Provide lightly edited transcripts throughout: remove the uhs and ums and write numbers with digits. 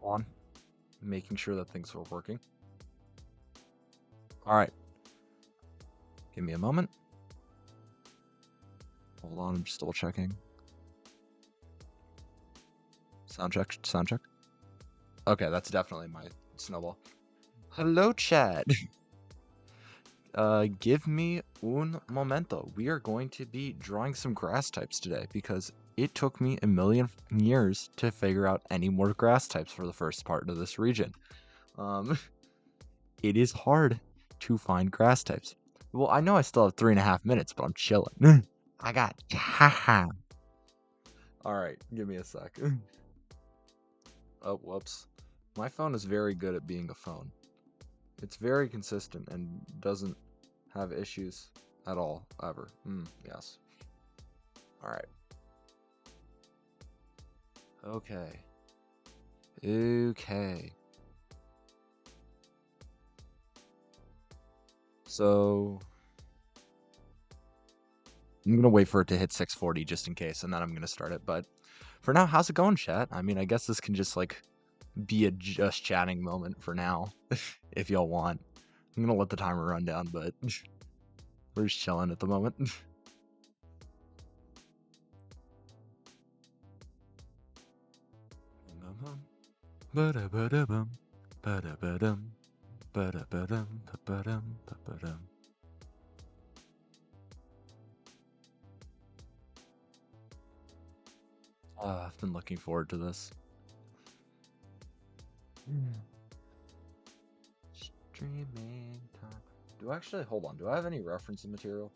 On, making sure that things are working. All right. Give me a moment. Hold on, I'm just double checking. Sound check, sound check. Okay, that's definitely my snowball. Hello, chat. Give me un momento. We are going to be drawing some grass types today because it took me a million years to figure out any more grass types for the first part of this region. It is hard to find grass types. Well, I know I still have 3.5 minutes, but I'm chilling. I got time. All right, give me a sec. Oh, whoops. My phone is very good at being a phone. It's very consistent and doesn't have issues at all, ever. Yes. All right. Okay. Okay. So I'm gonna wait for it to hit 640 just in case, and then I'm gonna start it. But for now, how's it going, chat? I mean, I guess this can just like be a just chatting moment for now, if y'all want. I'm gonna let the timer run down, but we're just chilling at the moment. I've been looking forward to this. Streaming time. Do I actually, hold on, do I have any reference material?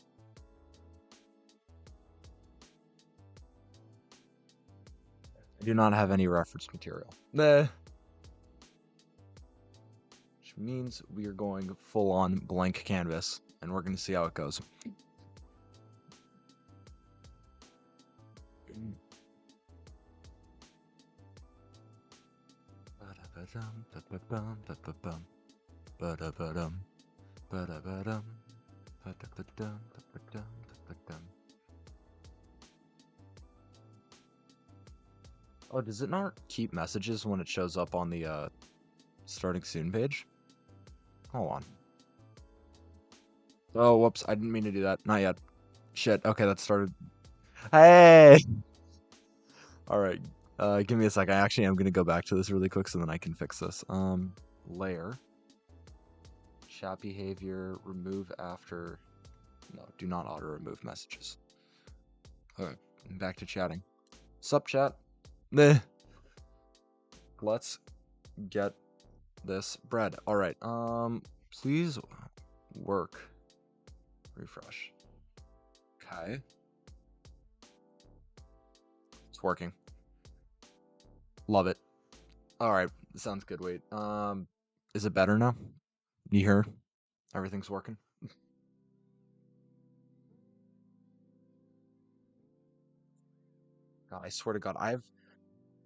I do not have any reference material. Which means we are going full on blank canvas, and we're going to see how it goes. Oh, does it not keep messages when it shows up on the starting soon page? Hold on. Oh, whoops, I didn't mean to do that. Not yet. Shit, okay, that started. Hey! Alright, give me a sec. I actually am gonna go back to this really quick so then I can fix this. Layer. Chat behavior, remove after. No, do not auto remove messages. Okay, back to chatting. Sup, chat? Meh. Let's get this bread. Alright, please work. Refresh. Okay. It's working. Love it. Alright, sounds good. Wait, is it better now? You hear? Everything's working? God, I swear to God,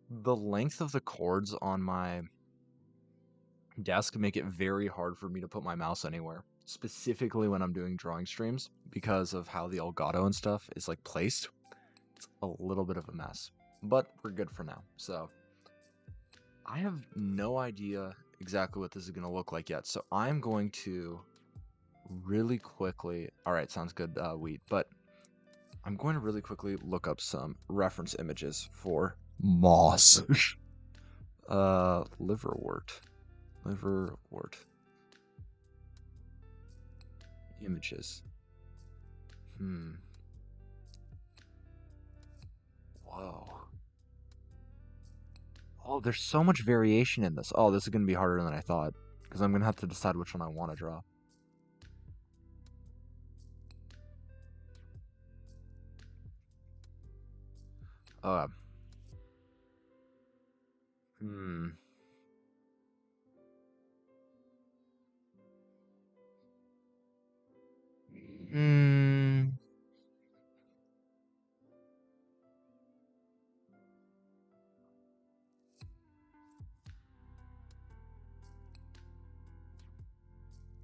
the length of the cords on my desk make it very hard for me to put my mouse anywhere, specifically when I'm doing drawing streams because of how the Elgato and stuff is like placed. It's a little bit of a mess, but we're good for now. So I have no idea exactly what this is going to look like yet. So I'm going to really quickly, all right, sounds good, Wheat, but I'm going to really quickly look up some reference images for moss. Liverwort. Liverwort. Images. Whoa. Oh, there's so much variation in this. Oh, this is going to be harder than I thought, because I'm going to have to decide which one I want to draw. Uh, hmm. Hmm.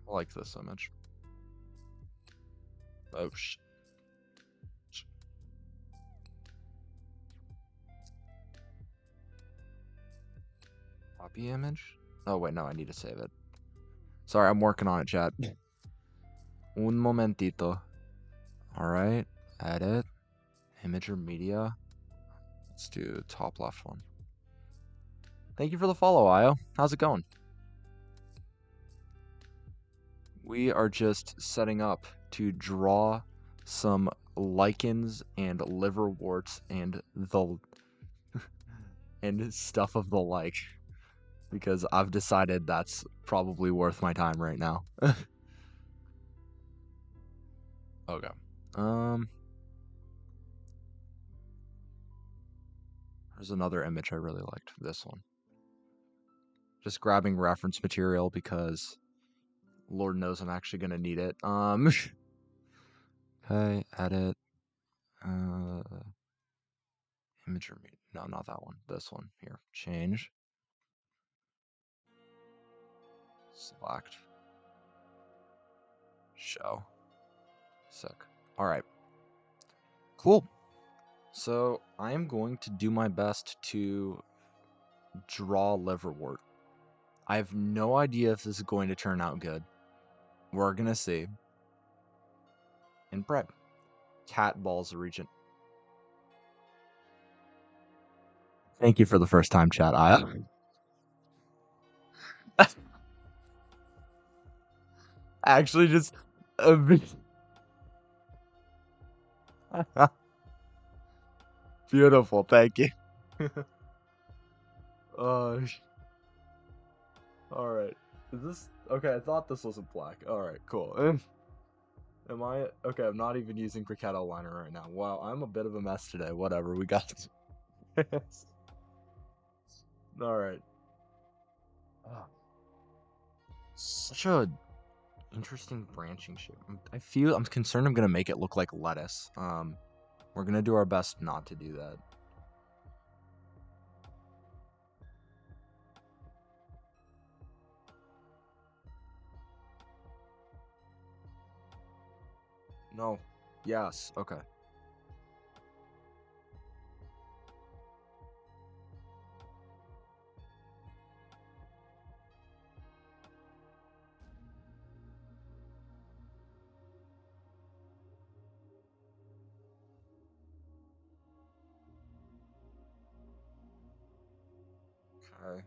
I like this image. Oh, Copy image? Oh, wait, no, I need to save it. Sorry, I'm working on it, chat. Un momentito. Alright, edit, image or media. Let's do top left one. Thank you for the follow, Io. How's it going? We are just setting up to draw some lichens and liverworts and the and stuff of the like, because I've decided that's probably worth my time right now. Okay. There's another image I really liked. This one. Just grabbing reference material because Lord knows I'm actually gonna need it. Okay, edit. Image or no, not that one. This one here. Change. Select. Show. Sick. All right. Cool. So I am going to do my best to draw liverwort. I have no idea if this is going to turn out good. We're gonna see. And bread. Cat balls regent. Thank you for the first time, chat, Aya. Actually, just beautiful. Thank you. Uh, all right. Is this okay? I thought this wasn't black. All right, cool. Am I okay? I'm not even using Cricut liner right now. Wow, I'm a bit of a mess today. Whatever, we got this. All right. Oh, such a interesting branching shape. I'm concerned I'm gonna make it look like lettuce. We're gonna do our best not to do that. No. Yes. Okay. Okay.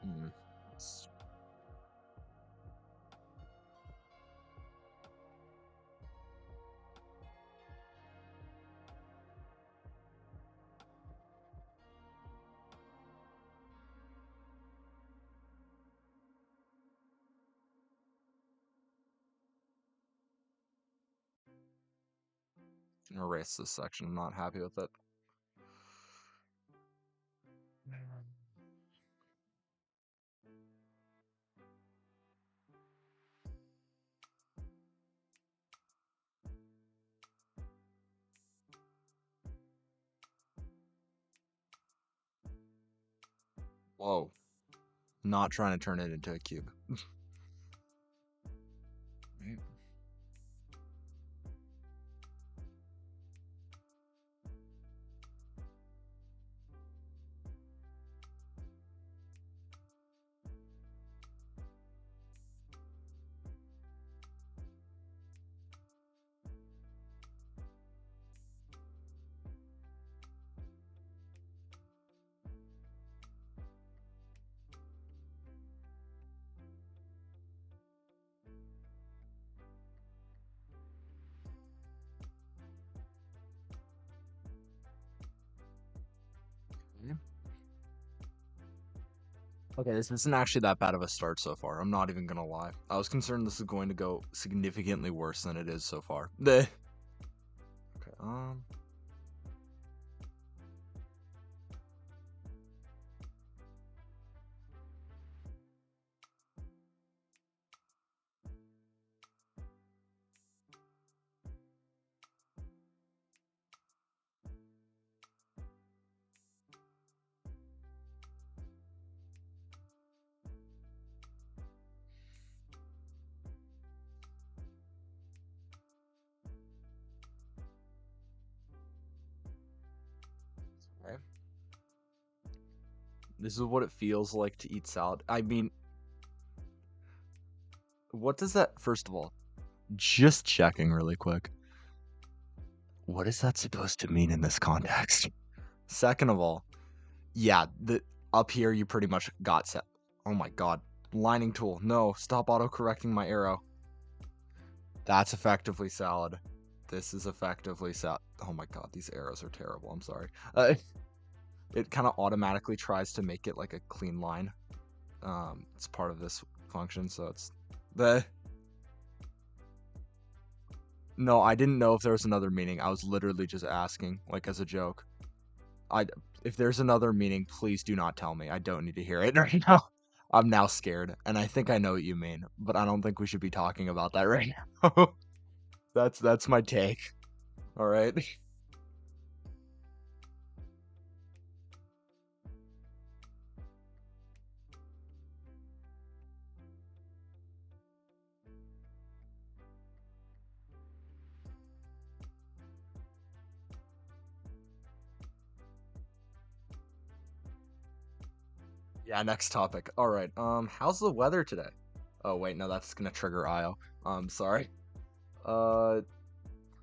Hmm. Erase this section. I'm not happy with it. Whoa. Not trying to turn it into a cube. Right. Okay, this isn't actually that bad of a start so far. I'm not even gonna lie. I was concerned this is going to go significantly worse than it is so far. Okay, This is what it feels like to eat salad. I mean, what does that, first of all, just checking really quick. What is that supposed to mean in this context? Second of all, yeah, the up here you pretty much got set. Oh my god. Lining tool. No, stop auto-correcting my arrow. That's effectively salad. This is effectively salad. Oh my god, these arrows are terrible. I'm sorry. It kind of automatically tries to make it like a clean line. It's part of this function, so it's the. No, I didn't know if there was another meaning. I was literally just asking, like as a joke. I if there's another meaning, please do not tell me. I don't need to hear it right now. I'm now scared, and I think I know what you mean, but I don't think we should be talking about that right now. That's my take. All right. Yeah, next topic. All right. How's the weather today? Oh wait, no, that's gonna trigger IO. Sorry. Uh,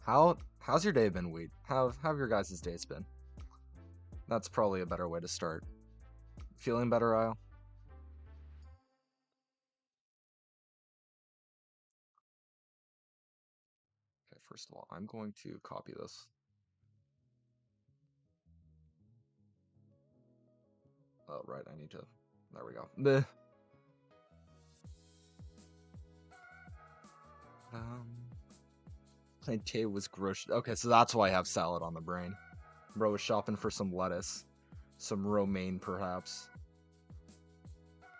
how's your day been, Weed? How have your guys' days been? That's probably a better way to start. Feeling better, IO? Okay, first of all, I'm going to copy this. Oh, right, I need to. There we go. Um, Plantain was gross. Okay, so that's why I have salad on the brain. Bro was shopping for some lettuce, some romaine, perhaps.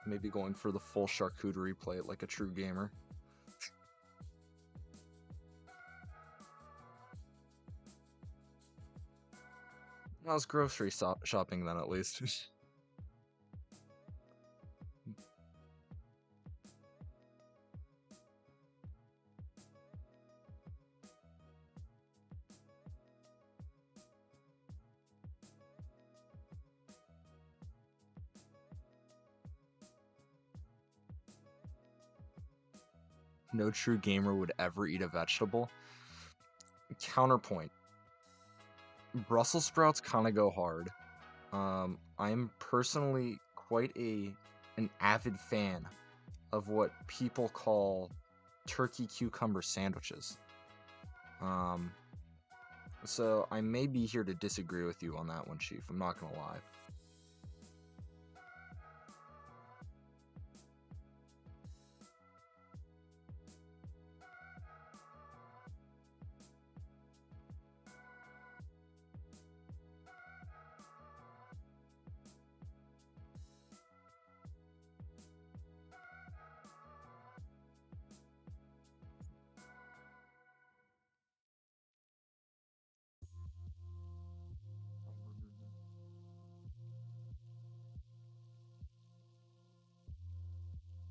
Maybe going for the full charcuterie plate like a true gamer. I was grocery shopping then, at least. No true gamer would ever eat a vegetable. Counterpoint. Brussels sprouts kind of go hard. I'm personally quite an avid fan of what people call turkey cucumber sandwiches. Um, so I may be here to disagree with you on that one, Chief. I'm not gonna lie.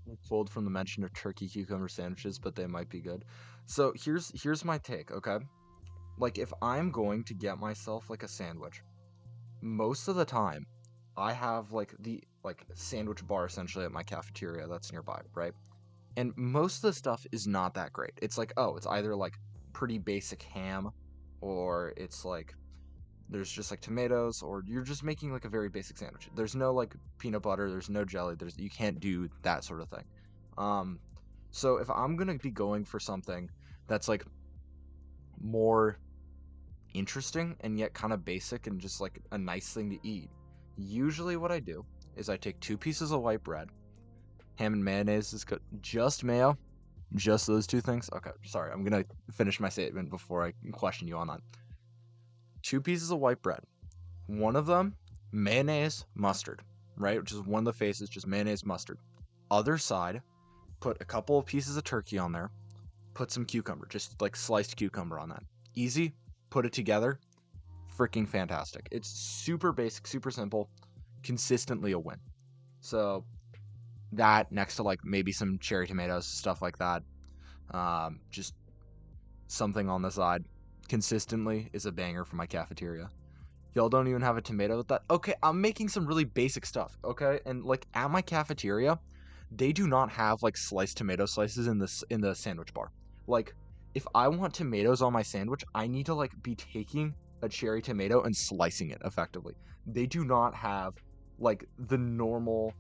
I'm pulled from the mention of turkey cucumber sandwiches, but they might be good. So here's my take, okay? Like if I'm going to get myself like a sandwich, most of the time I have like the like sandwich bar essentially at my cafeteria that's nearby, right? And most of the stuff is not that great. It's like, oh, it's either like pretty basic ham or it's like there's just like tomatoes or you're just making like a very basic sandwich. There's no like peanut butter, there's no jelly, there's you can't do that sort of thing. Um so if I'm going to be going for something that's like more interesting and yet kind of basic and just like a nice thing to eat, usually what I do is I take 2 pieces of white bread, ham and mayonnaise is good, just mayo, just those 2 things. Okay, sorry, I'm gonna finish my statement before I question you on that. 2 pieces of white bread, one of them mayonnaise, mustard, right? Which is one of the faces, just mayonnaise, mustard. Other side, put a couple of pieces of turkey on there, put some cucumber, just like sliced cucumber on that. Easy, put it together, freaking fantastic. It's super basic, super simple, consistently a win. So that next to like maybe some cherry tomatoes, stuff like that. Just something on the side consistently is a banger for my cafeteria. Y'all don't even have a tomato with that? Okay, I'm making some really basic stuff, okay? And like at my cafeteria, they do not have like sliced tomato slices in the sandwich bar. Like if I want tomatoes on my sandwich, I need to like be taking a cherry tomato and slicing it effectively. They do not have like the normal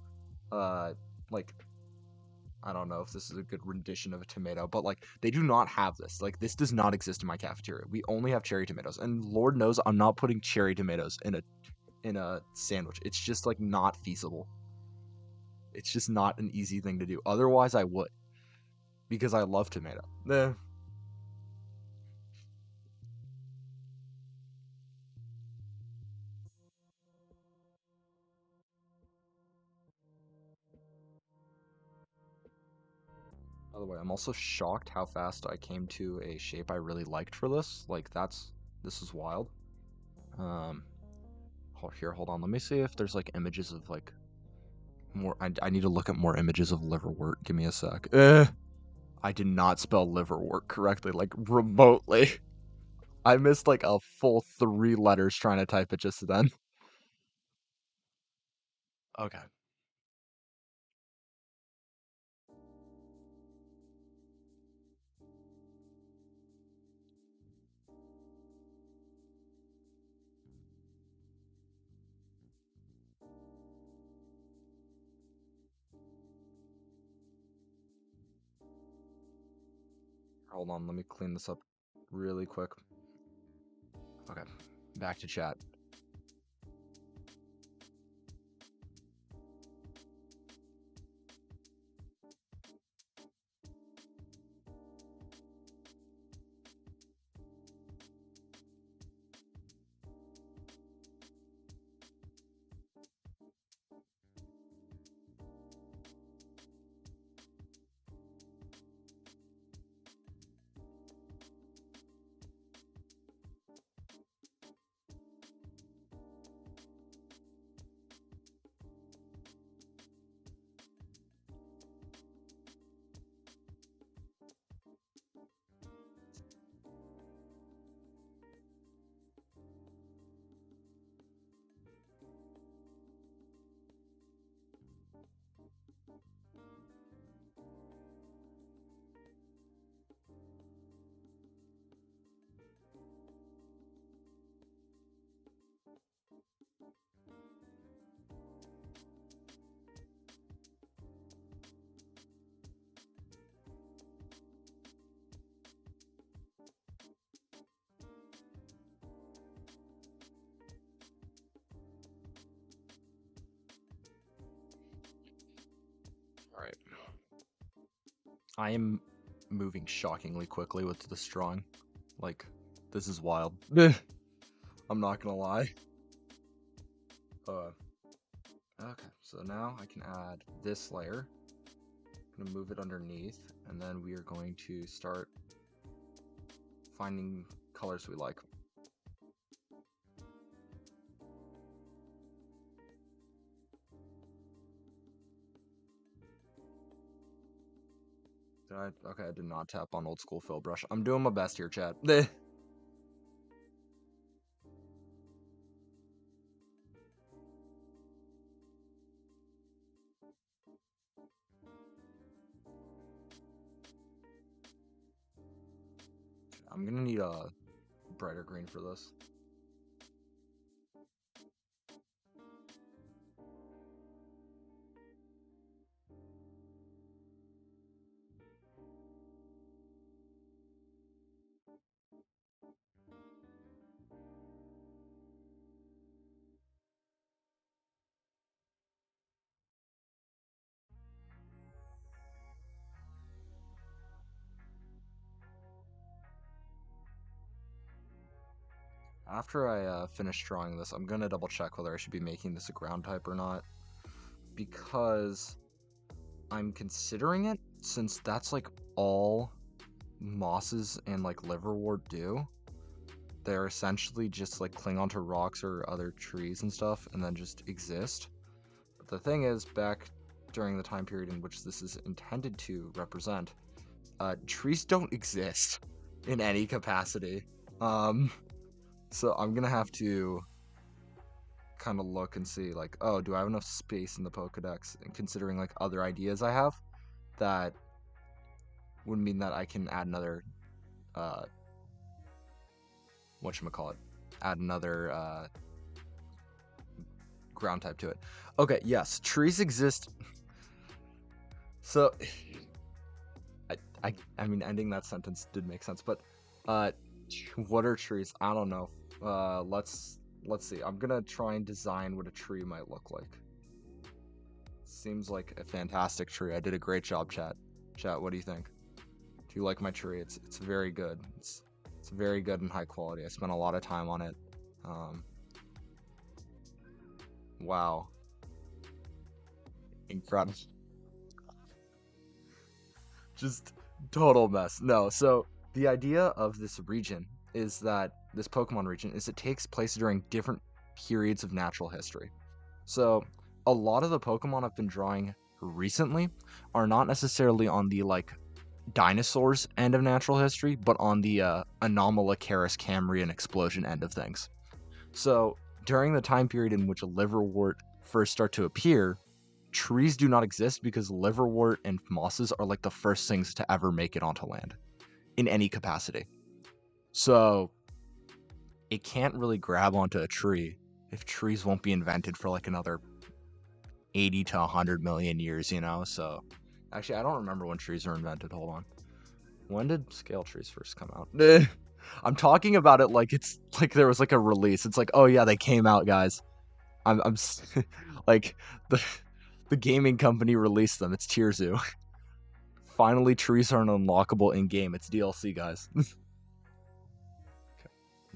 uh like I don't know if this is a good rendition of a tomato, but like they do not have this. Like this does not exist in my cafeteria. We only have cherry tomatoes, and Lord knows I'm not putting cherry tomatoes in a sandwich. It's just like not feasible. It's just not an easy thing to do. Otherwise, I would because I love tomato. By the way, I'm also shocked how fast I came to a shape I really liked for this. Like this is wild. Um, here, hold on. Let me see if there's like images of like more. I need to look at more images of liverwort. Give me a sec. I did not spell liverwort correctly, like remotely. I missed like a full 3 letters trying to type it just then. Okay. Hold on, let me clean this up really quick. Okay, back to chat. All right. I am moving shockingly quickly with this drawing. Like, this is wild. I'm not gonna lie. Okay, so now I can add this layer. I'm gonna move it underneath, and then we are going to start finding colors we like. Okay, I did not tap on old school fill brush. I'm doing my best here, chat. I'm gonna need a brighter green for this. After I finish drawing this, I'm gonna double check whether I should be making this a ground type or not, because I'm considering it, since that's like all mosses and like liverwort do. They're essentially just like cling onto rocks or other trees and stuff and then just exist. But the thing is, back during the time period in which this is intended to represent, trees don't exist in any capacity. Um, so I'm gonna have to kind of look and see like, oh, do I have enough space in the Pokedex? And considering like other ideas I have, that would mean that I can add another uh whatchamacallit, add another ground type to it. Okay, yes, trees exist. So I mean ending that sentence did make sense, but uh what are trees? I don't know. Let's see. I'm gonna try and design what a tree might look like. Seems like a fantastic tree. I did a great job, chat. Chat, what do you think? Do you like my tree? It's very good. It's very good and high quality. I spent a lot of time on it. Um, wow, incredible. Just total mess. No, so the idea of this region is that this Pokemon region is it takes place during different periods of natural history. So a lot of the Pokemon I've been drawing recently are not necessarily on the like dinosaurs end of natural history, but on the Anomalocaris Cambrian explosion end of things. So during the time period in which a liverwort first start to appear, trees do not exist because liverwort and mosses are like the first things to ever make it onto land in any capacity. So it can't really grab onto a tree if trees won't be invented for like another 80 to 100 million years, you know? So actually, I don't remember when trees were invented. Hold on. When did scale trees first come out? I'm talking about it like it's like there was like a release. It's like, oh yeah, they came out, guys. I'm like the the gaming company released them. It's Tier Zoo. Finally, trees are an unlockable in game. It's DLC, guys.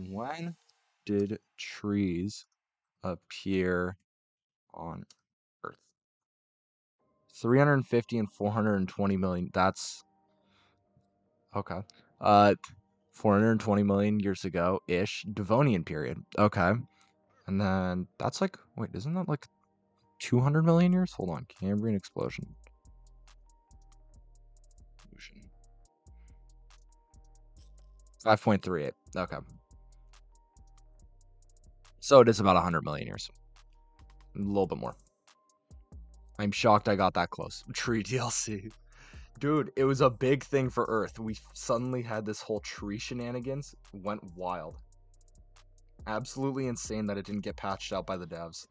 When did trees appear on Earth? 350 and 420 million. That's okay. Uh, 420 million years ago ish. Devonian period. Okay. And then that's like, wait, isn't that like 200 million years? Hold on. Cambrian explosion. 5.38. Okay. So it is about 100 million years. A little bit more. I'm shocked I got that close. Tree DLC. Dude, it was a big thing for Earth. We suddenly had this whole tree shenanigans. Went wild. Absolutely insane that it didn't get patched out by the devs.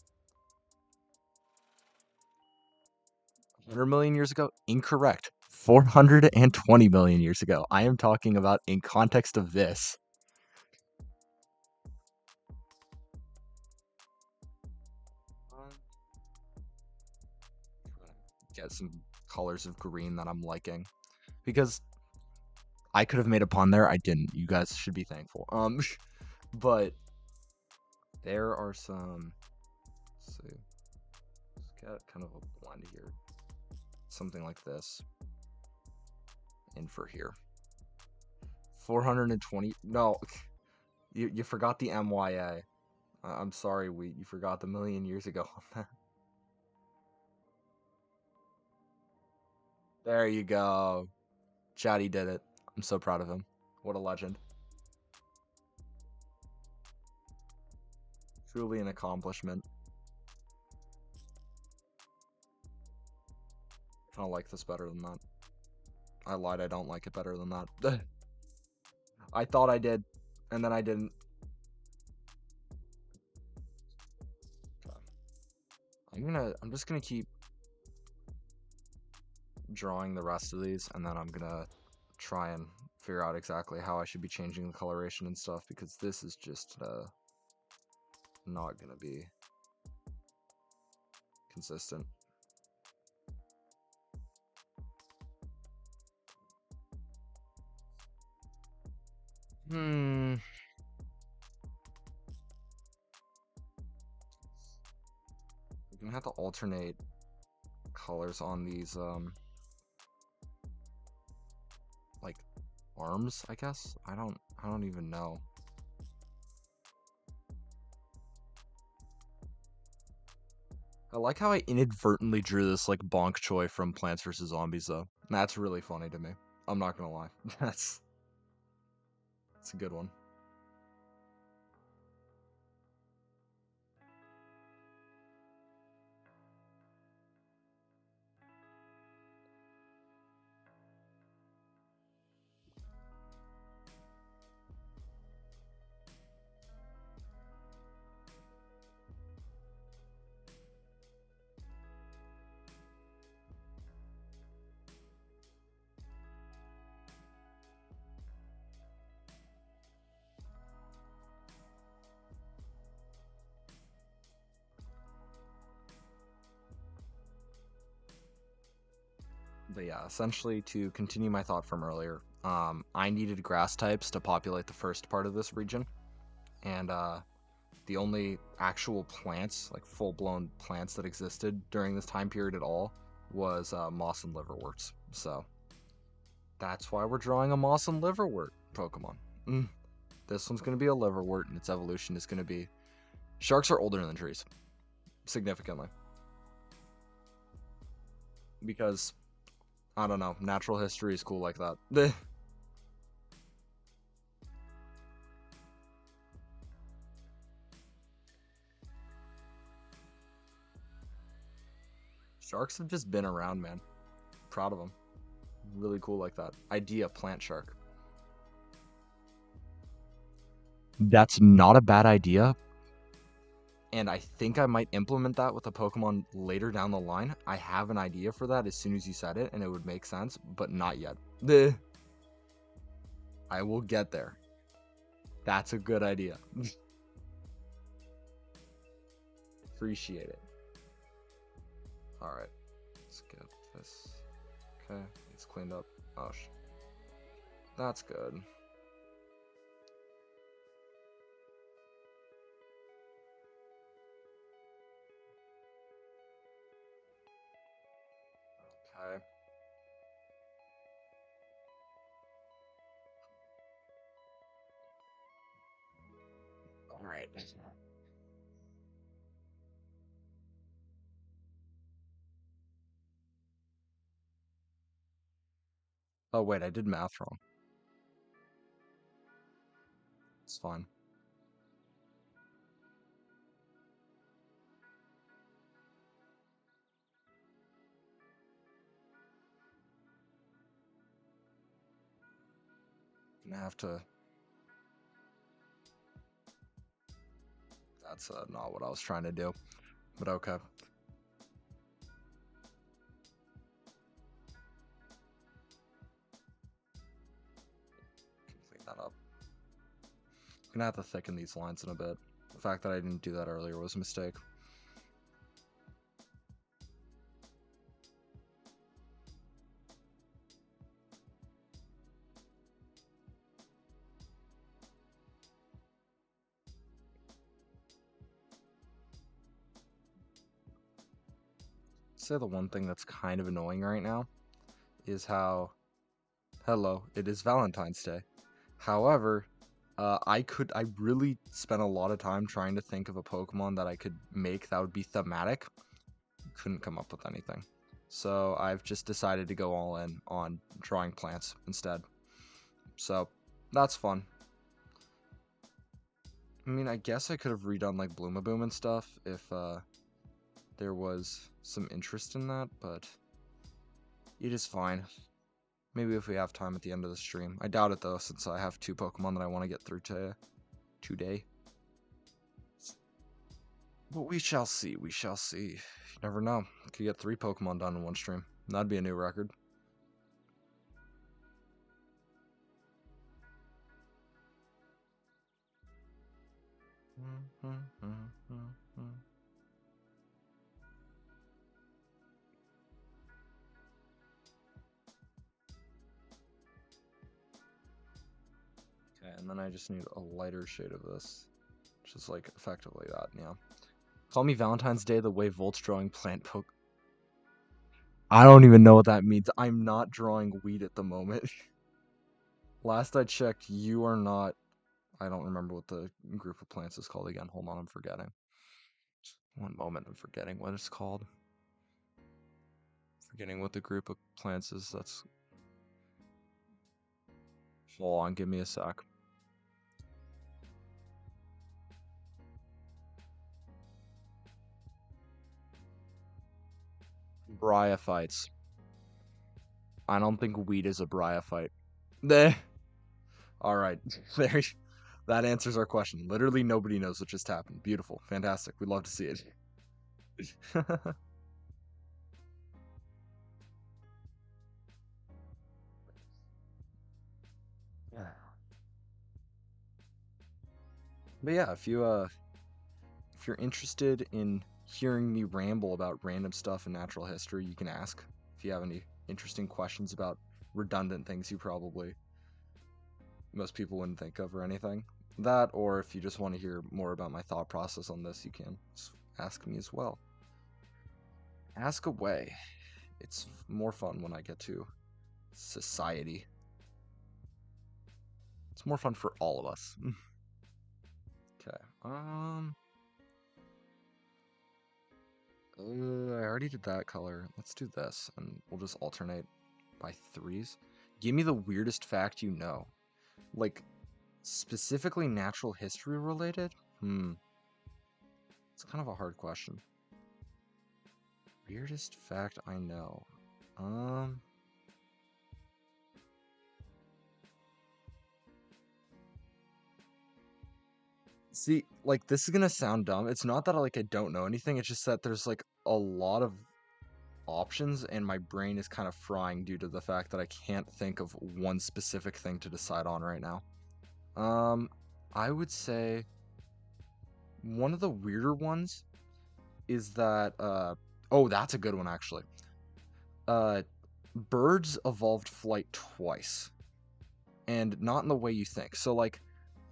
100 million years ago? Incorrect. 420 million years ago. I am talking about in context of this. Get some colors of green that I'm liking. Because I could have made a pun there. I didn't. You guys should be thankful. But there are some. Let's see. Let's get kind of a blend here. Something like this. In for here. 420. No, you forgot the MYA. I'm sorry, you forgot the million years ago on that. There you go. Chatty did it. I'm so proud of him. What a legend. Truly an accomplishment. I kind of like this better than that. I lied, I don't like it better than that. I thought I did, and then I didn't. I'm just gonna keep drawing the rest of these, and then I'm gonna try and figure out exactly how I should be changing the coloration and stuff, because this is just not gonna be consistent. We're gonna have to alternate colors on these like arms, I guess. I don't even know. I like how I inadvertently drew this like Bonk Choi from Plants vs Zombies though. That's really funny to me. I'm not gonna lie. That's a good one. But yeah, essentially to continue my thought from earlier, I needed grass types to populate the first part of this region, and the only actual plants, like full-blown plants that existed during this time period at all, was moss and liverworts. So that's why we're drawing a moss and liverwort Pokemon. Mm. This one's going to be a liverwort, and its evolution is going to be... Sharks are older than trees, significantly. Because, I don't know, natural history is cool like that. Sharks have just been around, man. Proud of them. Really cool like that. Idea, plant shark. That's not a bad idea, and I think I might implement that with a Pokemon later down the line. I have an idea for that as soon as you said it, and it would make sense, but not yet. I will get there. That's a good idea. Appreciate it. Alright, let's get this. Okay, it's cleaned up. Oh, that's good. Okay. Alright. Oh, wait, I did math wrong. It's fine. Gonna have to... That's not what I was trying to do, but okay. Clean that up. Gonna have to thicken these lines in a bit. The fact that I didn't do that earlier was a mistake. Say the one thing that's kind of annoying right now is how, hello, it is Valentine's Day. However, I really spent a lot of time trying to think of a Pokemon that I could make that would be thematic. Couldn't come up with anything. So I've just decided to go all in on drawing plants instead. So that's fun. I mean, I guess I could have redone like Bloomaboom and stuff if there was some interest in that, but it is fine. Maybe if we have time at the end of the stream. I doubt it though, since I have 2 Pokemon that I want to get through today. But we shall see, we shall see. You never know. Could get 3 Pokemon done in one stream. That'd be a new record. Okay, and then I just need a lighter shade of this. Which is like effectively that, yeah. Call me Valentine's Day the way Volt's drawing plant poke. I don't even know what that means. I'm not drawing weed at the moment. Last I checked, you are not... I don't remember what the group of plants is called again. Hold on, I'm forgetting. One moment, I'm forgetting what it's called. Forgetting what the group of plants is. That's... Hold on, give me a sec. Bryophytes. I don't think weed is a bryophyte. Alright, there. That answers our question. Literally nobody knows what just happened. Beautiful. Fantastic. We'd love to see it. But yeah, if you're interested in hearing me ramble about random stuff in natural history, you can ask if you have any interesting questions about redundant things most people wouldn't think of or anything. That, or if you just want to hear more about my thought process on this, you can ask me as well. Ask away. It's more fun when I get to society. It's more fun for all of us. Okay. I already did that color. Let's do this, and we'll just alternate by threes. Give me the weirdest fact you know. Like, specifically natural history related? It's kind of a hard question. Weirdest fact I know. See, like, this is gonna sound dumb. It's not that I don't know anything. It's just that there's like a lot of options, and my brain is kind of frying due to the fact that I can't think of one specific thing to decide on right now. I would say one of the weirder ones is that oh, that's a good one actually. Birds evolved flight twice, and not in the way you think. So like,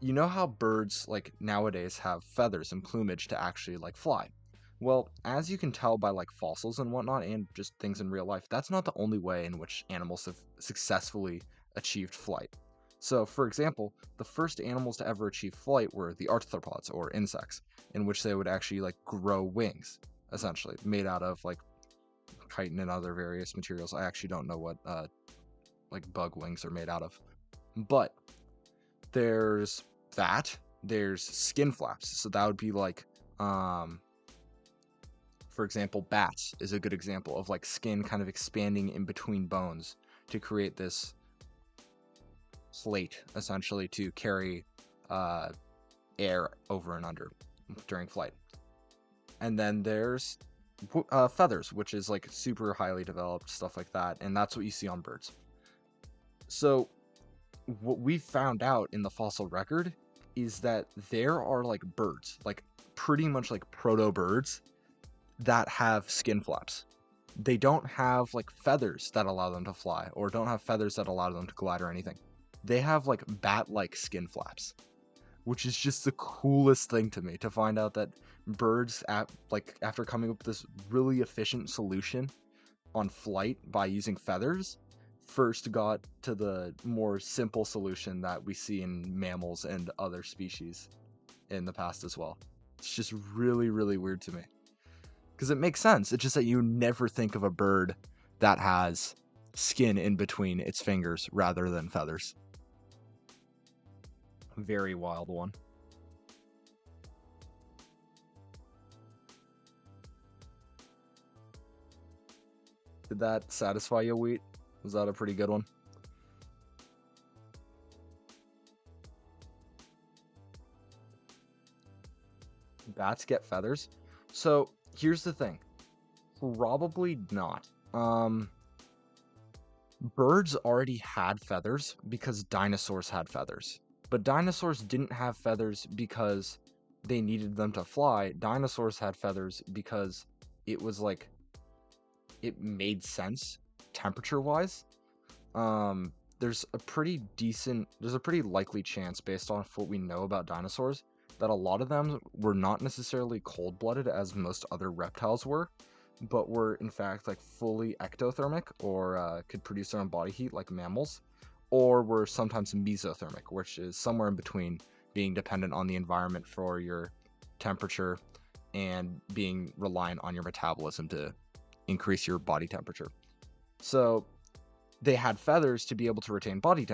you know how birds like nowadays have feathers and plumage to actually like fly. Well, as you can tell by like fossils and whatnot, and just things in real life, that's not the only way in which animals have successfully achieved flight. So, for example, the first animals to ever achieve flight were the arthropods, or insects, in which they would actually like grow wings, essentially, made out of like chitin and other various materials. I actually don't know what like bug wings are made out of. But there's there's skin flaps. So that would be like for example, bats is a good example of like skin kind of expanding in between bones to create this plate essentially to carry air over and under during flight. And then there's feathers, which is like super highly developed stuff like that, and that's what you see on birds. So what we found out in the fossil record is that there are like birds, like pretty much like proto birds that have skin flaps. They don't have like feathers that allow them to fly, or don't have feathers that allow them to glide or anything. They have like bat-like skin flaps, which is just the coolest thing to me to find out that birds after coming up with this really efficient solution on flight by using feathers, first got to the more simple solution that we see in mammals and other species in the past as well. It's just really, really weird to me. Because it makes sense. It's just that you never think of a bird that has skin in between its fingers rather than feathers. Very wild one. Did that satisfy you, Wheat? Was that a pretty good one? Bats get feathers? So here's the thing. Probably not. Birds already had feathers because dinosaurs had feathers. But dinosaurs didn't have feathers because they needed them to fly. Dinosaurs had feathers because it was like it made sense temperature-wise. There's a pretty likely chance based on what we know about dinosaurs that a lot of them were not necessarily cold-blooded as most other reptiles were, but were in fact like fully ectothermic, or could produce their own body heat like mammals, or were sometimes mesothermic, which is somewhere in between being dependent on the environment for your temperature and being reliant on your metabolism to increase your body temperature. So they had feathers to be able to retain body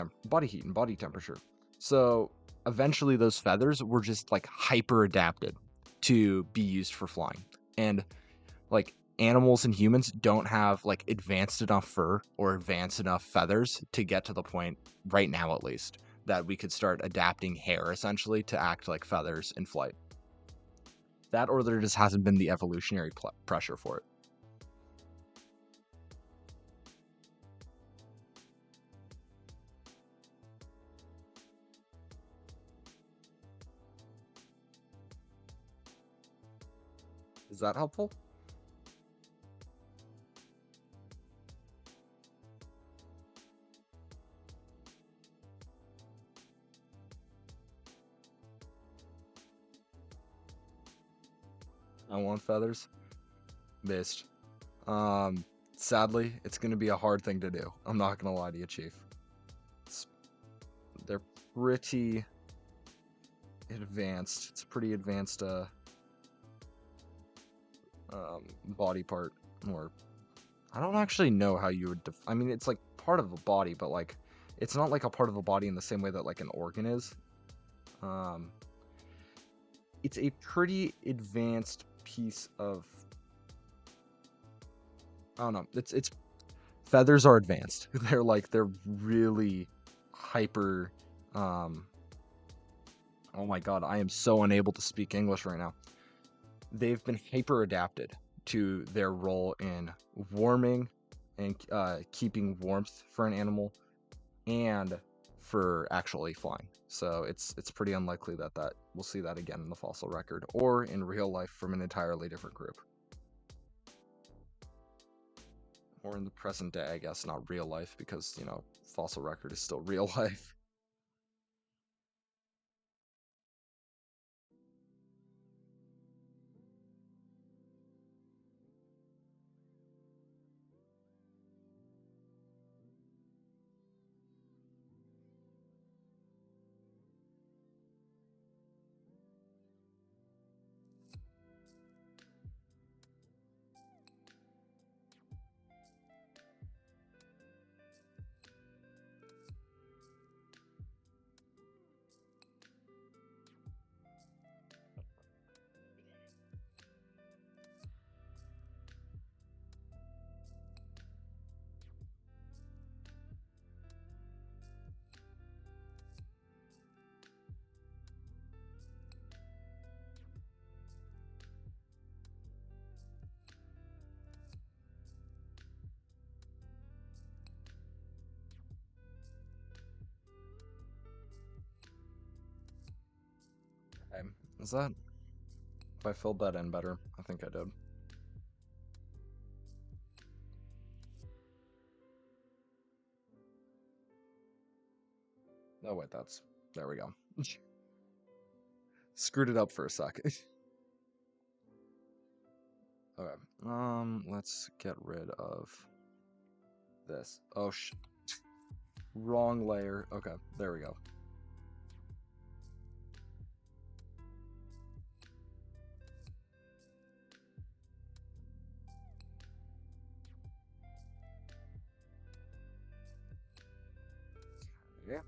heat and body temperature. So eventually those feathers were just like hyper adapted to be used for flying. And like animals and humans don't have like advanced enough fur or advanced enough feathers to get to the point right now, at least, that we could start adapting hair essentially to act like feathers in flight. That, or there just hasn't been the evolutionary pressure for it. Is that helpful? I want feathers. Missed. Um, Sadly, it's gonna be a hard thing to do. I'm not gonna lie to you, Chief. It's, they're pretty advanced. It's a pretty advanced body part, or I don't actually know how you would. I mean, it's like part of a body, but like it's not like a part of a body in the same way that like an organ is. Um, it's a pretty advanced piece of. I don't know. It's feathers are advanced. They're really hyper. Um, oh my god, I am so unable to speak English right now. They've been hyper adapted to their role in warming and keeping warmth for an animal and for actually flying. So it's pretty unlikely that we'll see that again in the fossil record or in real life from an entirely different group. Or in the present day, I guess, not real life, because, you know, fossil record is still real life. Okay. Is that... If I filled that in better, I think I did. Oh wait, that's... There we go. Screwed it up for a sec. Okay. Let's get rid of this. Oh, wrong layer. Okay, there we go. Yeah.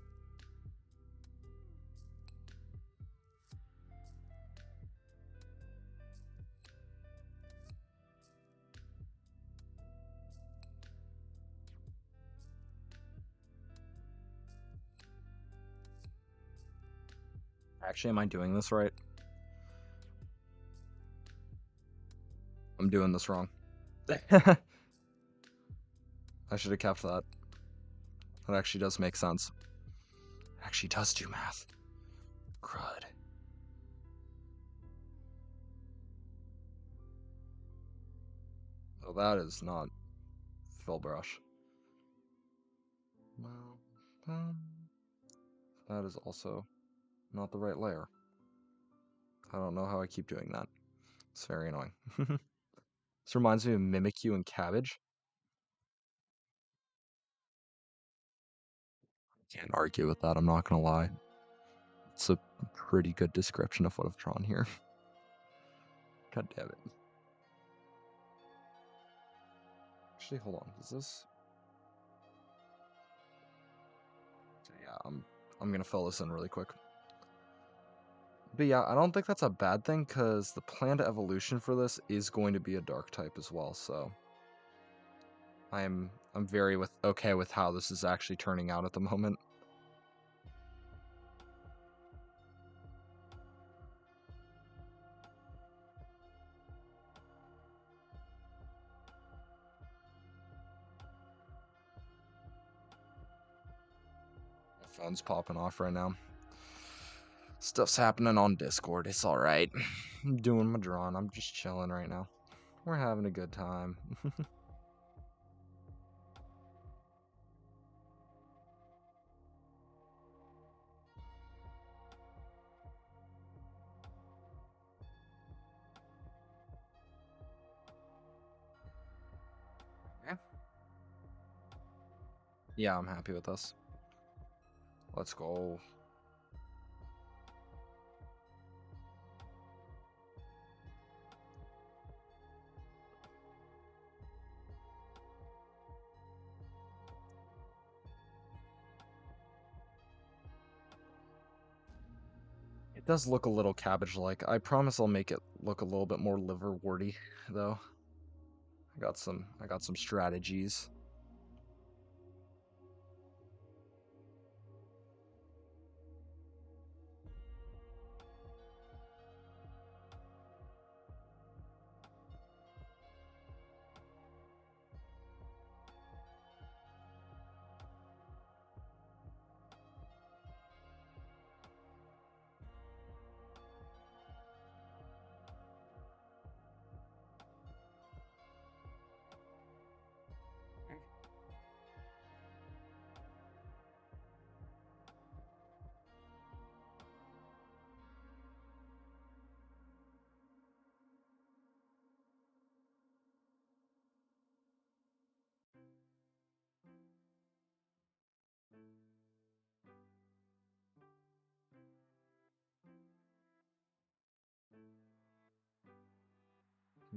Actually, am I doing this right? I'm doing this wrong. I should have kept that. That actually does make sense. It actually does do math. Crud. So that is not fill brush. Well, that is also not the right layer. I don't know how I keep doing that. It's very annoying. This reminds me of Mimikyu and Cabbage. Can't argue with that, I'm not gonna lie. It's a pretty good description of what I've drawn here. God damn it. Actually, hold on. Is this... Yeah, I'm gonna fill this in really quick. But yeah, I don't think that's a bad thing, because the planned evolution for this is going to be a dark type as well, so... I'm very okay with how this is actually turning out at the moment. My phone's popping off right now. Stuff's happening on Discord. It's alright. I'm doing my drawing. I'm just chilling right now. We're having a good time. Yeah, I'm happy with this. Let's go. It does look a little cabbage-like. I promise I'll make it look a little bit more liverworty, though. I got some strategies.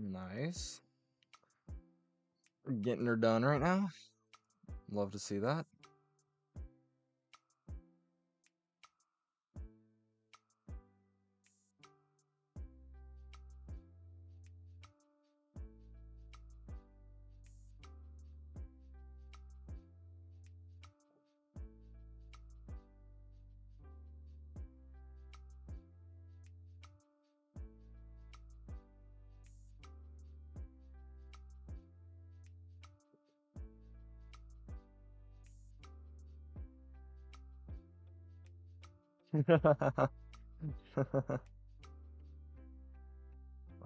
Nice. Getting her done right now. Love to see that.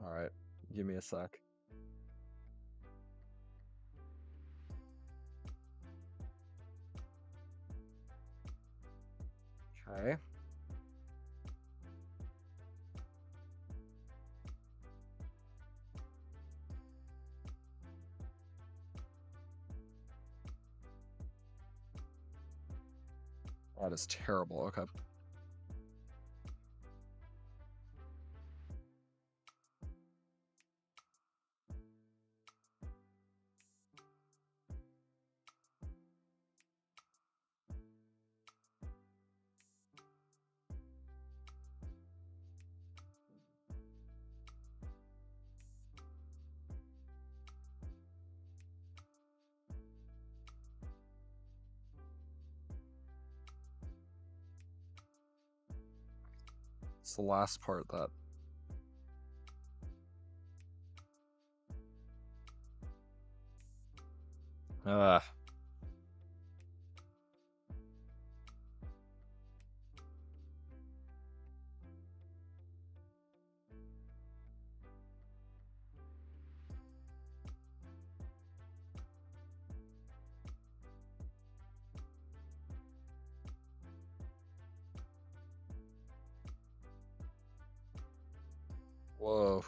Alright, give me a sec. Okay. That is terrible. Okay. It's the last part that. Ugh. Whoa.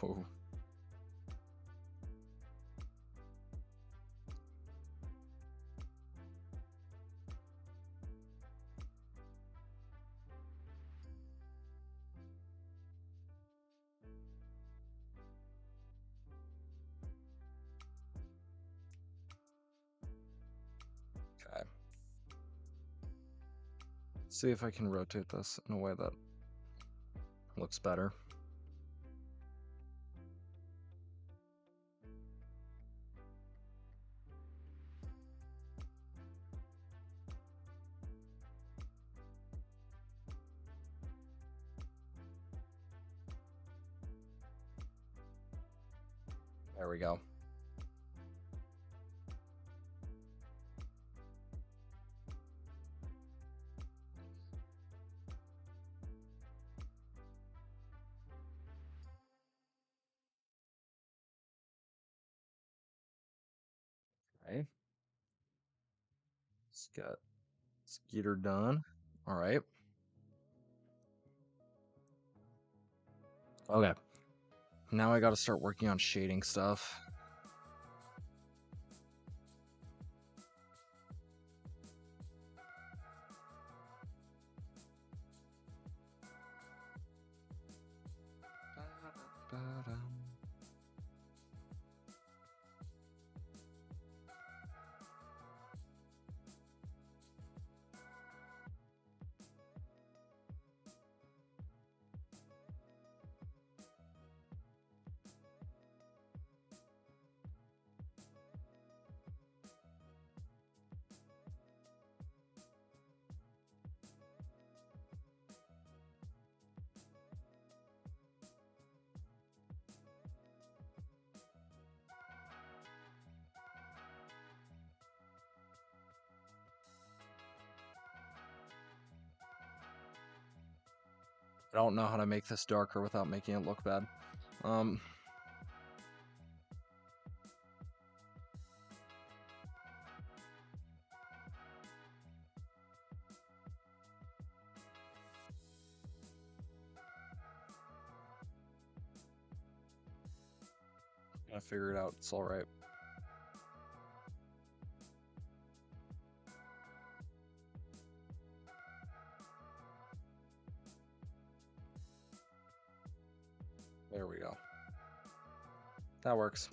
Okay. See if I can rotate this in a way that looks better. There we go. Okay. Let's get her done. All right. Okay. Now I got to start working on shading stuff. I don't know how to make this darker without making it look bad. I'm gonna figure it out. It's all right. There we go. That works.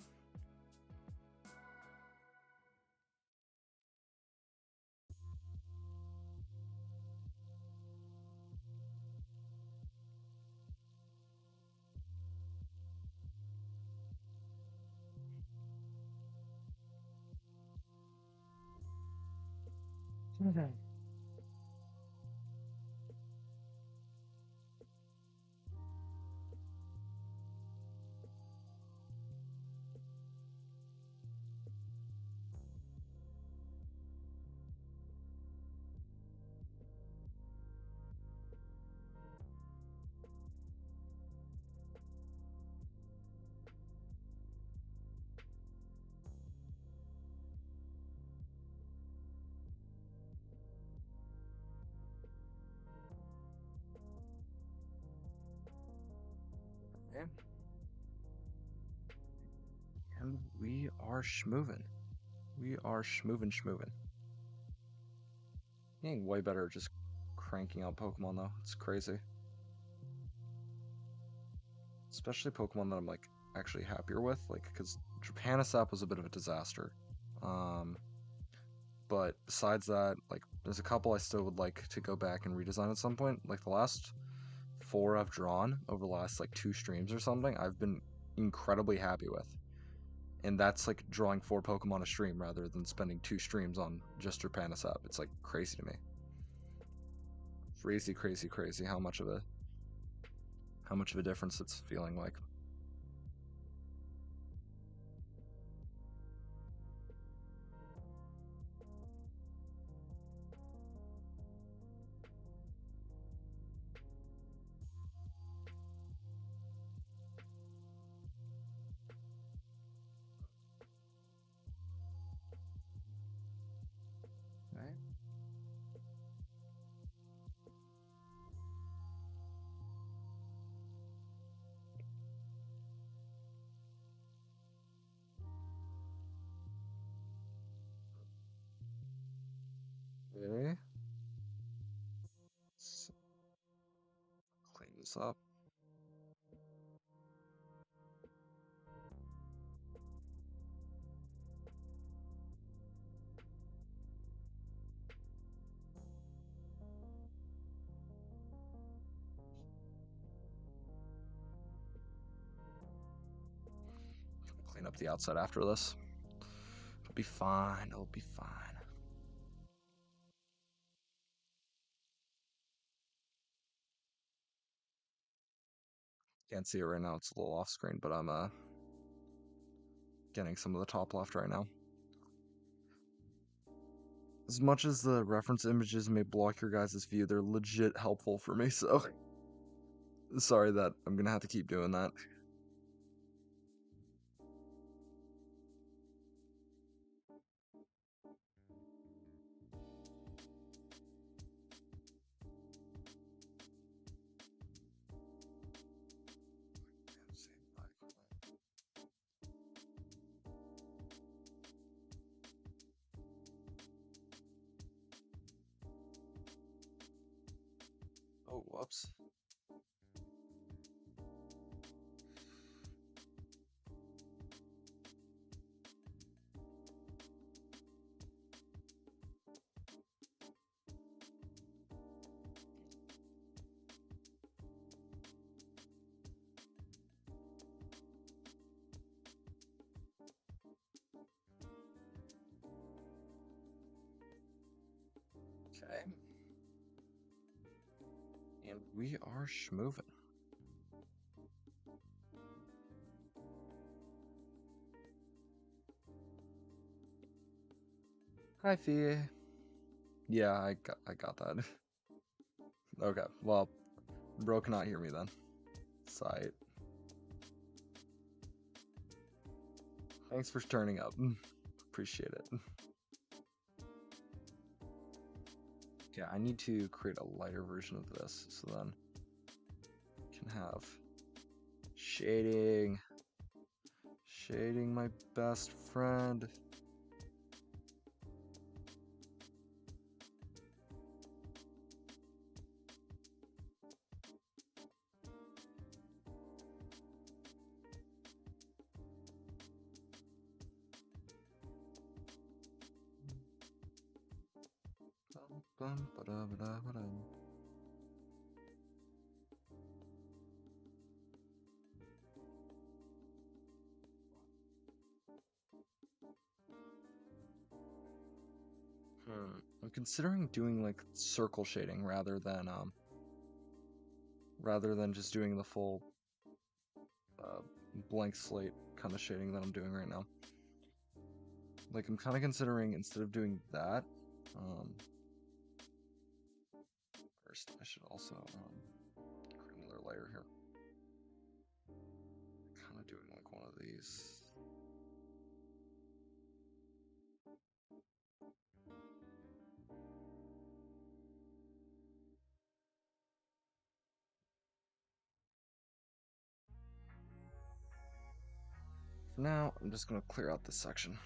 Okay. And we are schmovin'. We are schmovin'. Getting way better at just cranking out Pokemon though. It's crazy. Especially Pokemon that I'm like actually happier with, like because Japanisap was a bit of a disaster. Um, but besides that, like there's a couple I still would like to go back and redesign at some point. Like the last 4 I've drawn over the last like 2 streams or something, I've been incredibly happy with. And that's like drawing 4 Pokemon a stream rather than spending 2 streams on just Japanisap. It's like crazy to me. Crazy how much of a difference it's feeling like. Right? Okay. Let's clean this up. Clean up the outside after this. It'll be fine. It'll be fine. Can't see it right now. It's a little off screen, but I'm getting some of the top left right now. As much as the reference images may block your guys' view, they're legit helpful for me, so sorry that I'm gonna have to keep doing that. Oh, whoops. We are schmoving. Hi, Fee. Yeah, I got that. Okay, well, bro cannot hear me then. Sight. Thanks for turning up. Appreciate it. Okay, I need to create a lighter version of this so then I can have shading. Shading, my best friend. Bum, ba-da-ba-da-ba-dum. I'm considering doing like circle shading rather than just doing the full blank slate kind of shading that I'm doing right now. Like I'm kind of considering instead of doing that, first I should also create another layer here. Kind of doing like one of these. For now, I'm just gonna clear out this section.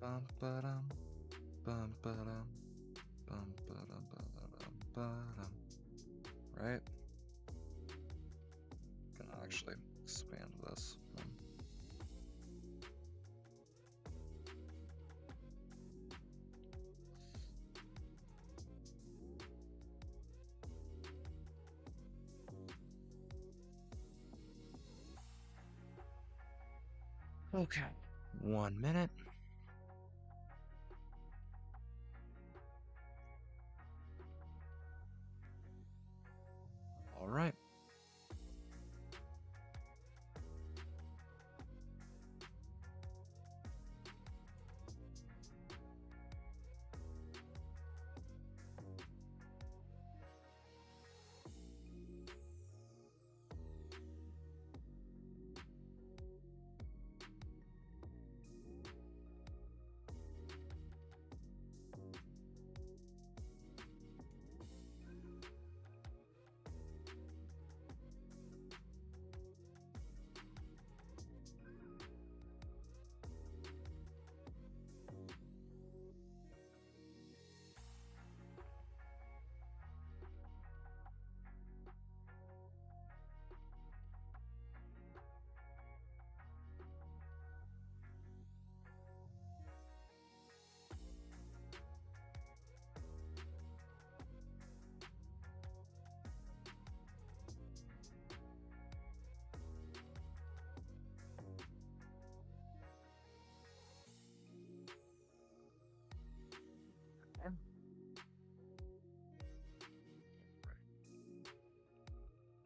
Bum, ba-dum, bum, ba-dum, bum, ba-dum, ba-dum, ba-dum. Right? I'm gonna actually expand this. Okay, 1 minute. All right.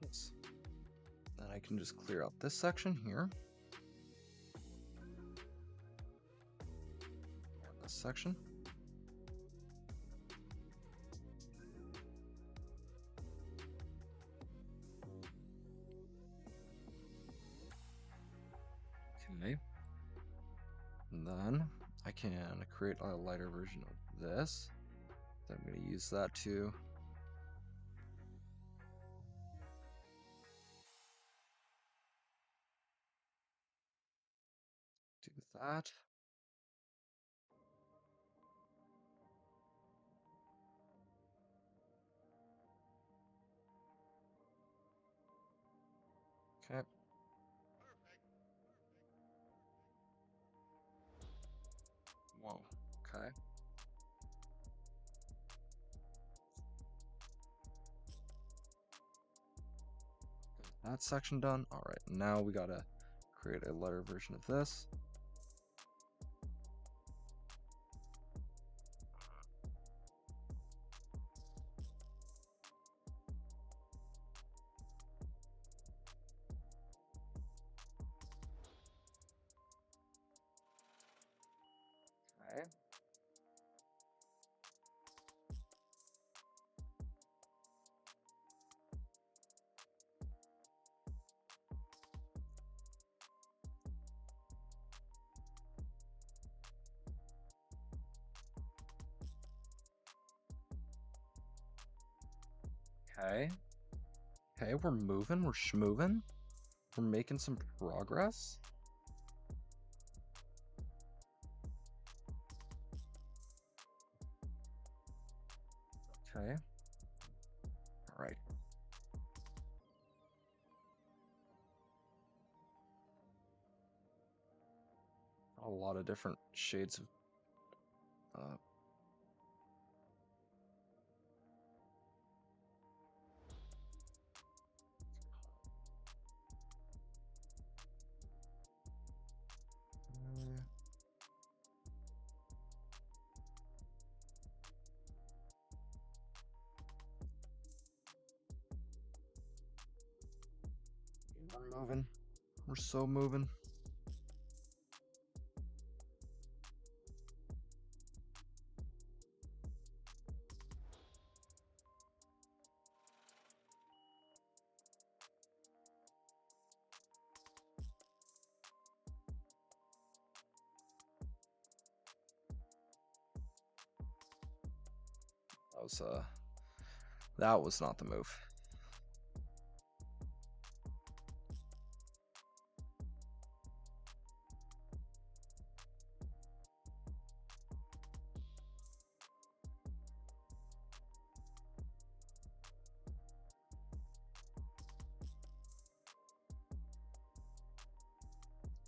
Yes. Then I can just clear out this section here. And this section. Okay. And then I can create a lighter version of this. So I'm going to use that to do that. Okay. Whoa. Okay. That section done. All right. Now we gotta create a lighter version of this. Okay. Okay, we're moving, we're schmoving. We're making some progress. Okay. All right. A lot of different shades of we're moving. We're so moving. That was not the move.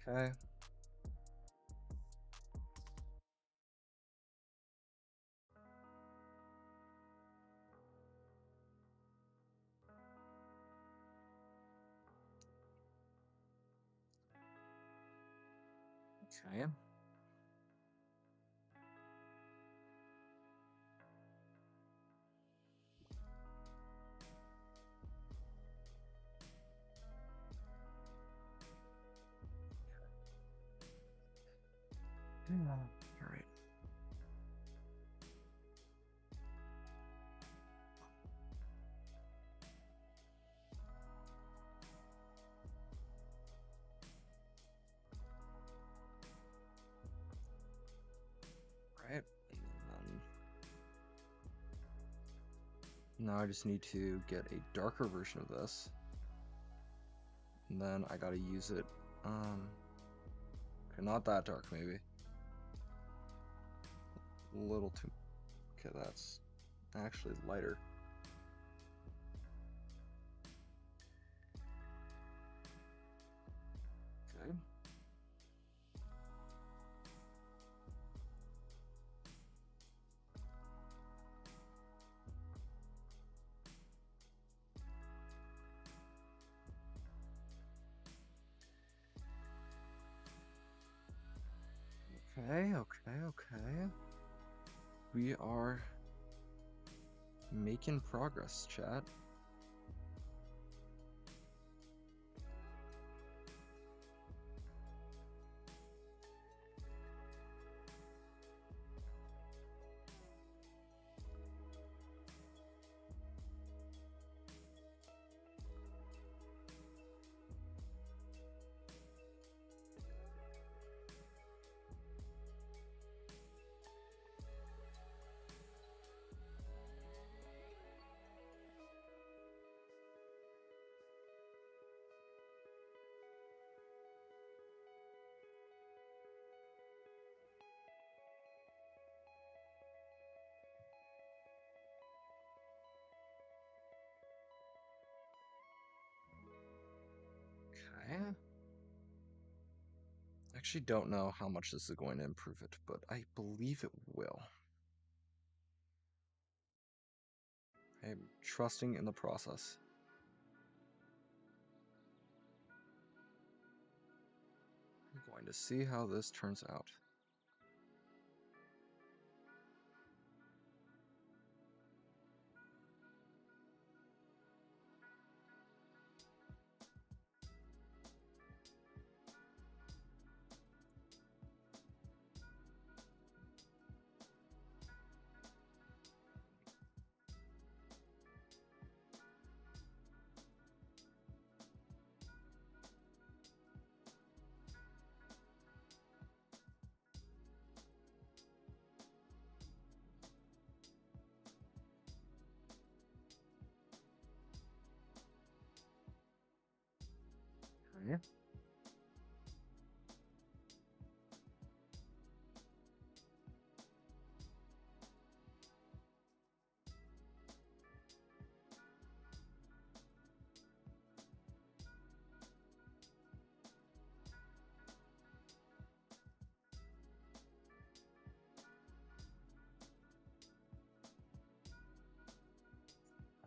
Okay. Okay. All right. All right. Now I just need to get a darker version of this. And then I gotta use it. Okay, not that dark, maybe. A little too. Okay, that's actually lighter. Okay. Okay, okay, okay. We are making progress, chat. Okay. I actually don't know how much this is going to improve it, but I believe it will. I'm trusting in the process. I'm going to see how this turns out. Okay.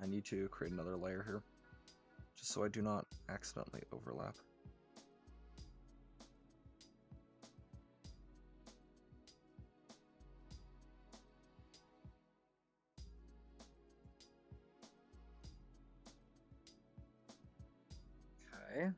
I need to create another layer here, just so I do not accidentally overlap. Okay.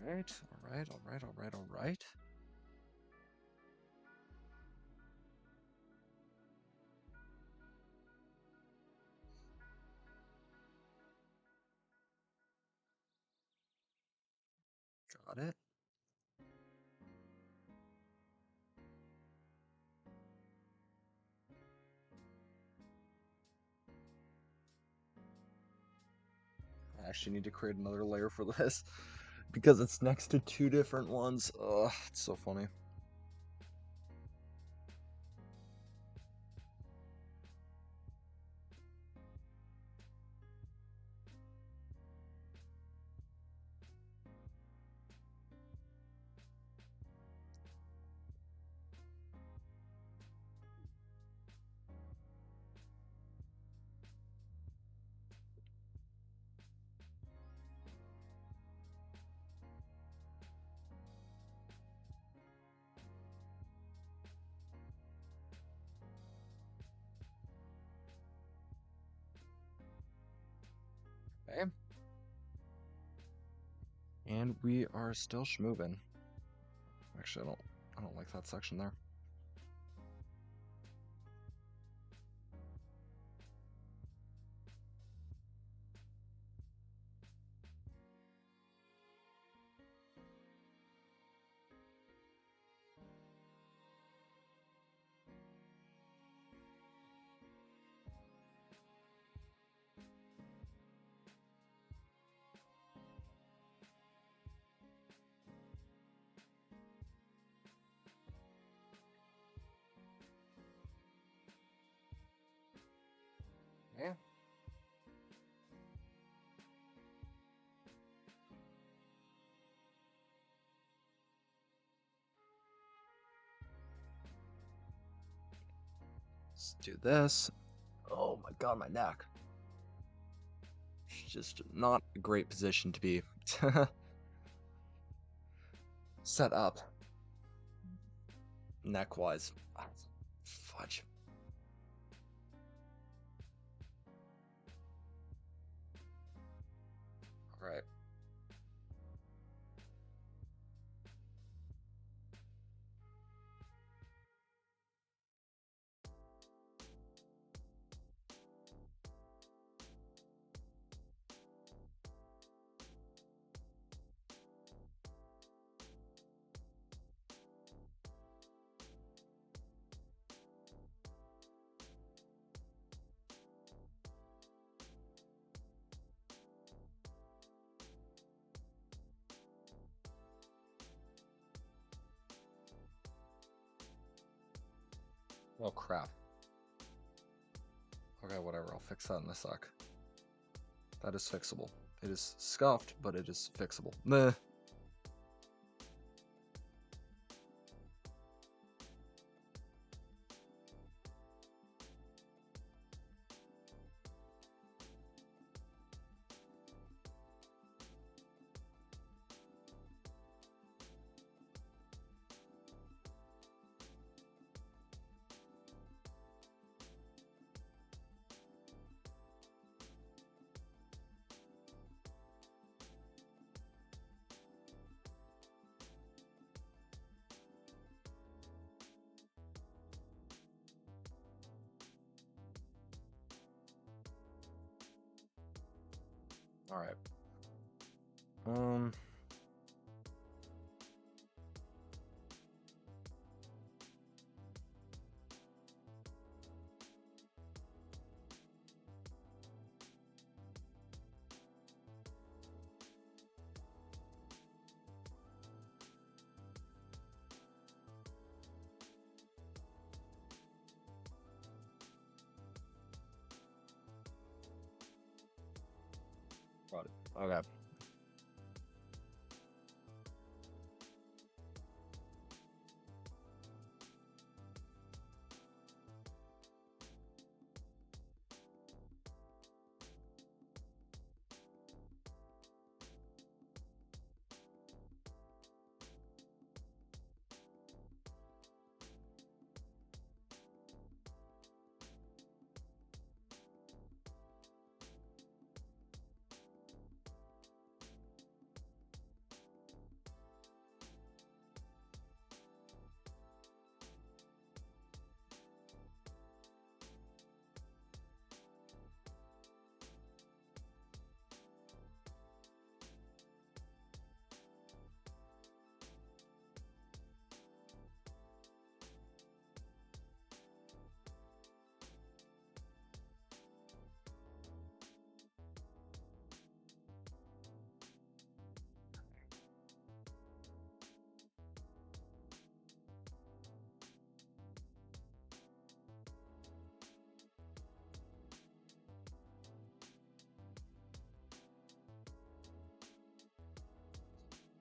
Alright, alright, alright, alright, alright. Got it. I actually need to create another layer for this because it's next to two different ones. Ugh, it's so funny. Okay. And we are still schmoving. Actually, I don't like that section there. Okay. Let's do this. Oh my god, my neck. It's just not a great position to be set up neck-wise. Fudge. Alright. Oh crap. Okay, whatever, I'll fix that in a sec. That is fixable. It is scuffed, but it is fixable. Meh. All right. Um. Got it. Okay.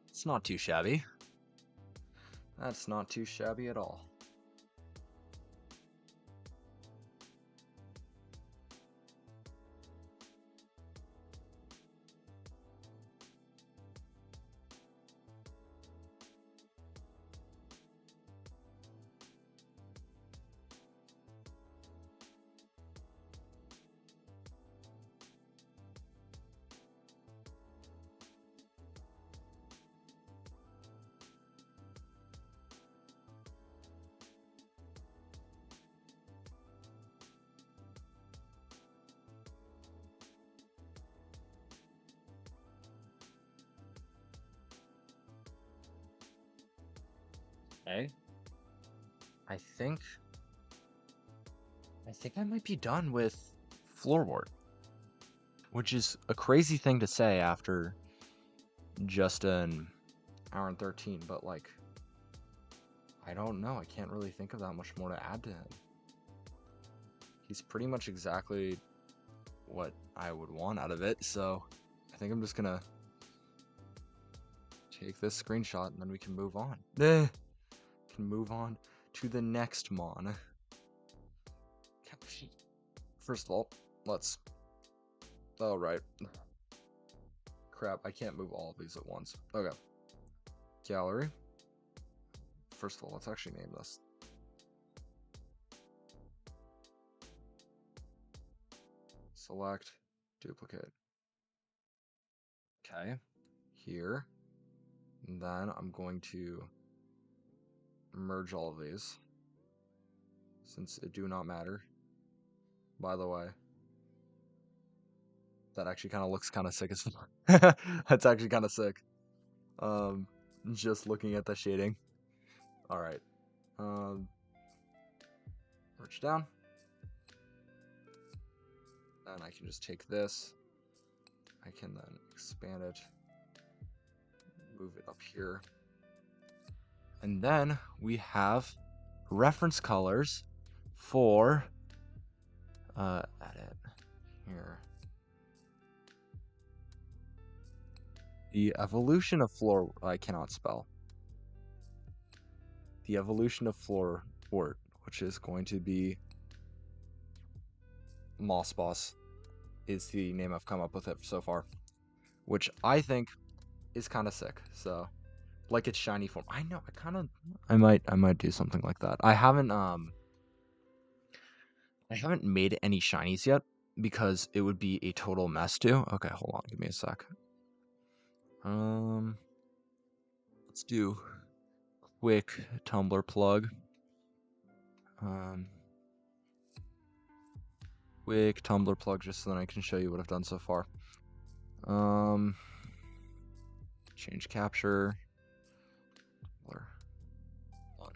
It's not too shabby. That's not too shabby at all. Okay. I think I might be done with Floorwort, which is a crazy thing to say after just an Hour and 13, but like, I don't know. I can't really think of that much more to add to him. He's pretty much exactly what I would want out of it, so I think I'm just gonna take this screenshot and then we can move on. Can move on to the next Mon. First of all, let's... Oh, right. Crap, I can't move all of these at once. Okay. Gallery. First of all, let's actually name this. Select, duplicate. Okay. Here. And then I'm going to merge all of these, since it do not matter. By the way, that actually kind of looks kind of sick as fuck. That's actually kind of sick. Just looking at the shading. All right. Merge down. And I can just take this. I can then expand it, move it up here. And then we have reference colors for edit here. The evolution of floor, I cannot spell. The evolution of Floorwort, which is going to be Mossboss, is the name I've come up with it so far, which I think is kind of sick. So, like its shiny form. I know. I might do something like that. I haven't made any shinies yet because it would be a total mess too. Okay, hold on. Give me a sec. Let's do quick Tumblr plug. Quick Tumblr plug just so that I can show you what I've done so far. Um, change capture. Blur. Done.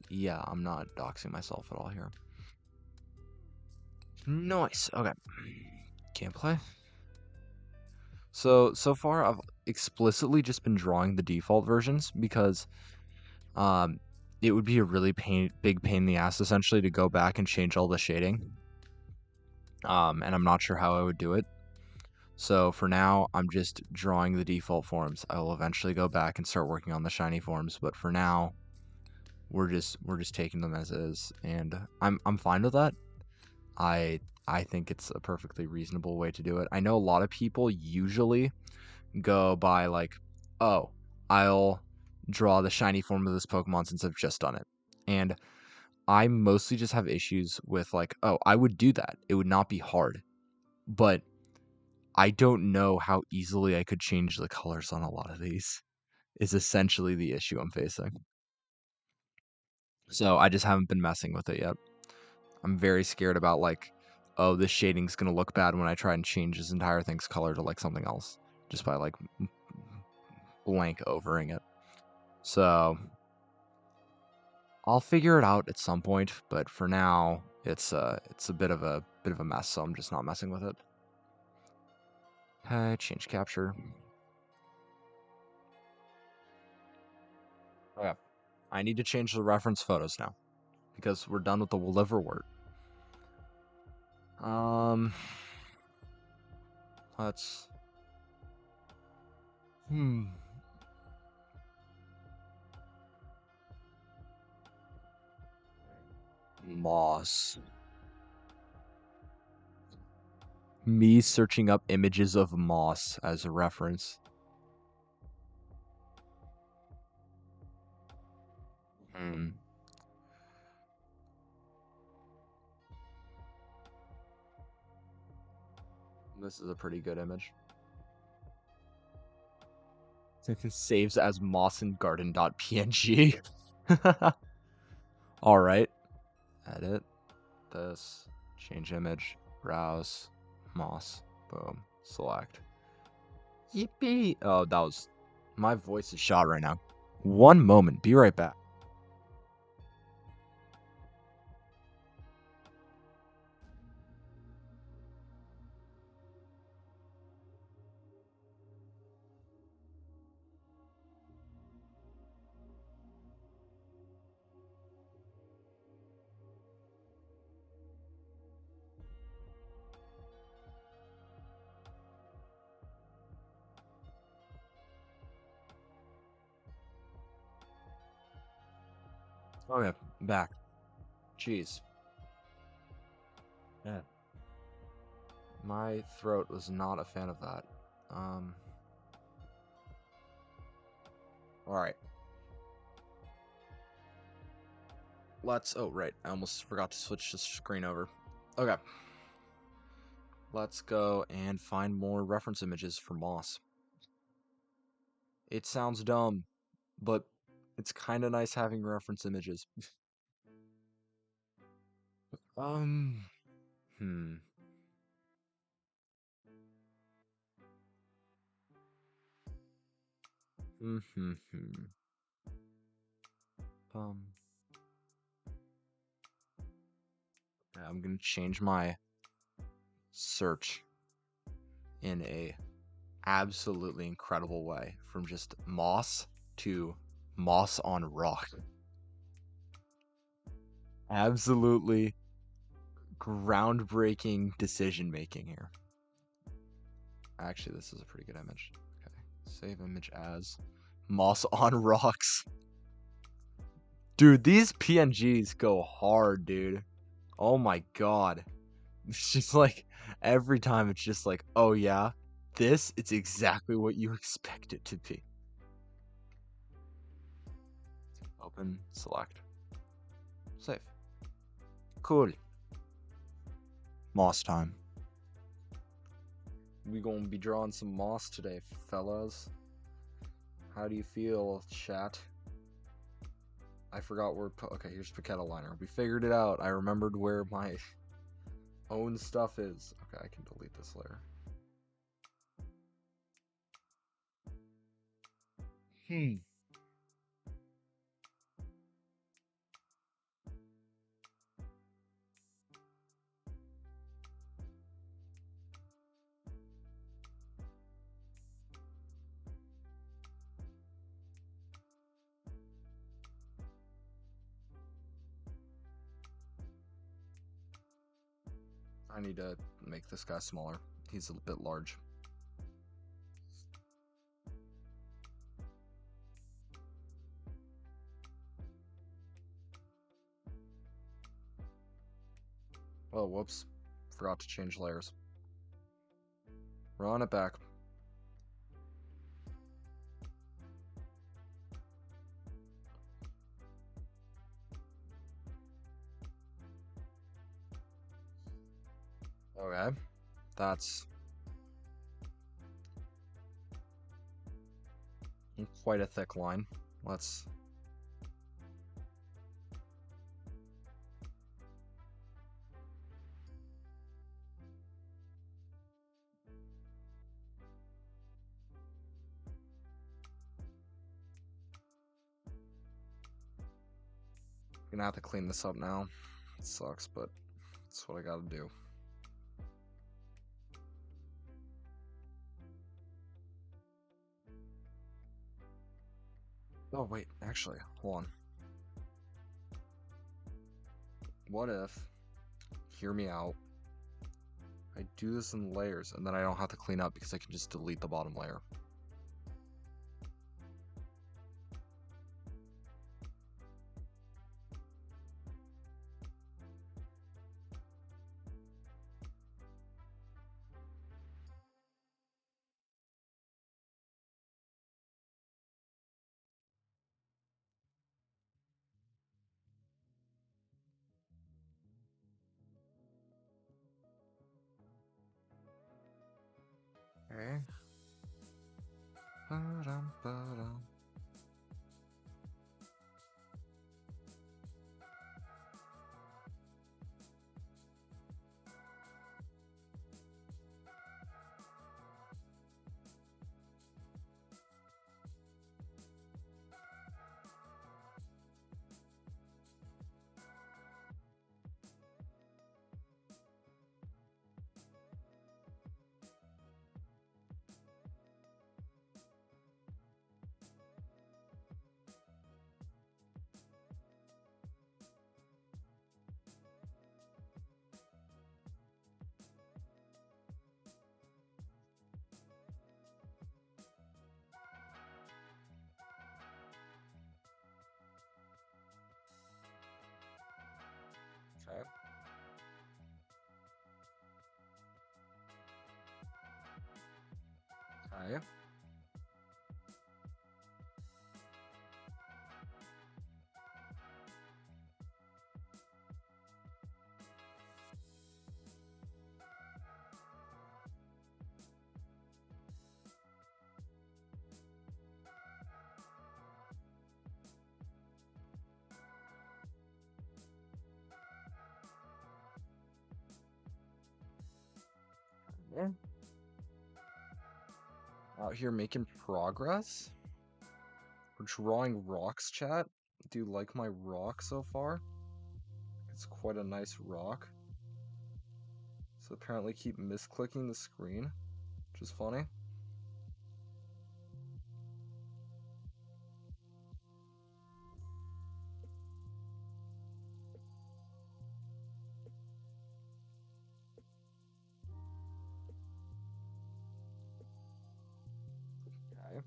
Yeah, I'm not doxing myself at all here. Nice. Okay. Gameplay. So far I've explicitly just been drawing the default versions because um it would be a really big pain in the ass essentially to go back and change all the shading. And I'm not sure how I would do it. So for now, I'm just drawing the default forms. I will eventually go back and start working on the shiny forms, but for now, we're just taking them as is, and I'm fine with that. I I think it's a perfectly reasonable way to do it. I know a lot of people usually go by like, oh, I'll draw the shiny form of this Pokemon since I've just done it. And I mostly just have issues with like, oh, I would do that. It would not be hard. But I don't know how easily I could change the colors on a lot of these, is essentially the issue I'm facing. So I just haven't been messing with it yet. I'm very scared about like, oh, this shading's gonna look bad when I try and change this entire thing's color to like something else just by like blank overing it. So I'll figure it out at some point, but for now it's a bit of a mess, so I'm just not messing with it. Change capture. Okay. I need to change the reference photos now because we're done with the liverwort. Um, let's. Hmm. Moss. Me searching up images of moss as a reference. Hmm. This is a pretty good image. It saves as mossandgarden.png. All right. Edit this. Change image. Browse. Moss. Boom. Select. Yippee! Oh, that was. My voice is shot right now. One moment. Be right back. Okay, back. Jeez. Yeah. My throat was not a fan of that. Alright. Oh, right. I almost forgot to switch the screen over. Okay. Let's go and find more reference images for Moss. It sounds dumb, but it's kind of nice having reference images. um, hmm. Hmm. Um, yeah, I'm gonna change my search in a absolutely incredible way from just moss to moss on rock. Absolutely groundbreaking decision making here. Actually, this is a pretty good image. Okay, save image as moss on rocks. Dude, these PNGs go hard, dude. Oh my god. It's just like every time it's just like, oh yeah, it's exactly what you expect it to be. Open, select, save. Cool. Moss time. We gonna be drawing some moss today, fellas. How do you feel, chat? I forgot where. Okay, here's Paqueta liner. We figured it out. I remembered where my own stuff is. Okay, I can delete this layer. I need to make this guy smaller. He's a bit large. Oh, whoops. Forgot to change layers. Run it back. Okay. That's quite a thick line. Let's... Gonna have to clean this up now. It sucks, but that's what I gotta do. Oh, wait, actually, hold on. What if, hear me out, I do this in layers and then I don't have to clean up because I can just delete the bottom layer? Okay. Ba-dum, ba-dum. Okay. Okay. Yeah. Out here making progress. We're drawing rocks, chat. Do you like my rock so far? It's quite a nice rock. So apparently keep misclicking the screen, which is funny. Okay.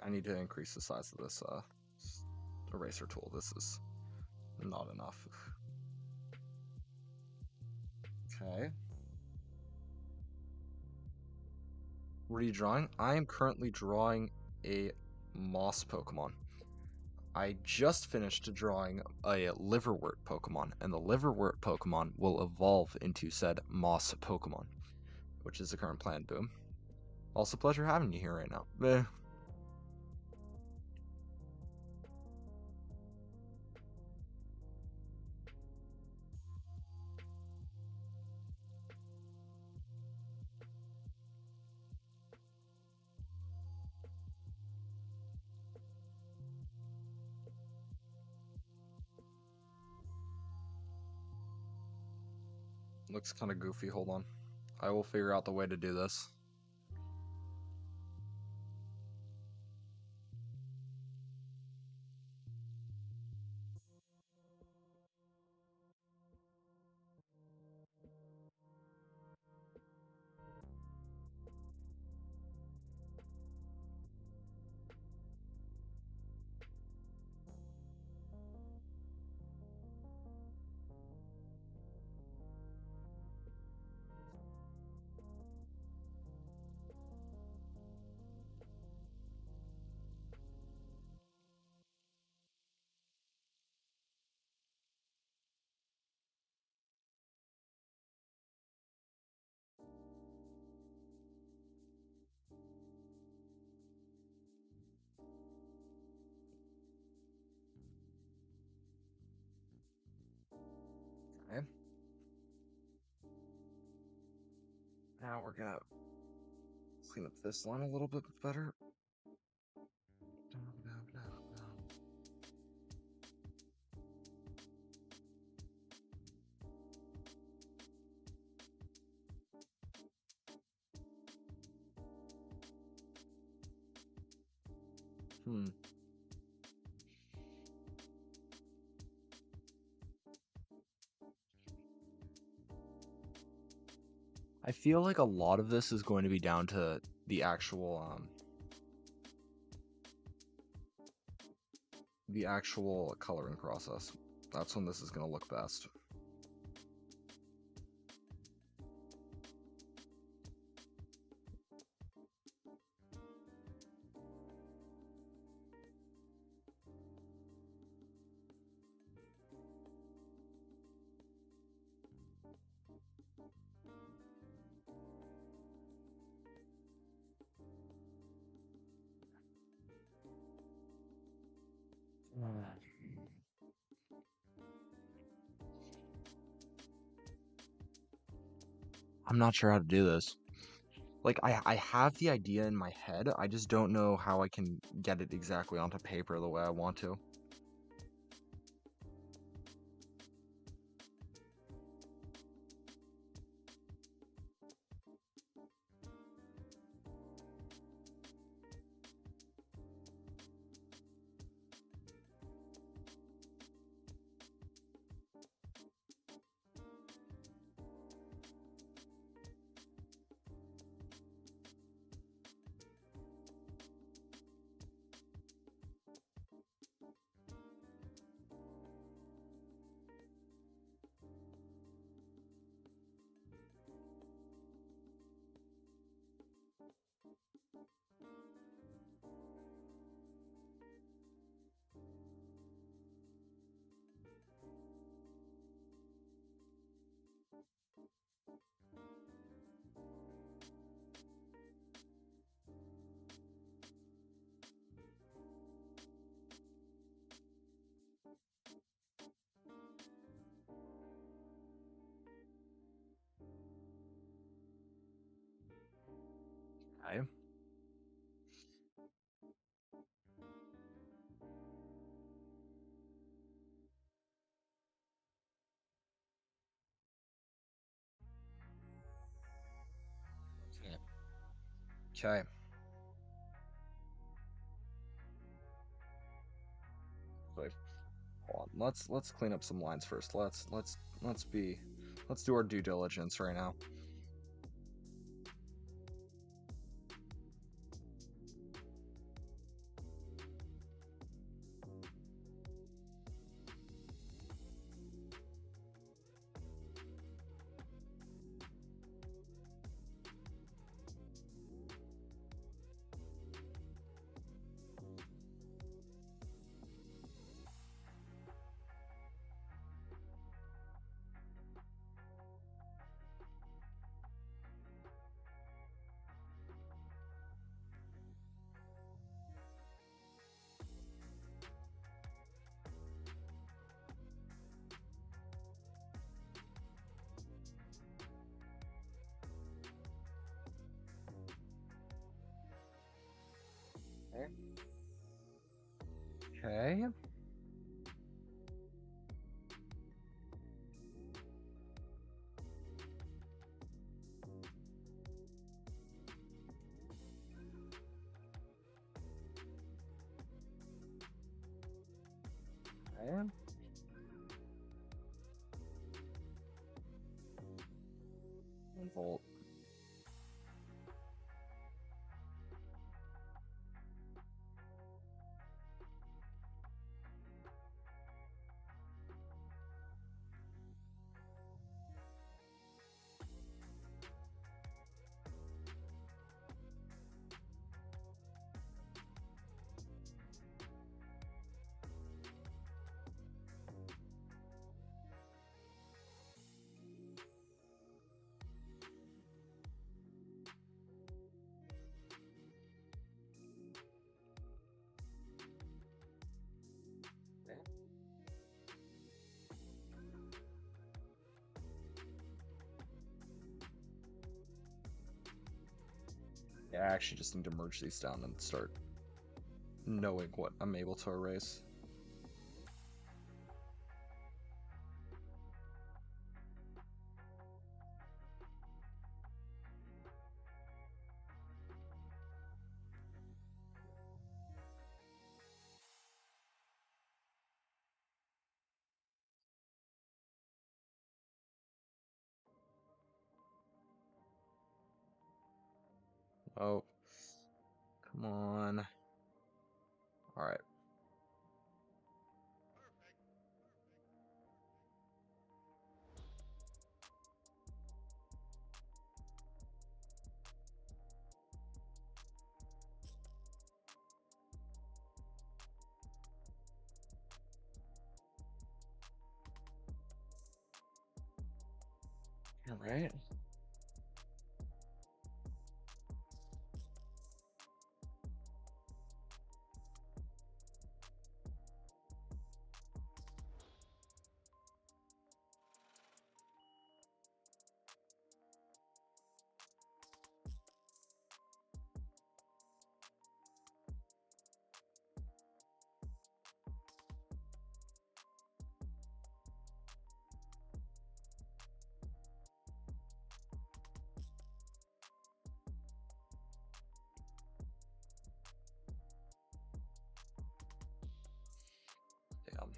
I need to increase the size of this eraser tool. This is not enough. Okay. What are you drawing? I am currently drawing a moss Pokemon. I just finished drawing a Liverwort Pokemon, and the Liverwort Pokemon will evolve into said moss Pokemon, which is the current plan. Boom. Also, pleasure having you here right now. Looks kind of goofy. Hold on. I will figure out the way to do this. Okay. Now we're gonna clean up this line a little bit better. Hmm. I feel like a lot of this is going to be down to the actual coloring process. That's when this is going to look best. I'm not sure how to do this. Like, I have the idea in my head, I just don't know how I can get it exactly onto paper the way I want to. Okay. Okay. Wait, hold on. Let's clean up some lines first. Let's do our due diligence right now. Okay. Okay. 1 volt. Yeah, I actually just need to merge these down and start knowing what I'm able to erase. Oh, come on. All right. All right. Damn.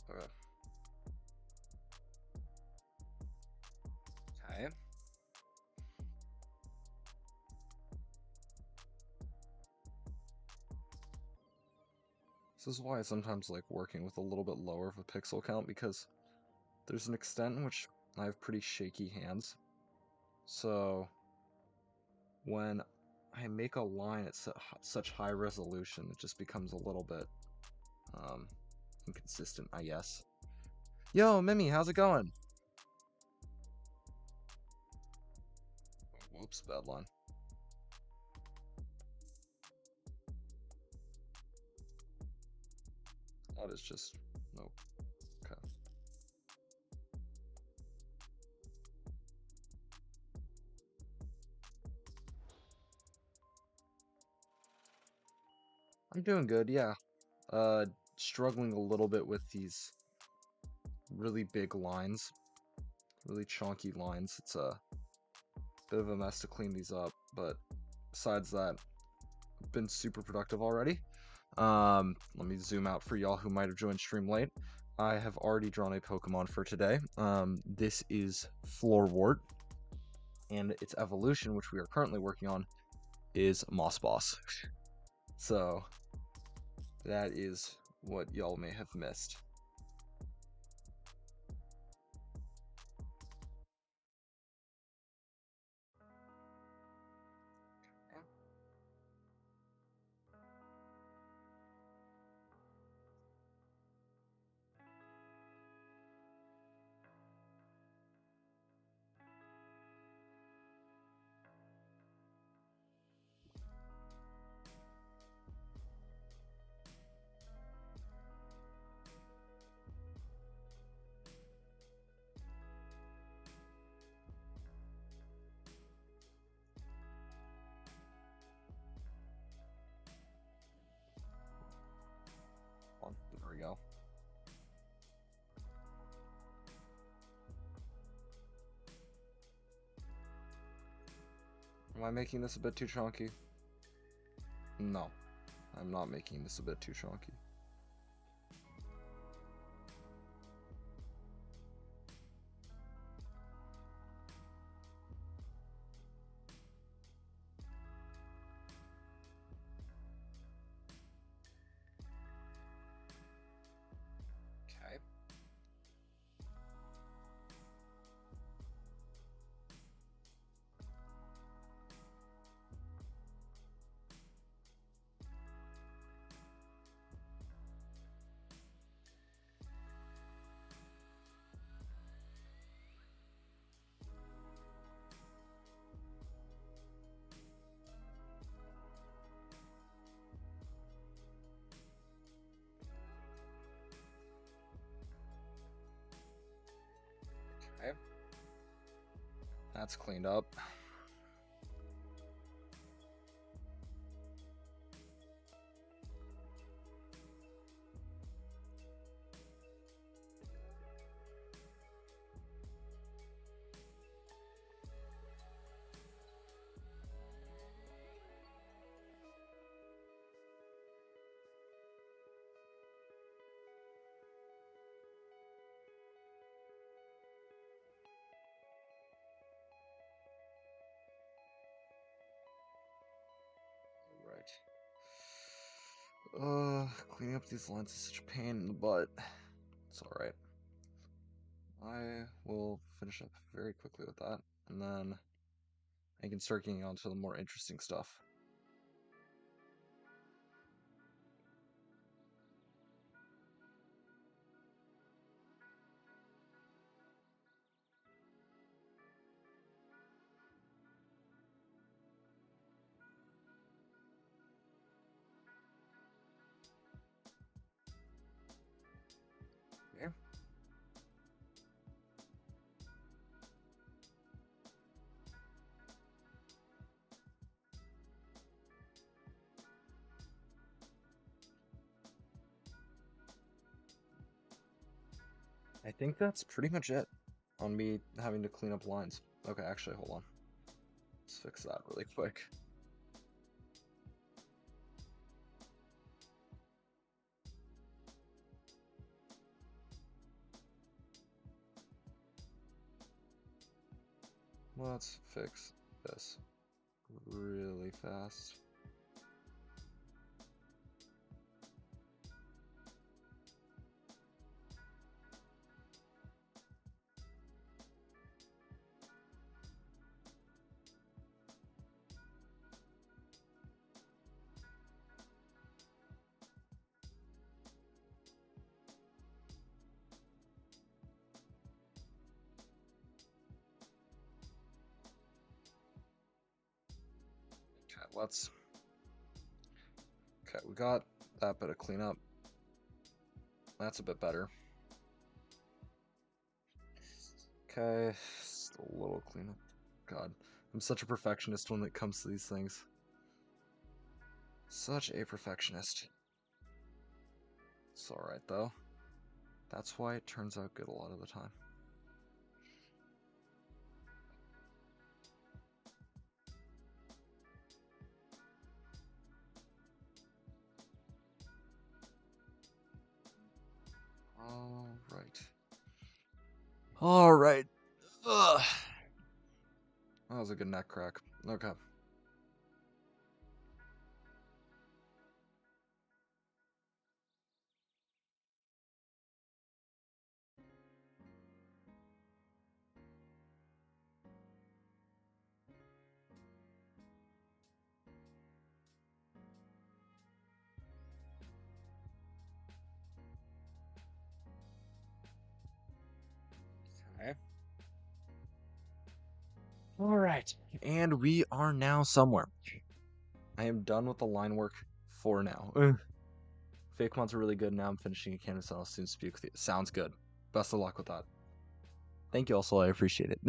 Okay. Okay. This is why I sometimes like working with a little bit lower of a pixel count, because there's an extent in which I have pretty shaky hands. So when I make a line at such high resolution, it just becomes a little bit um, inconsistent, I guess. Yo, Mimi, how's it going? Whoops, bad line. That is just nope. Okay. I'm doing good, yeah. Struggling a little bit with these really big lines, really chunky lines. It's a bit of a mess to clean these up, but besides that, I've been super productive already. Let me zoom out for y'all who might have joined stream late. I have already drawn a Pokemon for today. This is Floorwort, and its evolution, which we are currently working on, is Mossboss. So that is what y'all may have missed. we go. Am I making this a bit too chunky? No, I'm not making this a bit too chunky. Okay. Okay. That's cleaned up. Right. Cleaning up these lines is such a pain in the butt. It's alright. I will finish up very quickly with that, and then I can start getting on to the more interesting stuff. Okay. I think that's pretty much it on me having to clean up lines. Okay, actually, hold on. Let's fix that really quick. Let's fix this really fast. Okay, let's... Okay, we got that bit of cleanup. That's a bit better. Okay, just a little cleanup. God, I'm such a perfectionist when it comes to these things. Such a perfectionist. It's alright though. That's why it turns out good a lot of the time. Alright. Alright. Ugh. That was a good neck crack. Okay. Okay. Alright. And we are now somewhere. I am done with the line work for now. Fake mods are really good. Now I'm finishing a canvas and I'll soon speak with you. Sounds good. Best of luck with that. Thank you also, I appreciate it.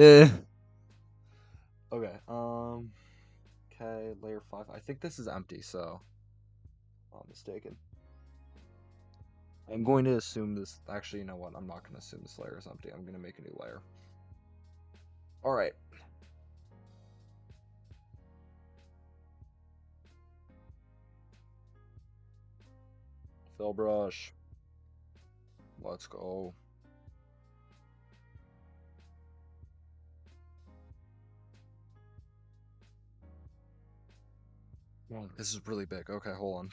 Okay, okay, layer 5. I think this is empty, so I'm not mistaken. I'm going to assume this. Actually, you know what? I'm not going to assume this layer is empty. I'm going to make a new layer. All right. Fill brush. Let's go. Wow, this is really big. Okay, hold on.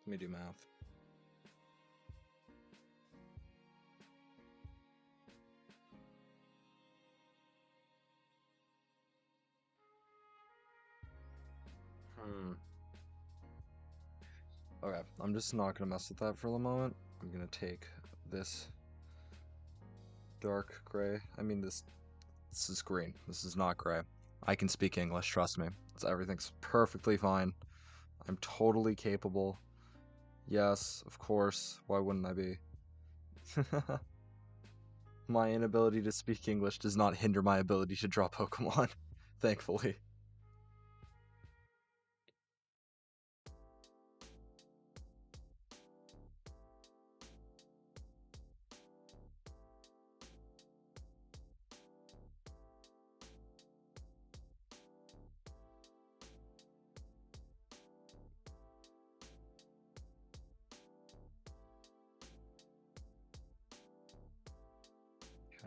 Let me do math. Okay, I'm just not gonna mess with that for the moment. I'm gonna take this dark gray. I mean, this is green. This is not gray. I can speak English, trust me. Everything's perfectly fine. I'm totally capable. Yes, of course. Why wouldn't I be? My inability to speak English does not hinder my ability to draw Pokemon, thankfully.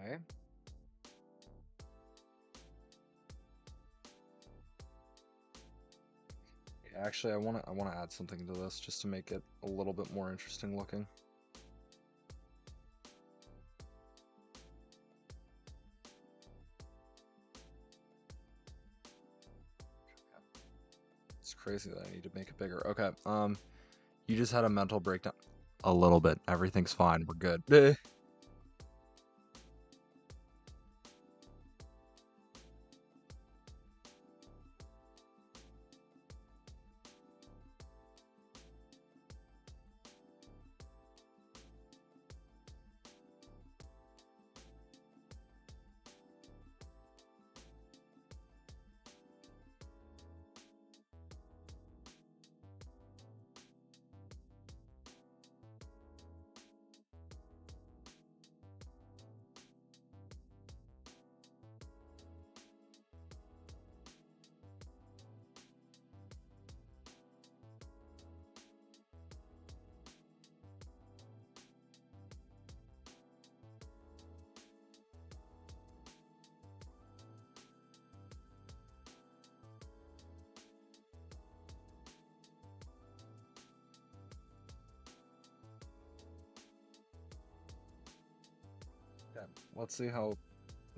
Okay. Actually, I wanna add something to this just to make it a little bit more interesting looking. It's crazy that I need to make it bigger. Okay, you just had a mental breakdown. A little bit. Everything's fine. We're good. Okay, let's see how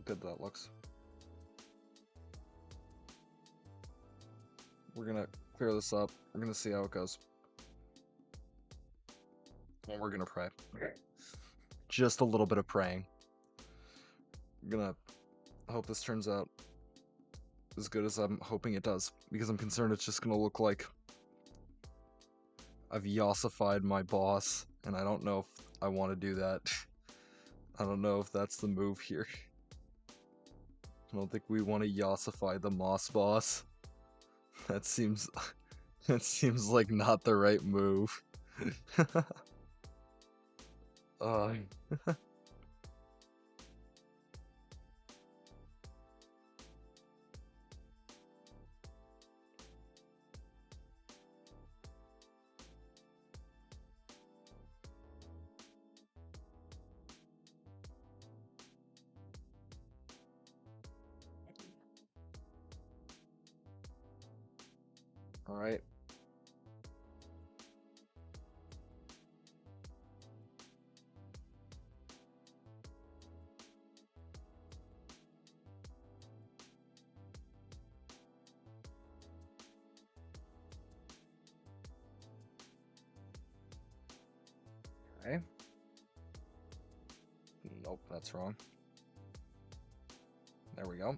good that looks. We're gonna clear this up. We're gonna see how it goes. And we're gonna pray. Just a little bit of praying. I'm gonna hope this turns out as good as I'm hoping it does, because I'm concerned it's just gonna look like I've yossified my boss, and I don't know if I want to do that. I don't know if that's the move here. I don't think we want to yossify the Mossboss. That seems that seems like not the right move. uh, all right. Okay. Nope, that's wrong. There we go.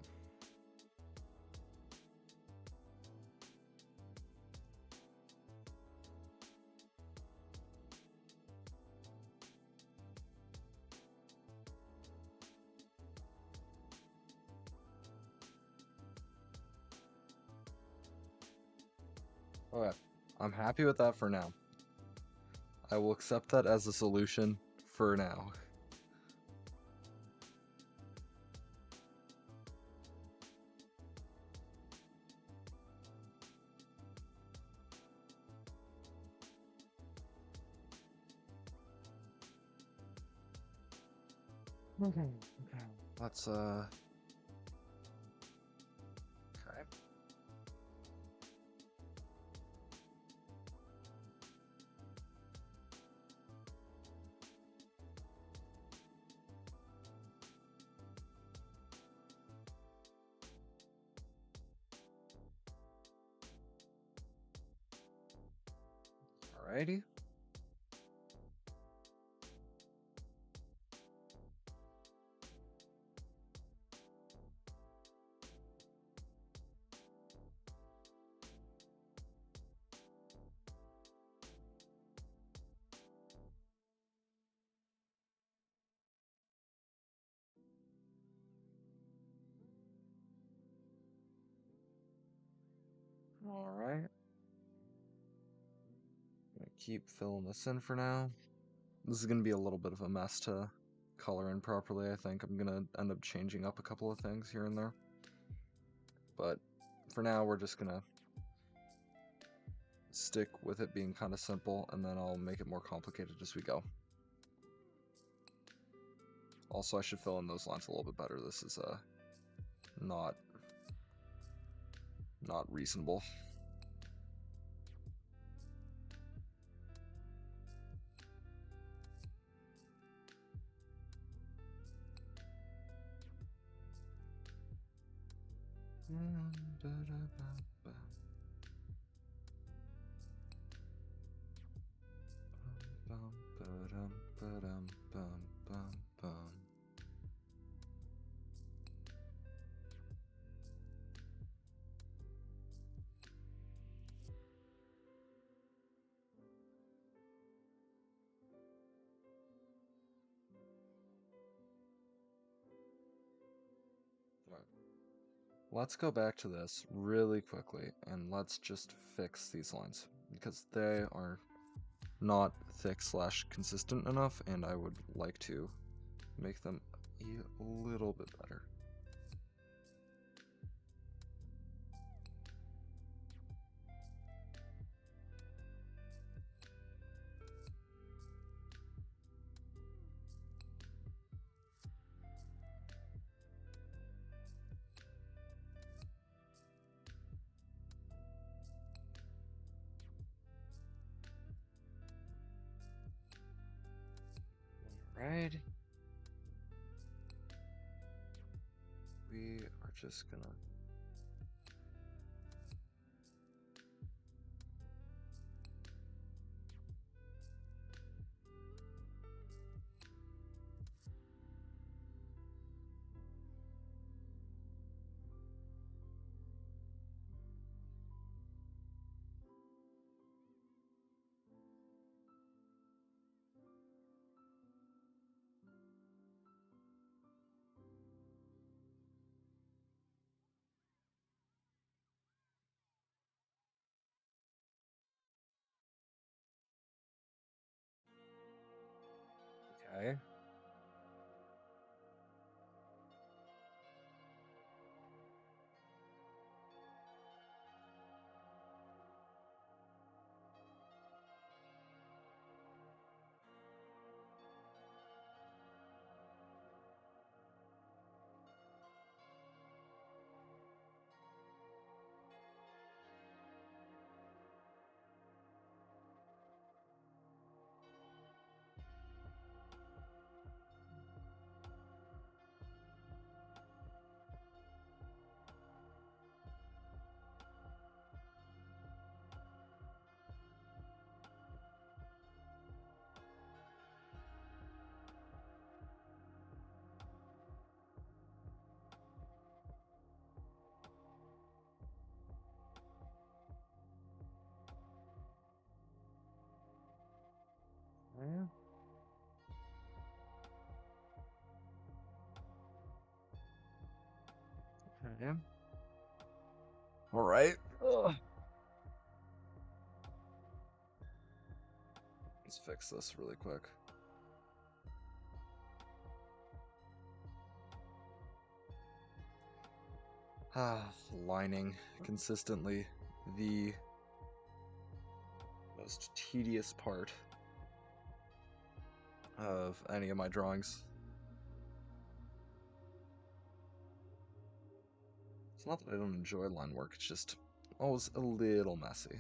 Okay, I'm happy with that for now. I will accept that as a solution for now. Okay. Let's okay. Alrighty. Alright. Gonna keep filling this in for now. This is gonna be a little bit of a mess to color in properly, I think. I'm gonna end up changing up a couple of things here and there. But for now, we're just gonna stick with it being kind of simple, and then I'll make it more complicated as we go. Also, I should fill in those lines a little bit better. This is not reasonable. Let's go back to this really quickly and let's just fix these lines because they are not thick / consistent enough, and I would like to make them a little bit better. Right. We are just gonna Okay. All right. Ugh. Let's fix this really quick. Lining consistently the most tedious part of any of my drawings. It's not that I don't enjoy line work, it's just always a little messy.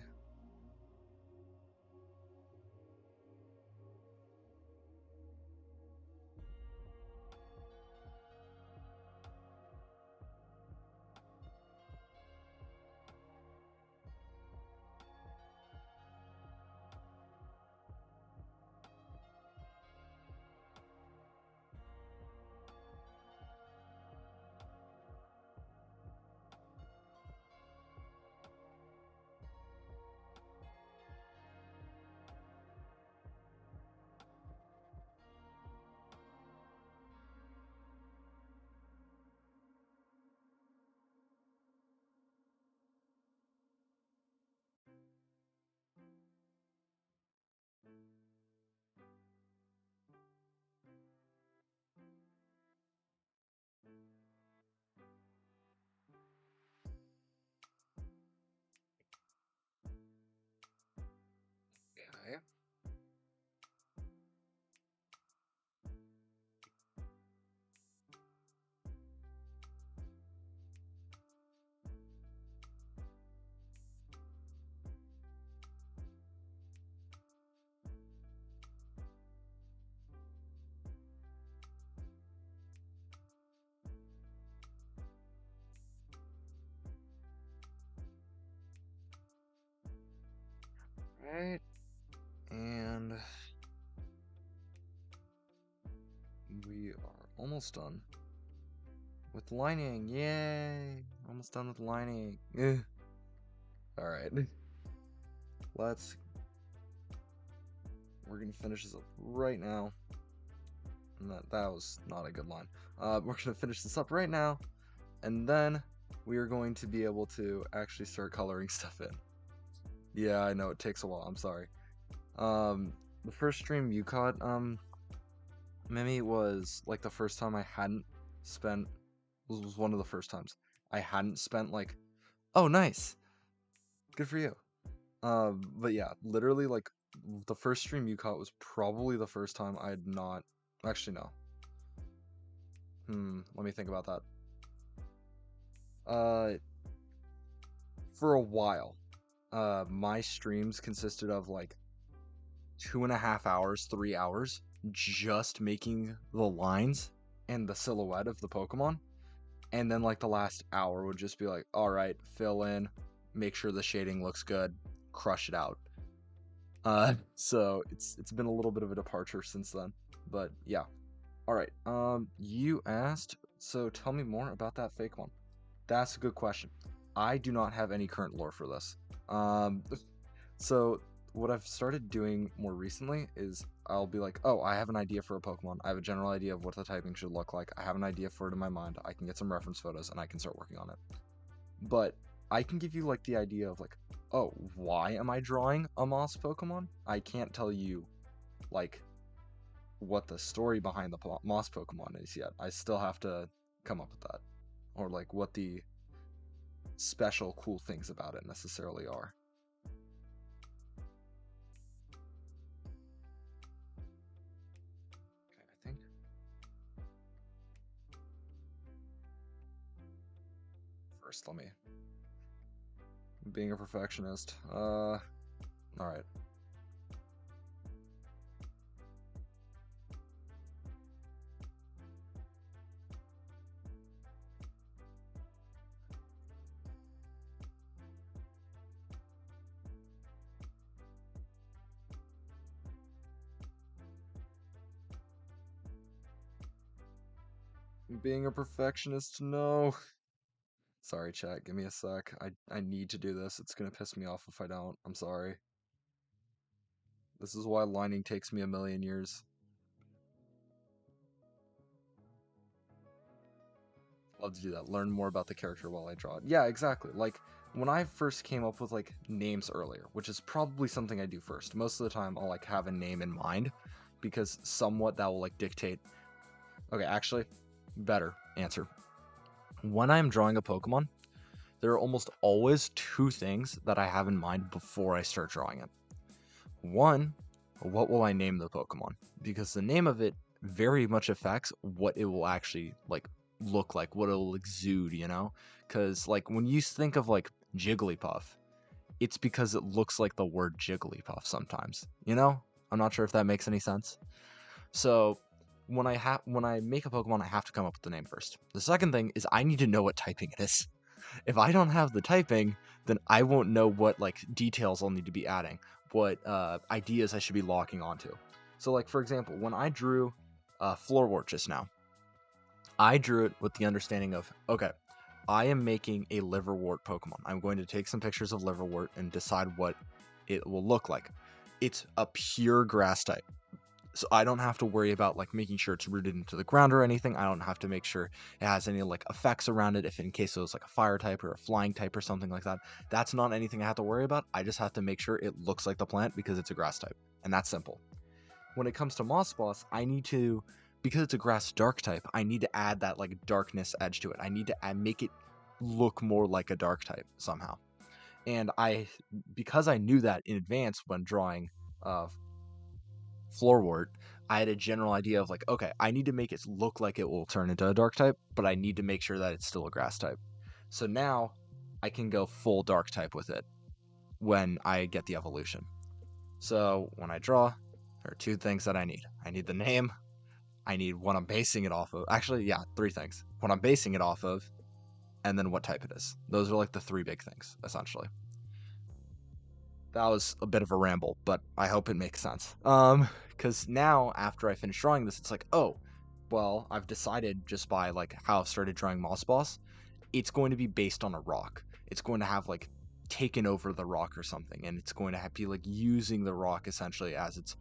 Okay. Right. And we are almost done with lining. Yay! Almost done with lining. All right. Let's. We're gonna finish this up right now. And that was not a good line. We're gonna finish this up right now, and then we are going to be able to actually start coloring stuff in. Yeah, I know it takes a while. I'm sorry. The first stream you caught, Mimi, was like the first time I hadn't spent. Was one of the first times I hadn't spent like. Oh, nice. Good for you. But yeah, literally like the first stream you caught was probably the first time I had not. Actually, no. Let me think about that. Uh, for a while, my streams consisted of like 2.5 hours, 3 hours, just making the lines and the silhouette of the Pokemon. And then like the last hour would just be like, all right, fill in, make sure the shading looks good, crush it out. So it's been a little bit of a departure since then. But yeah. All right. You asked, so tell me more about that fake one. That's a good question. I do not have any current lore for this. Um, so what I've started doing more recently is I'll be like, oh, I have an idea for a Pokemon. I have a general idea of what the typing should look like. I have an idea for it in my mind. I can get some reference photos and I can start working on it. But I can give you like the idea of like, oh, why am I drawing a Moss Pokemon? I can't tell you like what the story behind the Moss Pokemon is yet. I still have to come up with that. Or like what the special cool things about it necessarily are. Okay, I think first let me being a perfectionist. All right. Being a perfectionist, no. Sorry, chat. Give me a sec. I need to do this. It's gonna piss me off if I don't. I'm sorry. This is why lining takes me a million years. love to do that. Learn more about the character while I draw it. Yeah, exactly. Like when I first came up with like names earlier, which is probably something I do first. Most of the time I'll like have a name in mind because somewhat that will like dictate. Okay, actually, better answer. When I'm drawing a Pokemon, there are almost always two things that I have in mind before I start drawing it. One, what will I name the Pokemon? Because the name of it very much affects what it will actually like look like, what it'll exude, you know? Because like when you think of like Jigglypuff, it's because it looks like the word Jigglypuff sometimes, you know? I'm not sure if that makes any sense. So when I make a Pokemon, I have to come up with the name first. The second thing is I need to know what typing it is. If I don't have the typing, then I won't know what like details I'll need to be adding, what ideas I should be locking onto. So like for example, when I drew Floorwort just now, I drew it with the understanding of, okay, I am making a liverwort Pokemon. I'm going to take some pictures of liverwort and decide what it will look like. It's a pure grass type. So I don't have to worry about like making sure it's rooted into the ground or anything. I don't have to make sure it has any like effects around it if in case it was like a fire type or a flying type or something like that. That's not anything I have to worry about. I just have to make sure it looks like the plant because it's a grass type. And that's simple. When it comes to Mossboss, I need to, because it's a grass dark type, I need to add that like darkness edge to it. I need to make it look more like a dark type somehow. And because I knew that in advance when drawing uh, Floorwort, I had a general idea of like, okay, I need to make it look like it will turn into a dark type, but I need to make sure that it's still a grass type. So now I can go full dark type with it when I get the evolution. So when I draw, there are two things that I need. I need the name, I need what I'm basing it off of. Actually, yeah, three things. What I'm basing it off of, and then what type it is. Those are like the three big things, essentially. That was a bit of a ramble, but I hope it makes sense. Because now after I finish drawing this, it's like, oh, well, I've decided just by like how I've started drawing Mossboss, it's going to be based on a rock. It's going to have like taken over the rock or something, and it's going to be like using the rock essentially as its,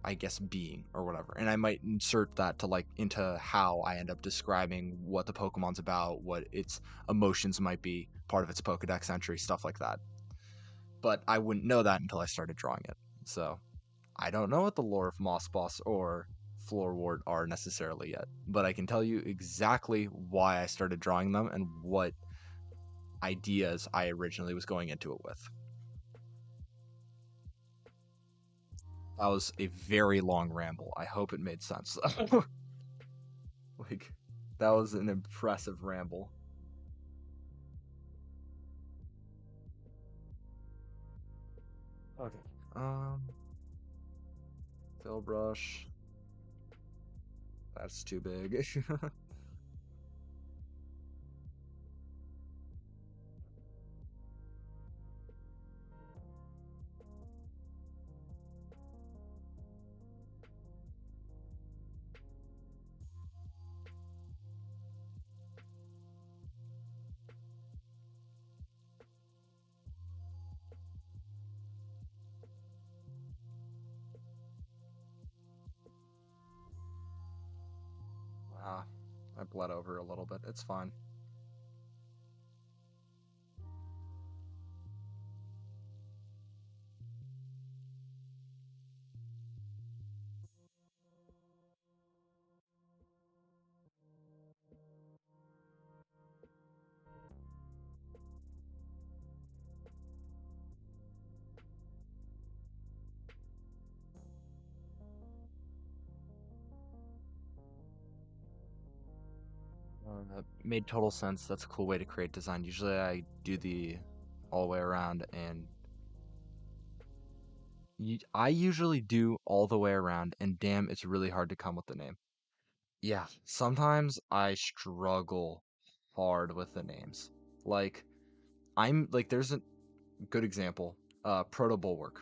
I guess, being or whatever. And I might insert that to like into how I end up describing what the Pokemon's about, what its emotions might be, part of its Pokedex entry, stuff like that. But I wouldn't know that until I started drawing it. So I don't know what the lore of Mossboss or Floorwort are necessarily yet, but I can tell you exactly why I started drawing them and what ideas I originally was going into it with. That was a very long ramble. I hope it made sense. Like, that was an impressive ramble. Okay. Fill brush. That's too big. Ah, I bled over a little bit. It's fine. That made total sense. That's a cool way to create design. Usually I do the all the way around, and I usually do all the way around, and damn, it's really hard to come with the name. Yeah, sometimes I struggle hard with the names. Like, I'm like, there's a good example. Proto Bulwark.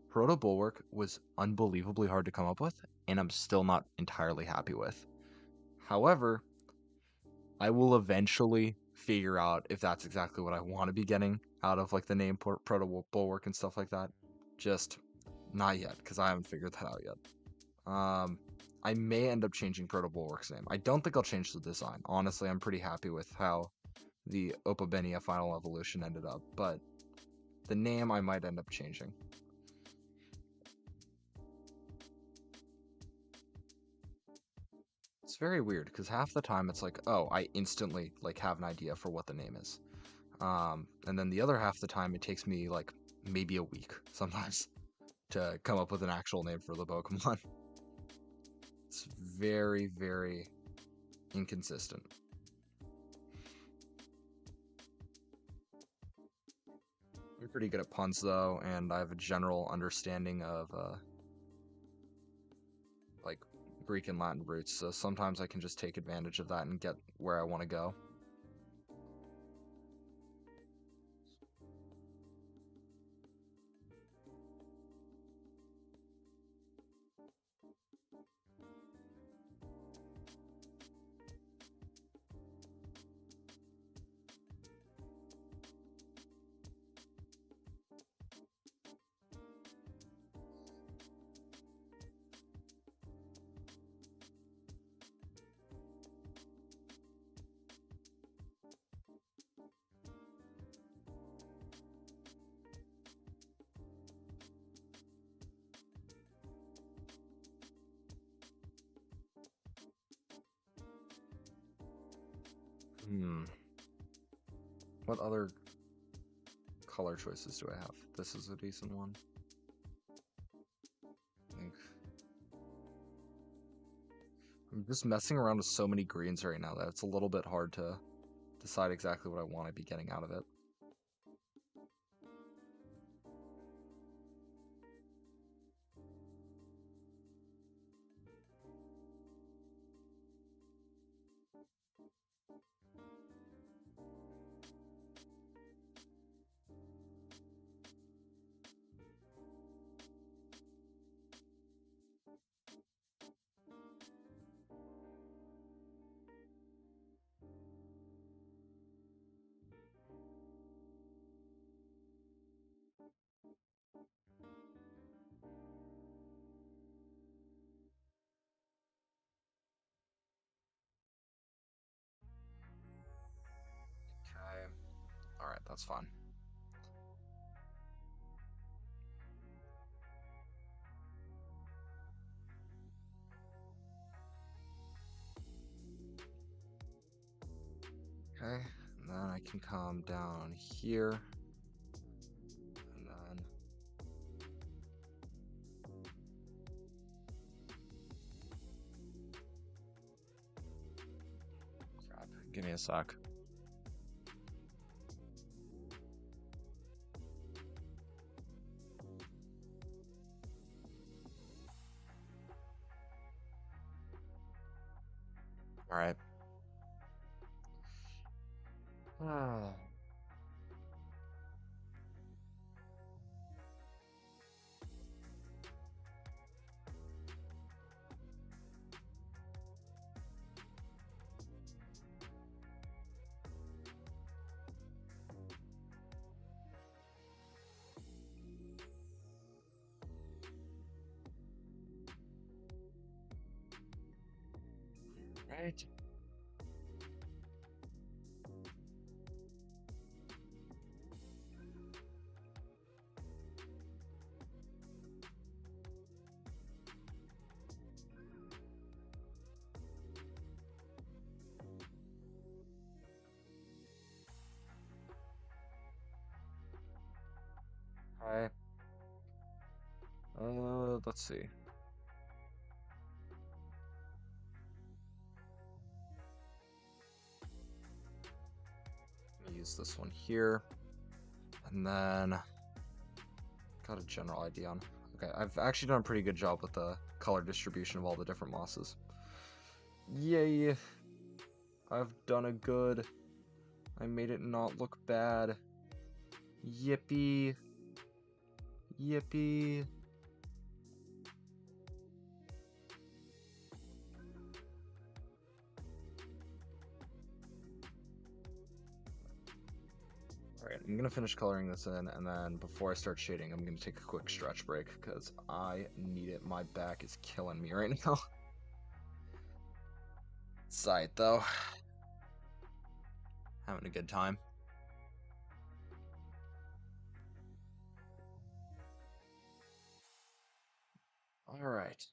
Proto Bulwark was unbelievably hard to come up with, and I'm still not entirely happy with. However, I will eventually figure out if that's exactly what I want to be getting out of like the name Proto Bulwark and stuff like that. Just not yet, because I haven't figured that out yet. Um, I may end up changing Proto Bulwark's name. I don't think I'll change the design. Honestly, I'm pretty happy with how the Opabenia Final Evolution ended up, but the name I might end up changing. It's very weird because half the time it's like, oh, I instantly like have an idea for what the name is. And then the other half the time it takes me like maybe a week sometimes to come up with an actual name for the Pokemon. It's very, very inconsistent. I'm pretty good at puns though, and I have a general understanding of like Greek and Latin roots, so sometimes I can just take advantage of that and get where I want to go. Hmm. What other color choices do I have? This is a decent one. I think I'm just messing around with so many greens right now that it's a little bit hard to decide exactly what I want to be getting out of it. Okay. Alright, that's fine. Okay, and then I can come down here, and then crap, give me a sec. Alright. Right. Hi. Let's see. Use this one here, and then got a general idea on. Okay, I've actually done a pretty good job with the color distribution of all the different mosses. Yay! I've done a good. I made it not look bad. Yippee! Yippee! Alright, I'm gonna finish coloring this in, and then before I start shading, I'm gonna take a quick stretch break, because I need it. My back is killing me right now. Sight though. Having a good time. All right.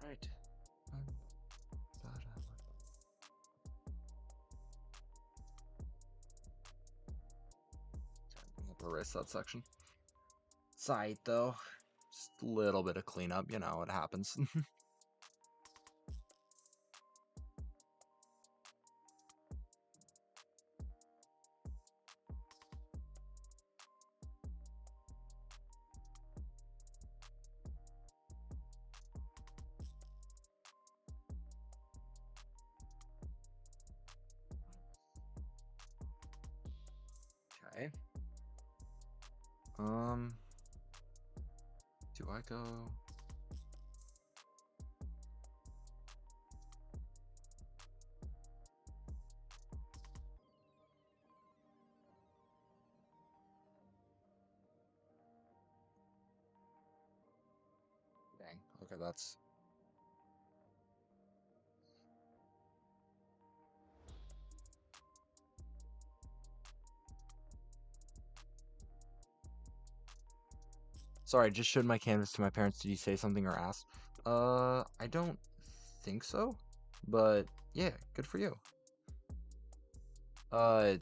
Right. Erase that section. Sight though. Just a little bit of cleanup, you know, it happens. Okay. Do I go? Dang. Okay, that's. Sorry, I just showed my canvas to my parents. Did you say something or ask? I don't think so, but yeah, good for you. Uh,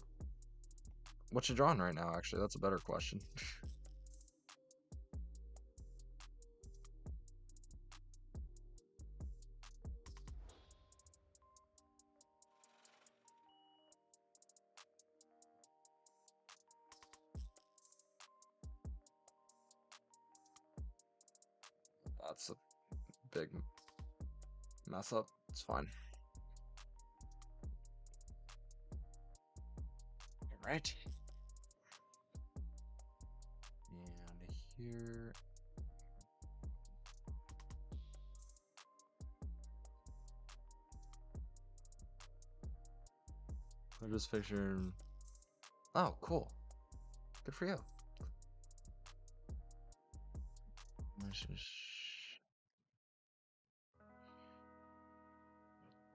what you drawing right now? Actually, that's a better question. That's a big mess up. It's fine. All right. And here. I'm just picturing. Oh, cool. Good for you.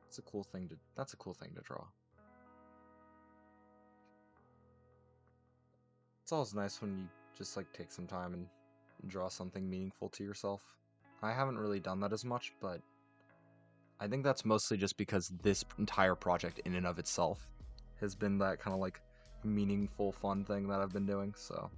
That's a cool thing to. That's a cool thing to draw. It's always nice when you just like take some time and draw something meaningful to yourself. I haven't really done that as much, but I think that's mostly just because this entire project in and of itself has been that kind of like meaningful, fun thing that I've been doing, so.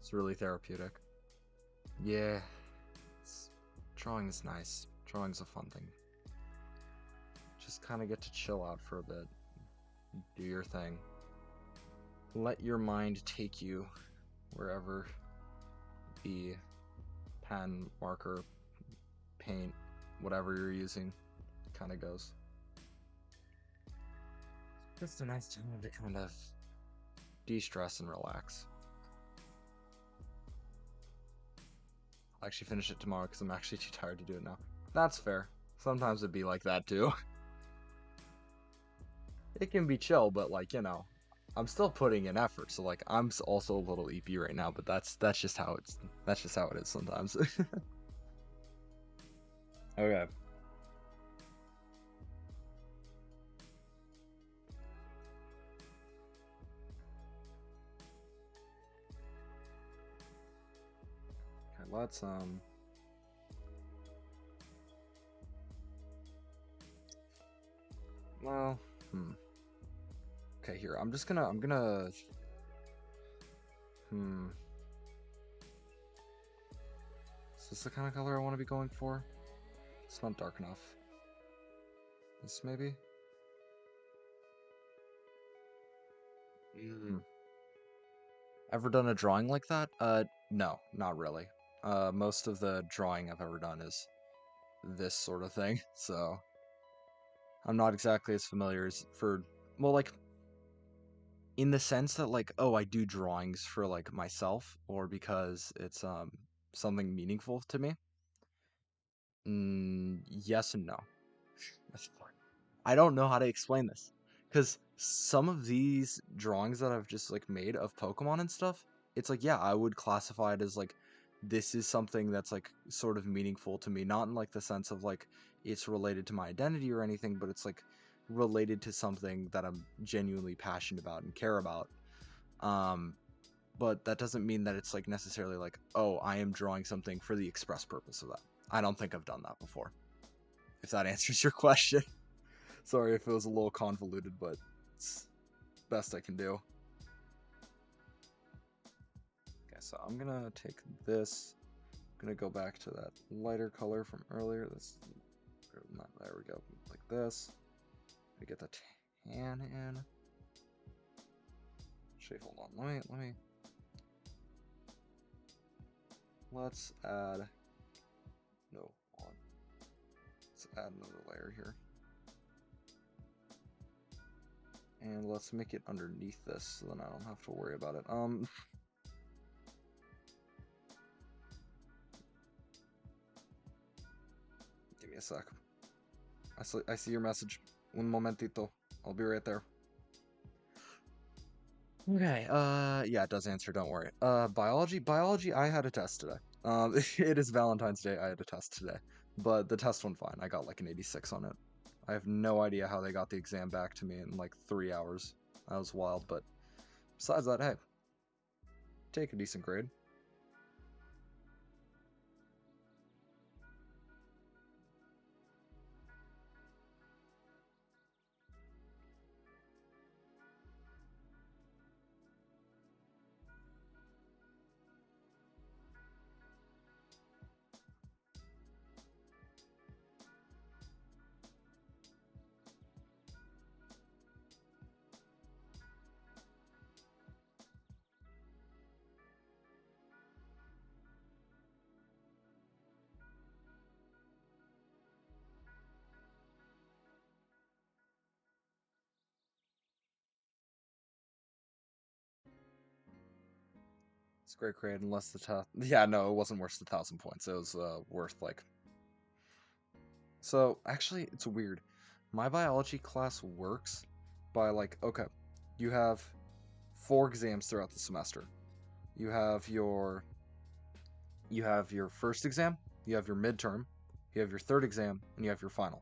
It's really therapeutic. Yeah, drawing is nice. Drawing's a fun thing. Just kind of get to chill out for a bit. Do your thing. Let your mind take you wherever the pen, marker, paint, whatever you're using kind of goes. Just a nice time to kind of de-stress and relax. I'll actually finish it tomorrow because I'm actually too tired to do it now. That's fair. Sometimes it'd be like that too. It can be chill, but like, you know, I'm still putting in effort. So like I'm also a little EP right now, but that's just how it is sometimes. Okay. Okay, let's well, okay, here. I'm gonna hmm Is this the kind of color I want to be going for? It's not dark enough. This maybe? Ever done a drawing like that? No, not really. Most of the drawing I've ever done is this sort of thing, so I'm not exactly as familiar as for, well, like, in the sense that, like, oh, I do drawings for, like, myself, or because it's, something meaningful to me. Yes and no. That's fine. I don't know how to explain this because some of these drawings that I've just like made of Pokemon and stuff, it's like, yeah, I would classify it as like this is something that's like sort of meaningful to me, not in like the sense of like it's related to my identity or anything, but it's like related to something that I'm genuinely passionate about and care about. Um, but that doesn't mean that it's like necessarily like, oh, I am drawing something for the express purpose of that. I don't think I've done that before. If that answers your question. Sorry if it was a little convoluted, but it's best I can do. Okay, so I'm gonna take this. I'm gonna go back to that lighter color from earlier. There we go, like this. We get the tan in. Actually, hold on. Let's add. No, on. Let's add another layer here. And let's make it underneath this so then I don't have to worry about it. Give me a sec. I see your message. Un momentito. I'll be right there. Okay, yeah, it does answer, don't worry. Biology, I had a test today. It is Valentine's Day, I had a test today. But the test went fine, I got like an 86 on it. I have no idea how they got the exam back to me in like 3 hours. That was wild, but besides that, hey, take a decent grade. It's a great grade unless the test, yeah, no, it wasn't worth the 1,000 points, it was worth like, so actually it's weird. My biology class works by like, okay, you have 4 exams throughout the semester. You have your first exam, you have your midterm, you have your third exam, and you have your final.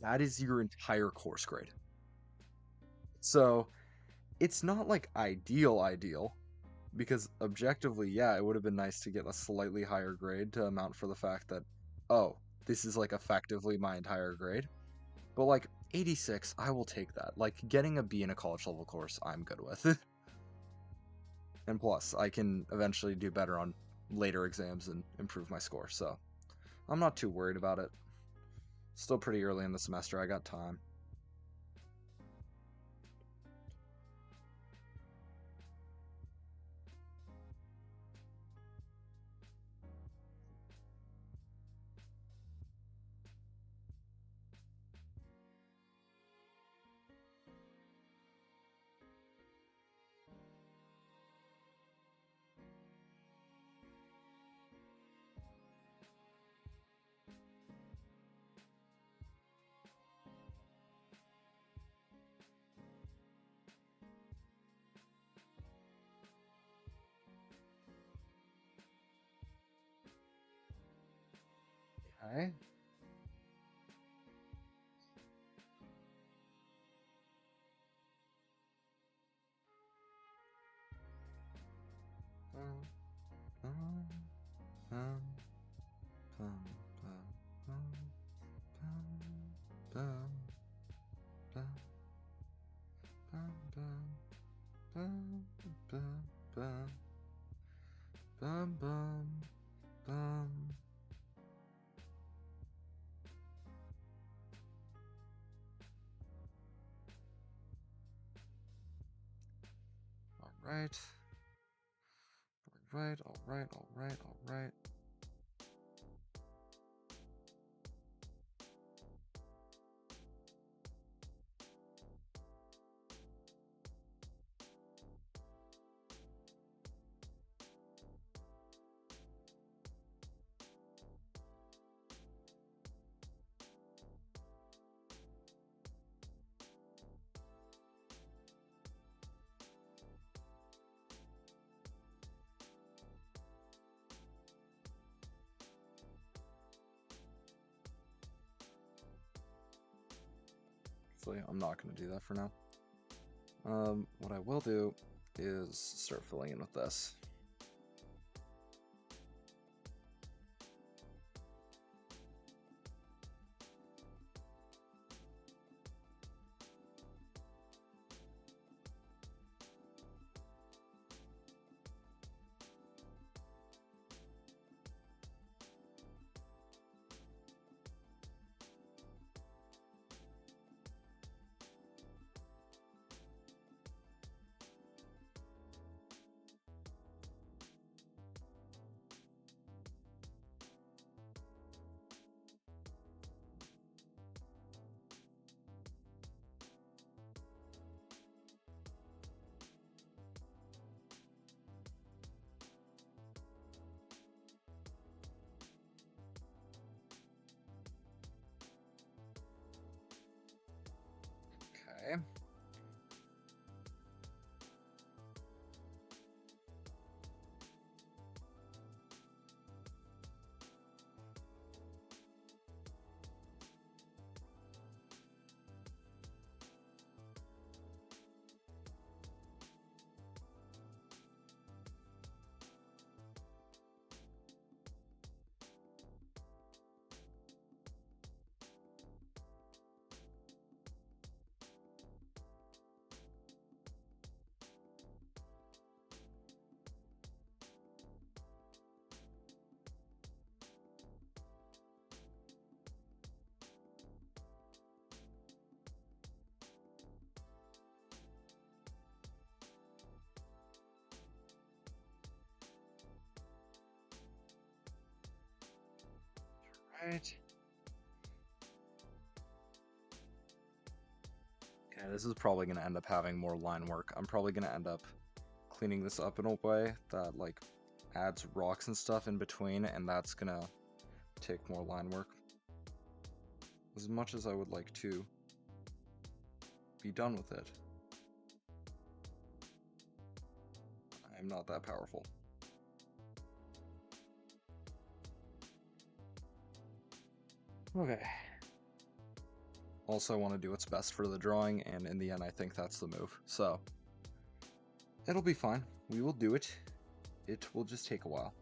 That is your entire course grade. So it's not like ideal, because objectively, yeah, it would have been nice to get a slightly higher grade to amount for the fact that, oh, this is like effectively my entire grade. But like 86, I will take that. Like getting a B in a college level course, I'm good with. And plus, I can eventually do better on later exams and improve my score, so I'm not too worried about it. Still pretty early in the semester, I got time. Okay. Bum bum bum. All right. All right, all right, all right, all right. Actually, I'm not going to do that for now. What I will do is start filling in with this. Okay. Right. Okay, this is probably going to end up having more line work. I'm probably going to end up cleaning this up in a way that like adds rocks and stuff in between, and that's going to take more line work. As much as I would like to be done with it, I'm not that powerful. Okay. Also, I want to do what's best for the drawing, and in the end, I think that's the move. So, it'll be fine. We will do it. It will just take a while.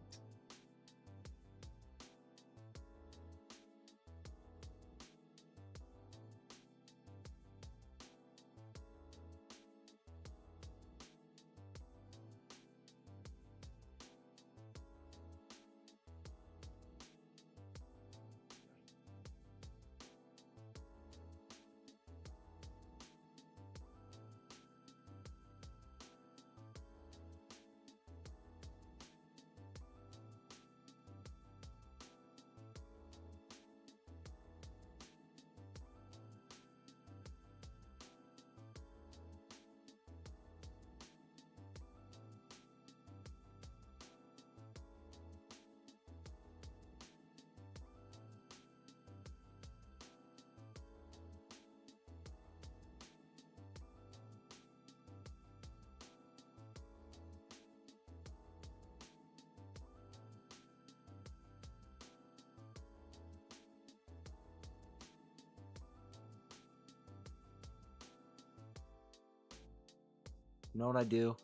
You know what I do?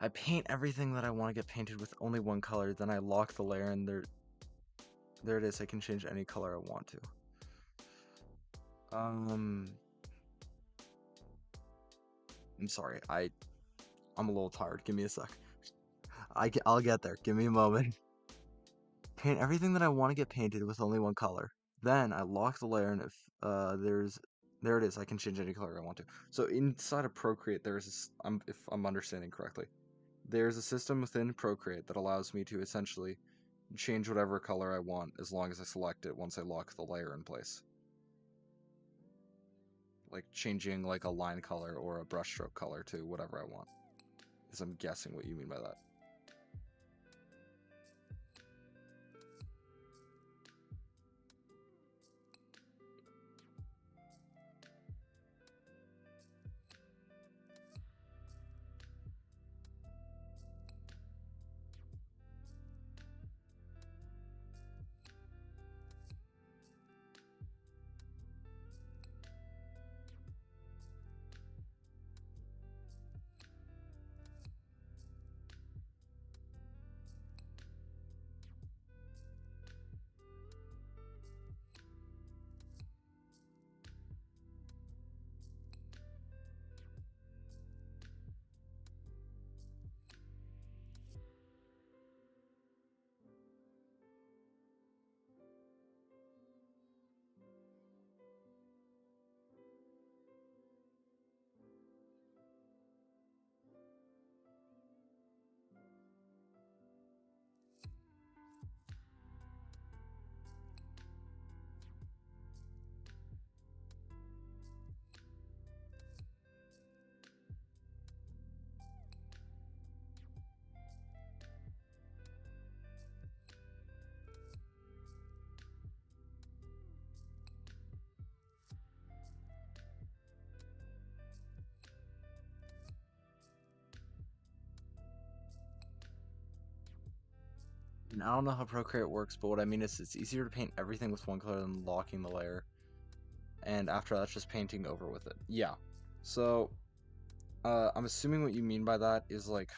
I paint everything that I want to get painted with only one color, then I lock the layer, and there it is. I can change any color I want to. I'm sorry. I'm a little tired. Give me a sec. I'll get there. Give me a moment. Paint everything that I want to get painted with only one color. Then I lock the layer, and if there it is. I can change any color I want to. So inside of Procreate, if I'm understanding correctly, there's a system within Procreate that allows me to essentially change whatever color I want as long as I select it once I lock the layer in place. Like changing like a line color or a brushstroke color to whatever I want. Is I'm guessing what you mean by that. And I don't know how Procreate works, but what I mean is it's easier to paint everything with one color than locking the layer. And after that's just painting over with it. Yeah. So, I'm assuming what you mean by that is like,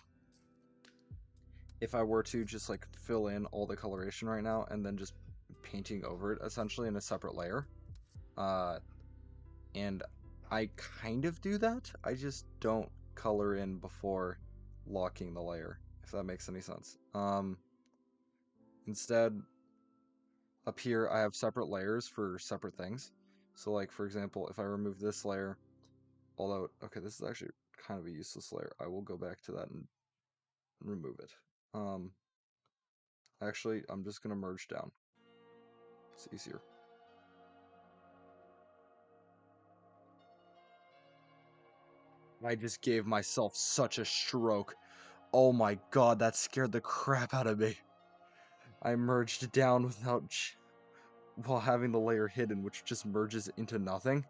if I were to just like fill in all the coloration right now and then just painting over it essentially in a separate layer. And I kind of do that. I just don't color in before locking the layer, if that makes any sense. Instead, up here I have separate layers for separate things. So like for example, if I remove this layer, although okay, this is actually kind of a useless layer. I will go back to that and remove it. Um, Actually, I'm just gonna merge down. It's easier. I just gave myself such a stroke. Oh my god, that scared the crap out of me. I merged down while having the layer hidden, which just merges into nothing.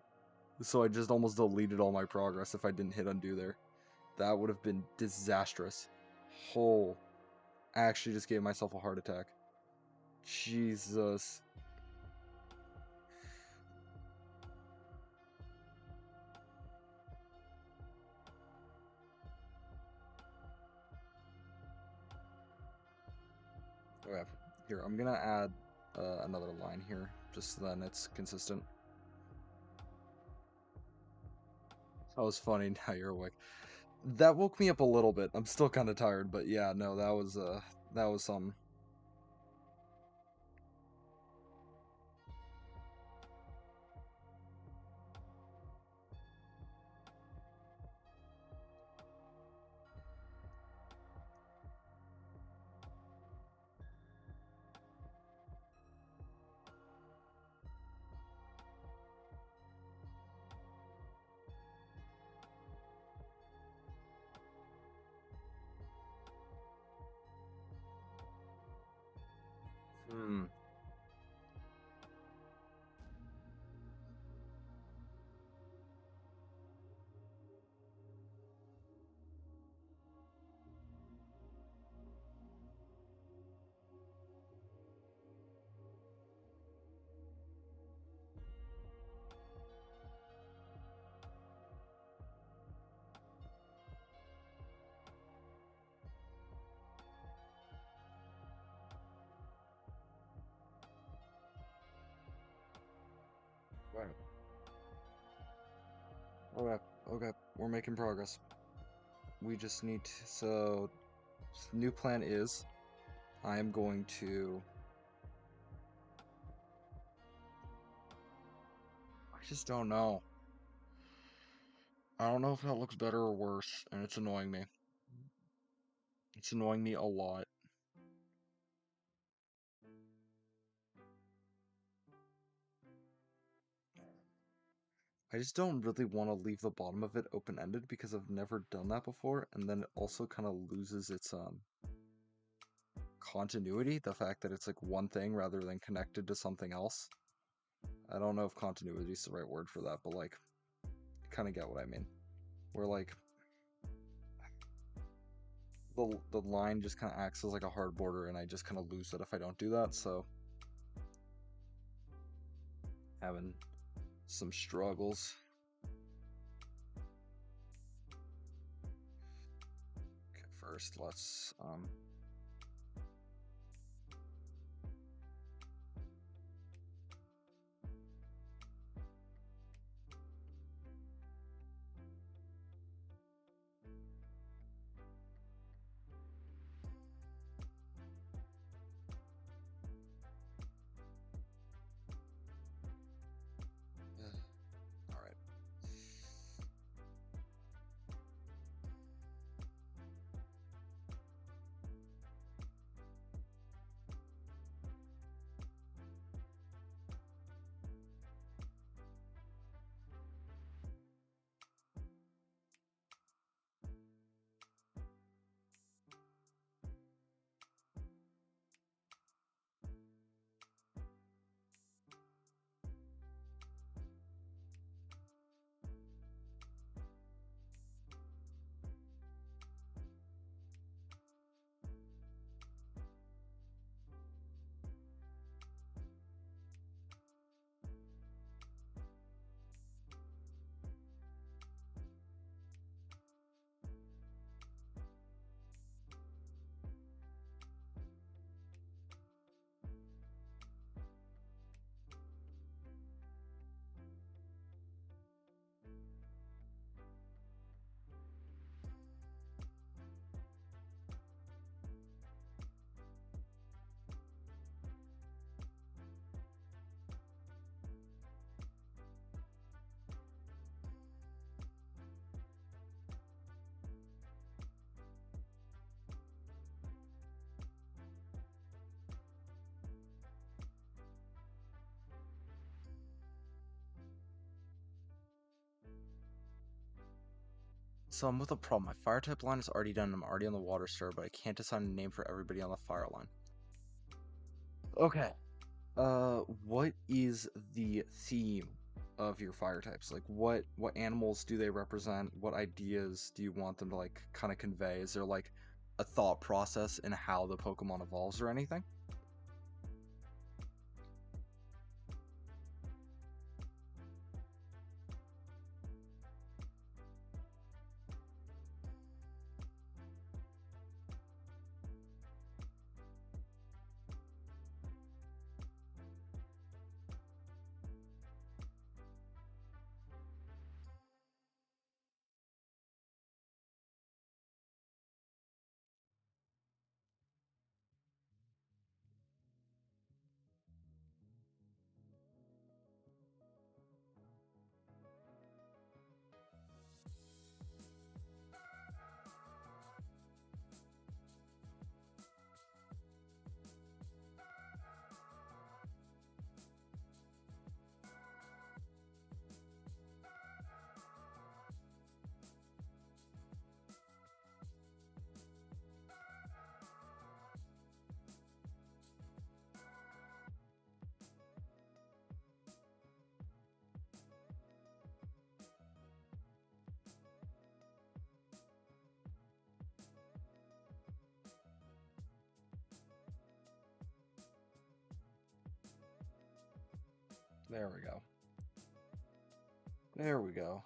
So I just almost deleted all my progress if I didn't hit undo there. That would have been disastrous. Oh, I actually just gave myself a heart attack. Jesus. Okay, here, I'm gonna add another line here, just so then it's consistent. That was funny, now you're awake. That woke me up a little bit. I'm still kind of tired, but yeah, no, that was some. Hmm. Right. Okay, okay, we're making progress. We just need to, so new plan is I am going to... I just don't know. I don't know if that looks better or worse, and it's annoying me. It's annoying me a lot. I just don't really want to leave the bottom of it open-ended because I've never done that before, and then it also kind of loses its continuity, the fact that it's like one thing rather than connected to something else. I don't know if continuity is the right word for that, but like, you kind of get what I mean. Where like the line just kind of acts as like a hard border, and I just kind of lose it if I don't do that. So having some struggles. Okay, first let's all right. So I'm with a problem. My fire type line is already done. I'm already on the water star, but I can't decide a name for everybody on the fire line. Okay. What is the theme of your fire types? Like, what animals do they represent? What ideas do you want them to like kind of convey? Is there like a thought process in how the Pokemon evolves or anything? There we go. There we go.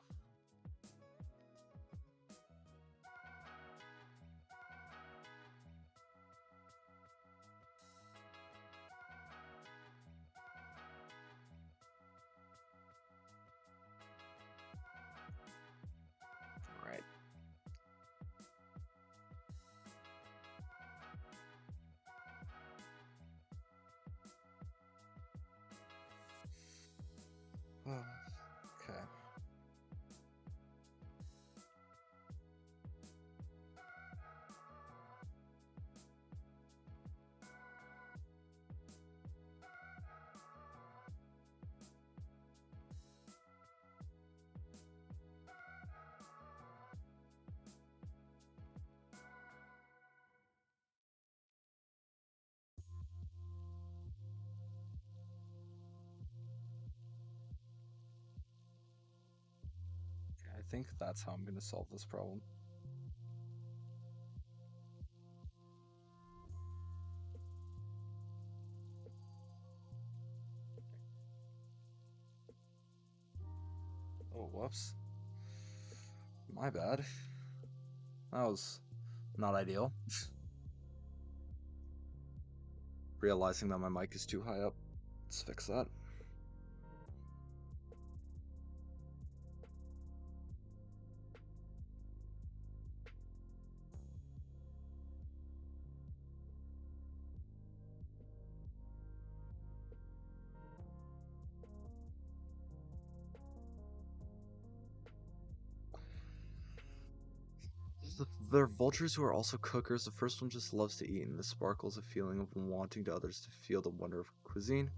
All right. Okay. I think that's how I'm going to solve this problem. Oh, whoops. My bad. That was not ideal. Realizing that my mic is too high up. Let's fix that. They're vultures who are also cookers. The first one just loves to eat, and this sparkles a feeling of wanting to others to feel the wonder of cuisine.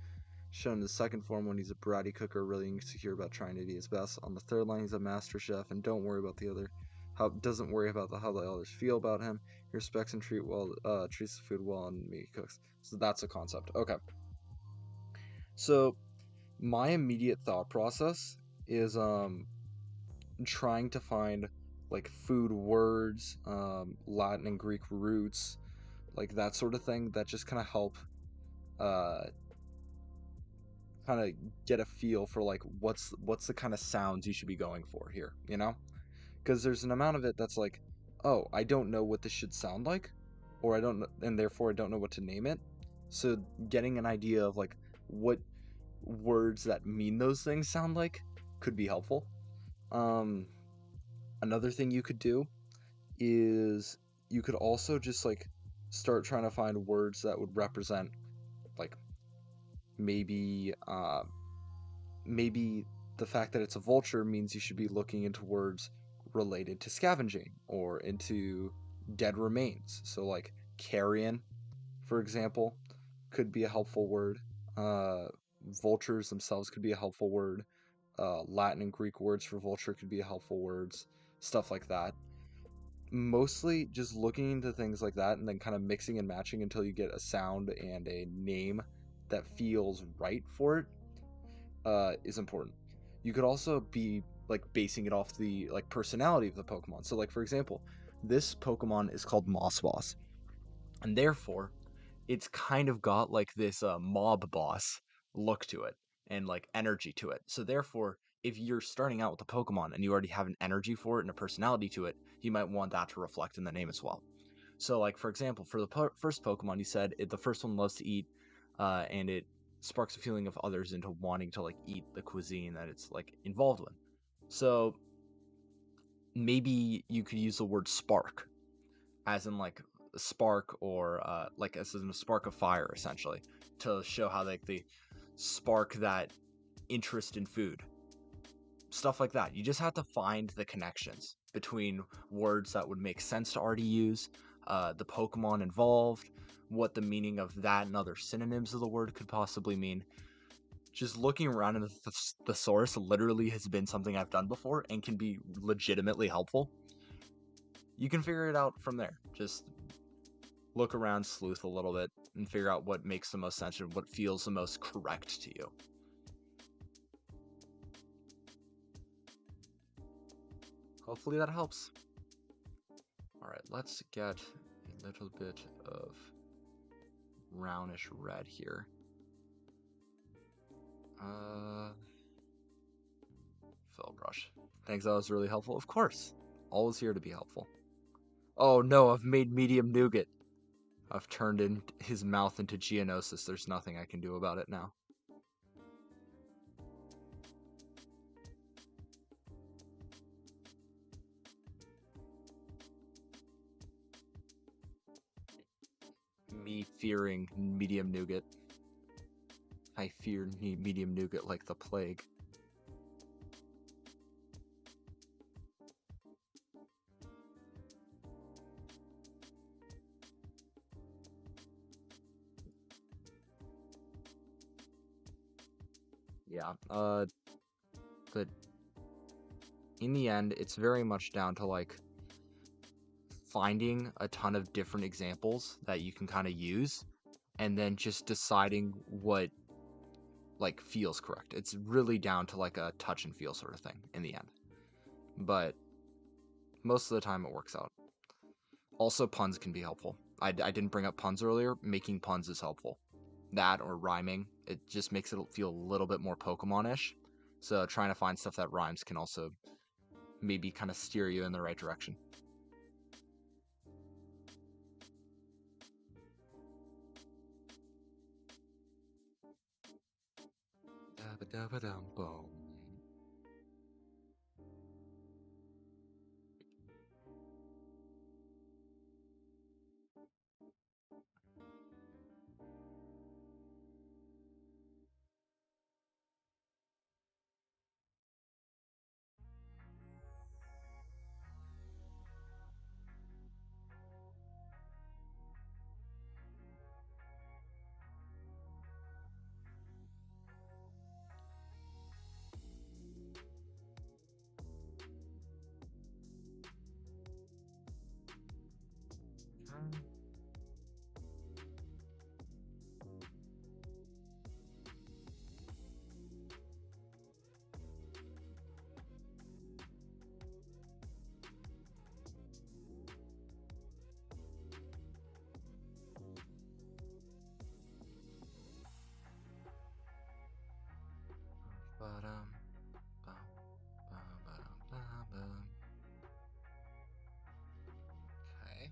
Shown in the second form when he's a bratty cooker, really insecure about trying to do his best. On the third line, he's a master chef and don't worry about the other, how doesn't worry about how the others feel about him. He respects and treats the food well, and he cooks. So that's a concept. Okay. So my immediate thought process is trying to find like food words, Latin and Greek roots, like that sort of thing that just kind of help uh kind of get a feel for like what's the kind of sounds you should be going for here, you know? Because there's an amount of it that's like, oh, I don't know what this should sound like, or I don't know, and therefore I don't know what to name it. So getting an idea of like what words that mean those things sound like could be helpful. Um, Another thing you could do is you could also just like start trying to find words that would represent like maybe maybe the fact that it's a vulture means you should be looking into words related to scavenging or into dead remains. So, like carrion, for example, could be a helpful word. Uh, Vultures themselves could be a helpful word. Latin and Greek words for vulture could be helpful words. Stuff like that. Mostly just looking into things like that and then kind of mixing and matching until you get a sound and a name that feels right for it is important. You could also be like basing it off the like personality of the Pokemon. So like for example, this Pokemon is called Mossboss, and therefore it's kind of got like this mob boss look to it and like energy to it. So therefore, if you're starting out with a Pokemon and you already have an energy for it and a personality to it, you might want that to reflect in the name as well. So, like for example, for the first Pokemon, you said the first one loves to eat, and it sparks a feeling of others into wanting to like eat the cuisine that it's like involved with. So maybe you could use the word spark, as in like a spark or like as in a spark of fire, essentially, to show how like they spark that interest in food. Stuff like that. You just have to find the connections between words that would make sense to already use, the Pokemon involved, what the meaning of that and other synonyms of the word could possibly mean. Just looking around in the thesaurus literally has been something I've done before and can be legitimately helpful. You can figure it out from there. Just look around, sleuth a little bit, and figure out what makes the most sense and what feels the most correct to you. Hopefully that helps. Alright, let's get a little bit of brownish red here. Fill brush. Thanks, that was really helpful. Of course. Always here to be helpful. Oh no, I've made medium nougat. I've turned in his mouth into Geonosis. There's nothing I can do about it now. Me fearing medium nougat. I fear medium nougat like the plague. Yeah. But in the end, it's very much down to like finding a ton of different examples that you can kind of use and then just deciding what like feels correct. It's really down to like a touch and feel sort of thing in the end. But most of the time it works out. Also, puns can be helpful. I didn't bring up puns earlier. Making puns is helpful. That or rhyming, it just makes it feel a little bit more Pokemon-ish. So trying to find stuff that rhymes can also maybe kind of steer you in the right direction. Dabba-dabba-dum-bum. Ba-dum, bum, ba-ba-dum-ba-bum. Okay.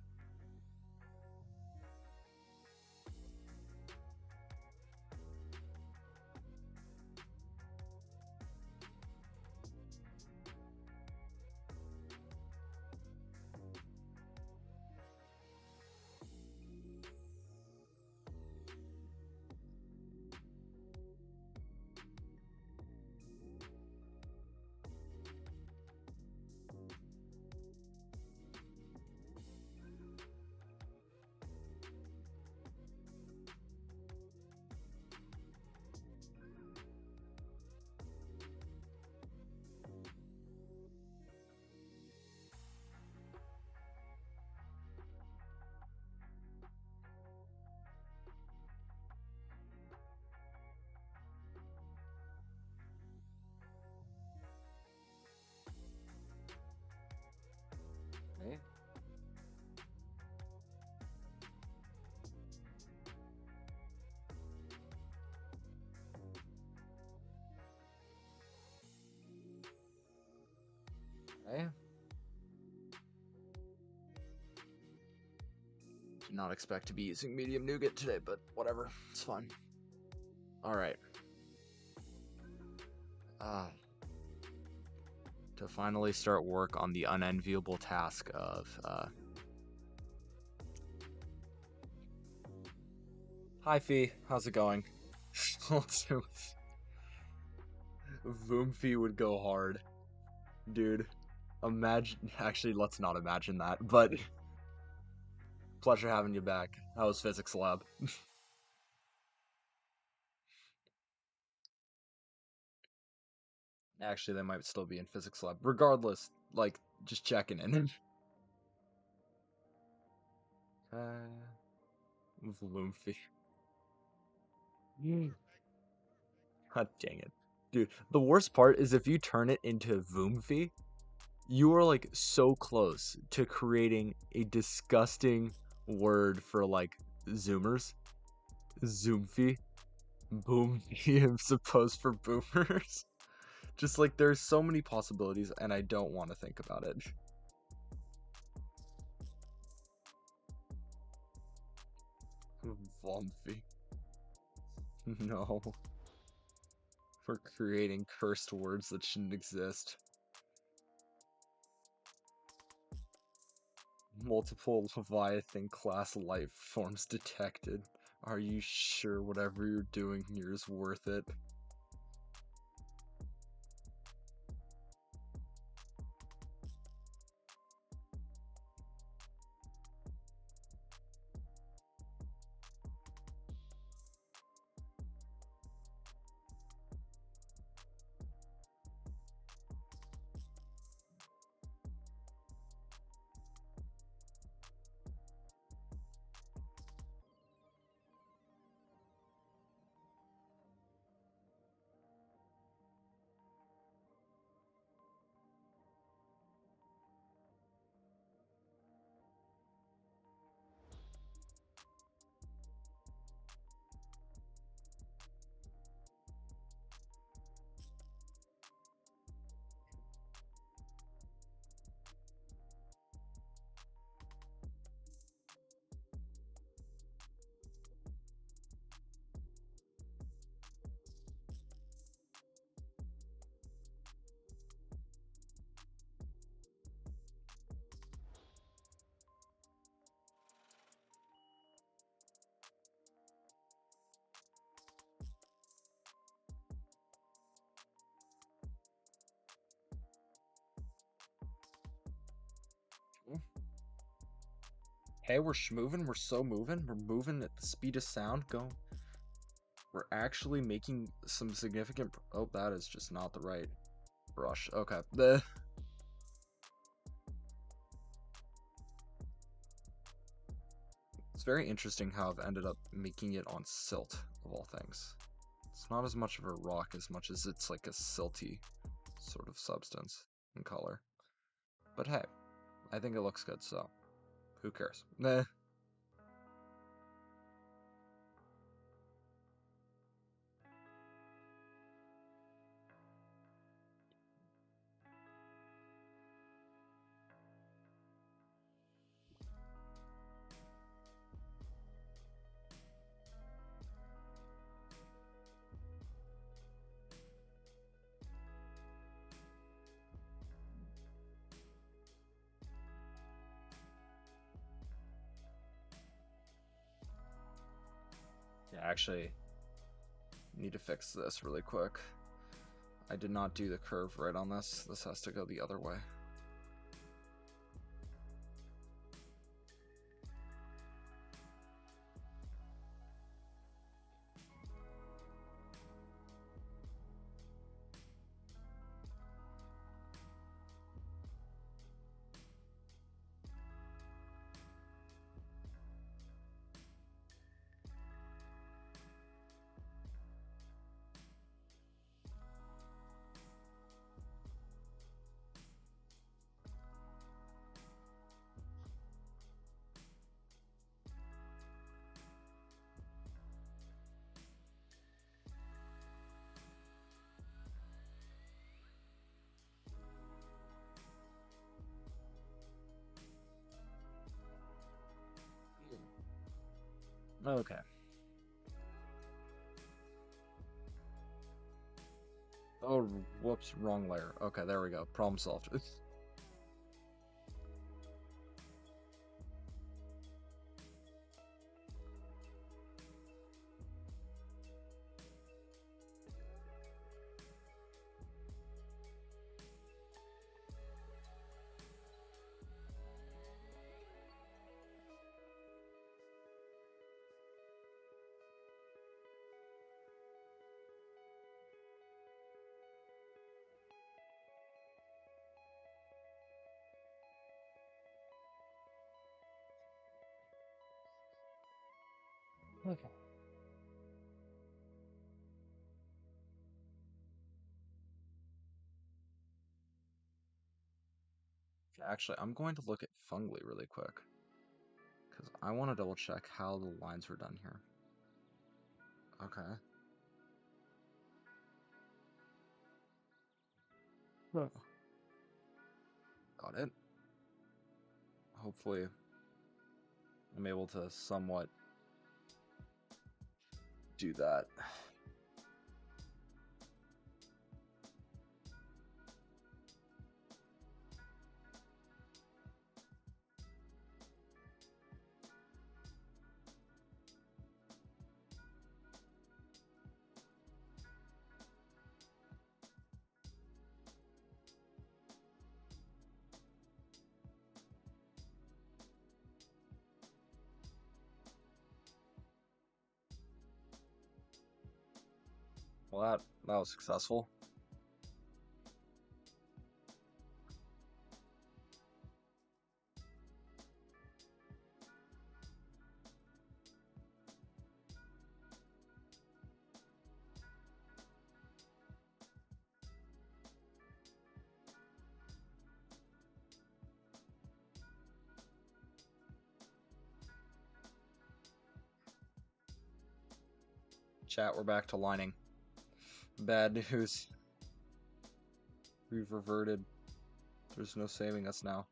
Okay. Okay. Did not expect to be using medium nougat today, but whatever. It's fine. Alright. Uh, to finally start work on the unenviable task of Hi Fee, how's it going? Let's do Voomfee would go hard. Dude. Imagine actually let's not imagine that, but pleasure having you back. How was physics lab? Actually, they might still be in physics lab. Regardless, like just checking in. Voomfee. God dang it. Dude, the worst part is if you turn it into Voomfee, you are like so close to creating a disgusting word for like Zoomers. Zoomfee. Boomfee, I'm supposed for boomers. Just like there's so many possibilities and I don't want to think about it. Vomfee. No. For creating cursed words that shouldn't exist. Multiple Leviathan class life forms detected. Are you sure whatever you're doing here is worth it? Hey, we're schmoving. We're so moving. We're moving at the speed of sound. Go. We're actually making some significant. Oh, that is just not the right brush. Okay. It's very interesting how I've ended up making it on silt, of all things. It's not as much of a rock as much as it's like a silty sort of substance and color. But hey, I think it looks good, so who cares? Nah. Yeah, actually, need to fix this really quick. I did not do the curve right on this. This has to go the other way. Okay. Oh, whoops, wrong layer. Okay, there we go. Problem solved. Okay. Actually, I'm going to look at Fungly really quick, because I want to double check how the lines were done here. Okay. Huh. Got it. Hopefully, I'm able to somewhat do that. Well, that was successful. Chat, we're back to lining. Bad news. We've reverted. There's no saving us now.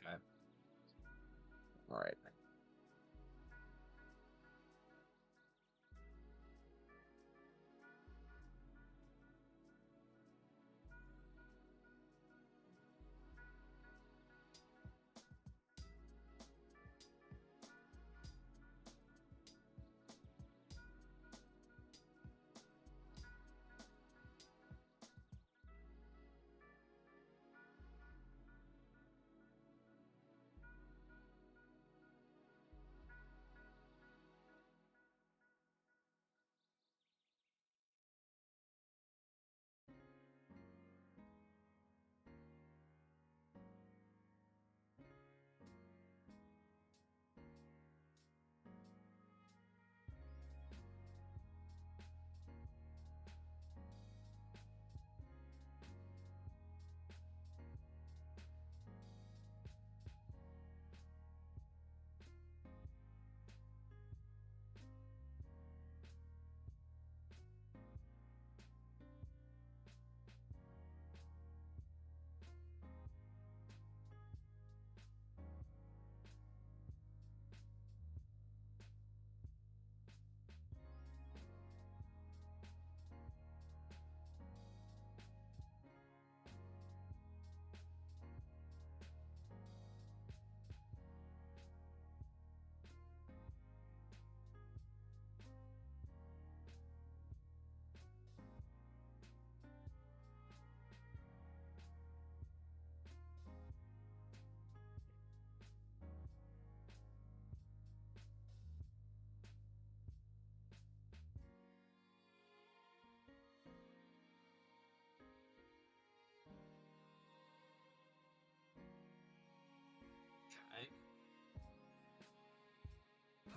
Okay. Alright.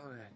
Okay.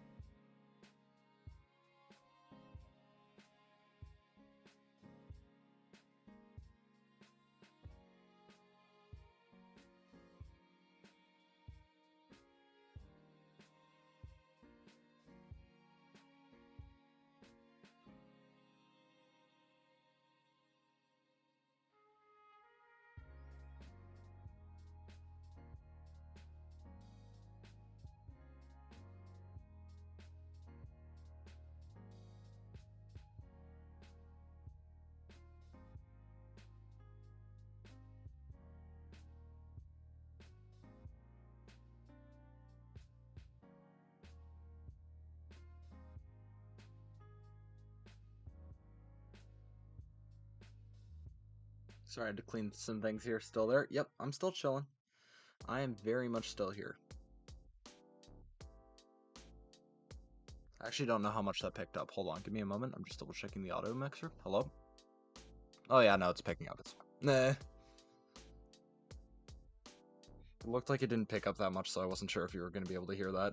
Sorry, I had to clean some things here. Still there? Yep, I'm still chilling. I am very much still here. I actually don't know how much that picked up. Hold on, give me a moment. I'm just double checking the auto mixer. Hello? Oh yeah, no, it's picking up. It's fine. Nah. It looked like it didn't pick up that much, so I wasn't sure if you were going to be able to hear that.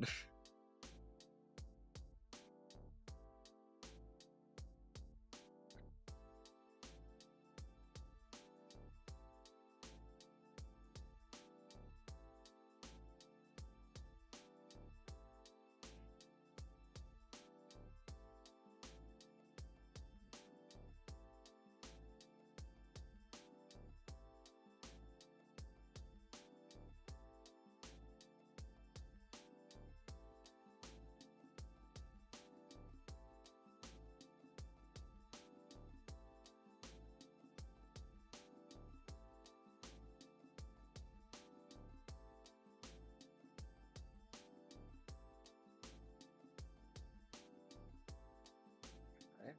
Okay.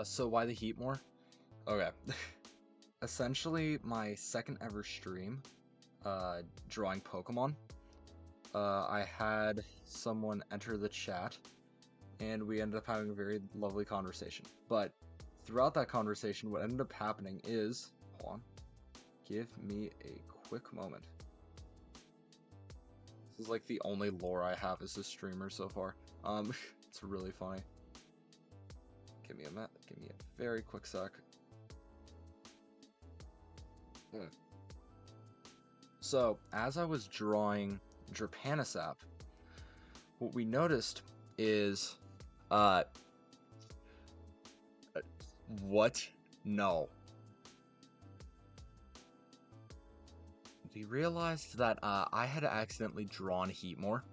So why the heat more? Okay. Essentially, my second ever stream, drawing Pokemon, I had someone enter the chat, and we ended up having a very lovely conversation. But throughout that conversation, what ended up happening is, hold on, give me a quick moment. This is like the only lore I have as a streamer so far. It's really funny. Give me a very quick sec. So, as I was drawing Drapanisap, what we noticed is, what? No. We realized that, I had accidentally drawn Heatmore.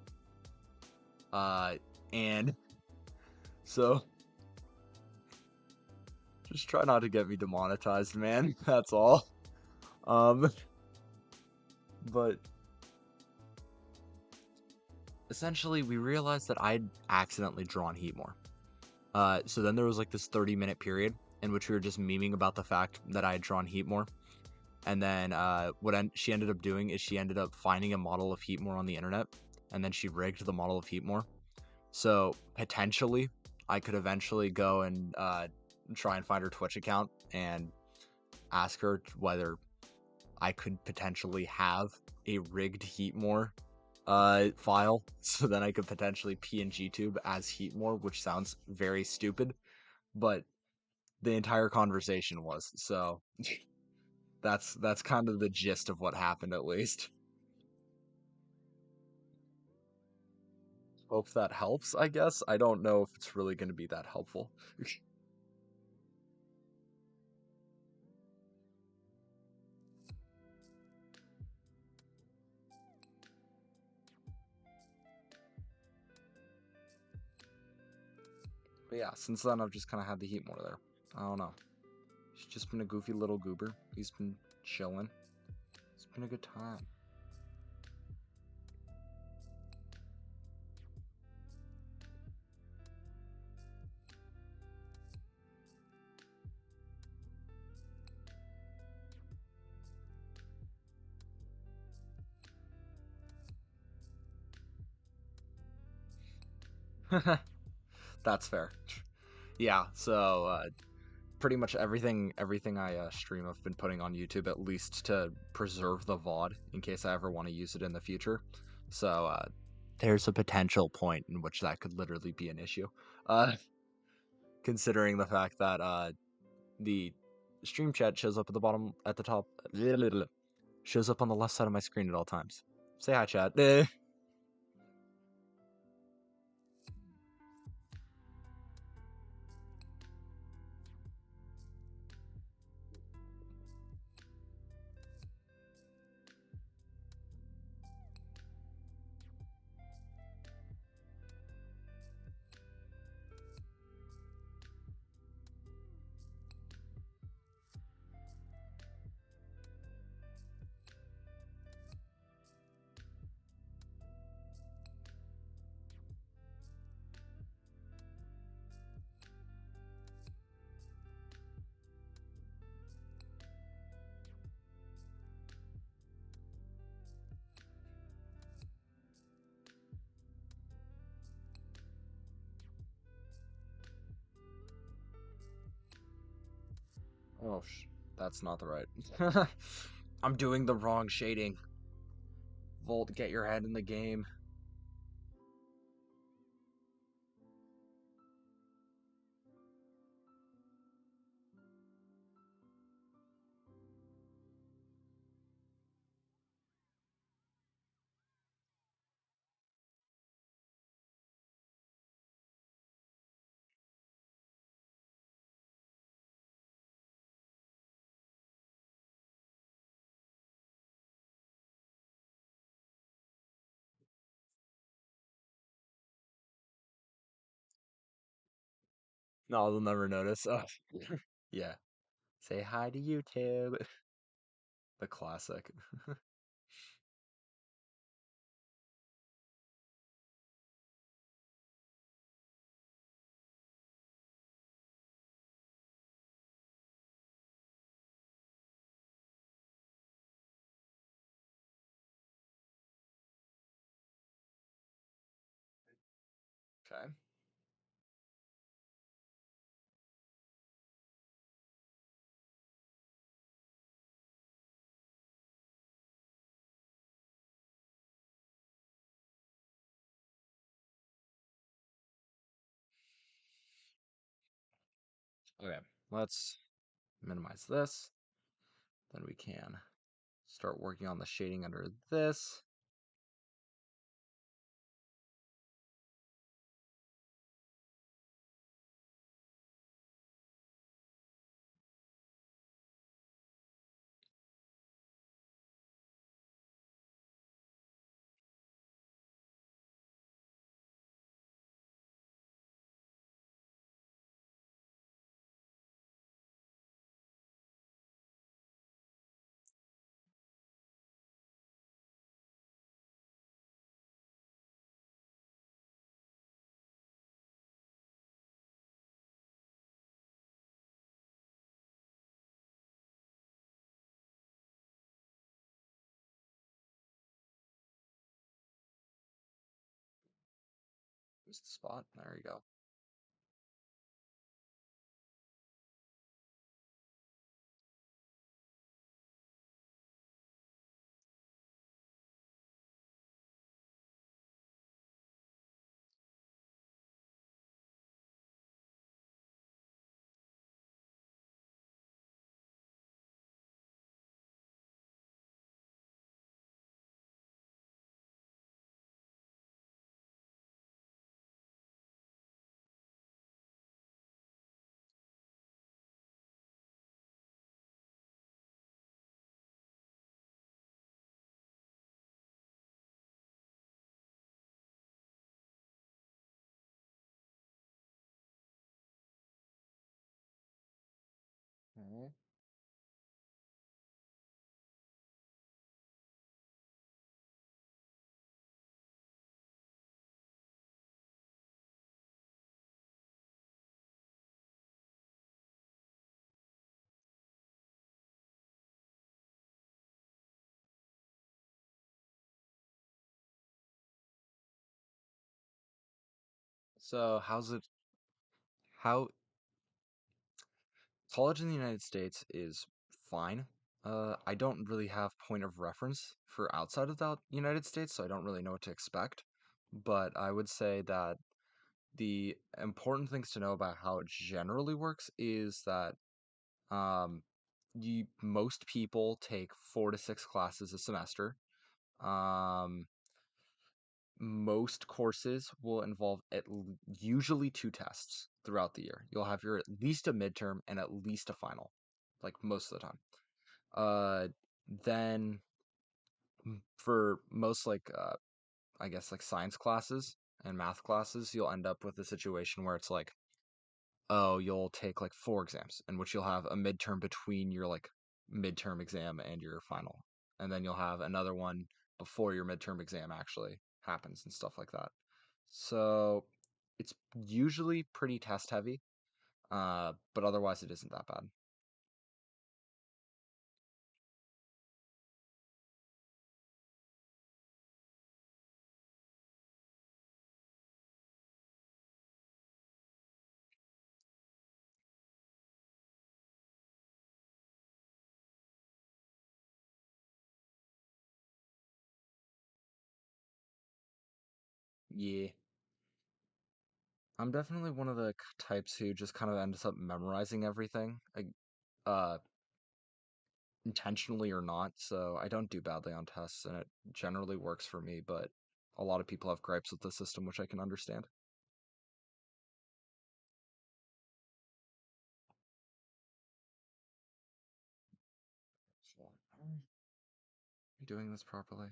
And so Just try not to get me demonetized, man. That's all. Um, but essentially, we realized that I'd accidentally drawn Heatmore. So then there was like this 30-minute period in which we were just memeing about the fact that I had drawn Heatmore. And then she ended up doing is she ended up finding a model of Heatmore on the internet, and then she rigged the model of Heatmore. So potentially, I could eventually go and try and find her Twitch account and ask her whether I could potentially have a rigged Heatmore file, so then I could potentially PNG tube as Heatmore, which sounds very stupid, but the entire conversation was. So that's kind of the gist of what happened, at least. Hope that helps, I guess. I don't know if it's really going to be that helpful. But yeah, since then I've just kind of had the Heatmore there. I don't know. He's just been a goofy little goober. He's been chilling. It's been a good time. That's fair. Yeah, so pretty much everything I stream I've been putting on YouTube, at least to preserve the VOD in case I ever want to use it in the future. So there's a potential point in which that could literally be an issue. Uh, considering the fact that the stream chat shows up at the bottom at the top shows up on the left side of my screen at all times. Say hi, chat. Oh, that's not the right. I'm doing the wrong shading. Volt, get your head in the game. No, they'll never notice. Oh, yeah. Say hi to YouTube. The classic. Okay. Okay. Let's minimize this. Then we can start working on the shading under this. Where's the spot? There you go. Okay. So how's it? How college in the United States is fine. I don't really have point of reference for outside of the United States, so I don't really know what to expect. But I would say that the important things to know about how it generally works is that um, most people take 4 to 6 classes a semester. Um, most courses will involve usually 2 tests throughout the year. You'll have your at least a midterm and at least a final, like most of the time. Uh, then for most I guess like science classes and math classes, you'll end up with a situation where it's like, oh, you'll take like 4 exams in which you'll have a midterm between your like midterm exam and your final. And then you'll have another one before your midterm exam actually happens and stuff like that. So it's usually pretty test heavy, but otherwise it isn't that bad. Yeah. I'm definitely one of the types who just kind of ends up memorizing everything, like, uh, intentionally or not. So I don't do badly on tests, and it generally works for me. But a lot of people have gripes with the system, which I can understand. So, are you doing this properly?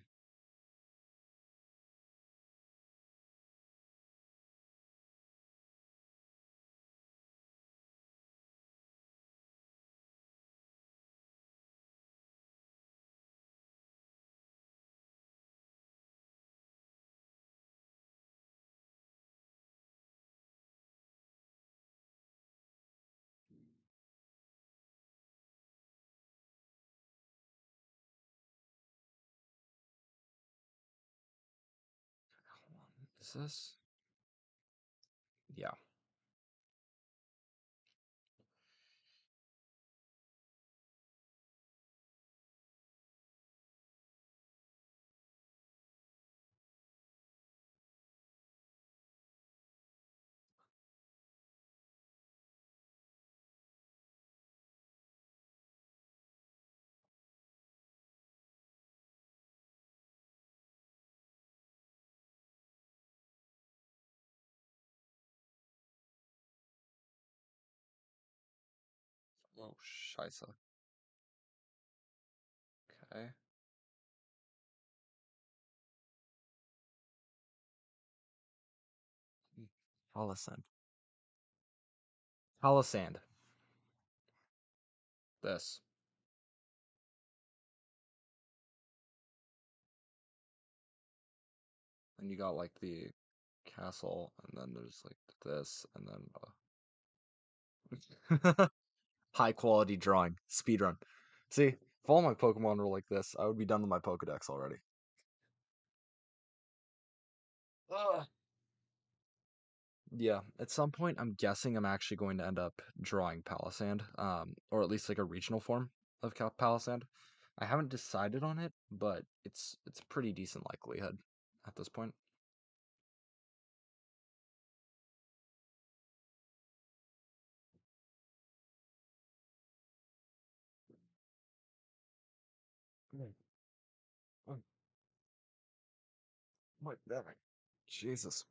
Hold on. Is this? Yeah. Oh, scheisse. Okay. Palisand. Palisand. This. And you got like the castle, and then there's like this, and then high quality drawing. Speedrun. See, if all my Pokemon were like this, I would be done with my Pokedex already. Ugh. Yeah, at some point, I'm guessing I'm actually going to end up drawing Palisand, or at least like a regional form of Palisand. I haven't decided on it, but it's a pretty decent likelihood at this point. Mm. Oh, my God. Jesus.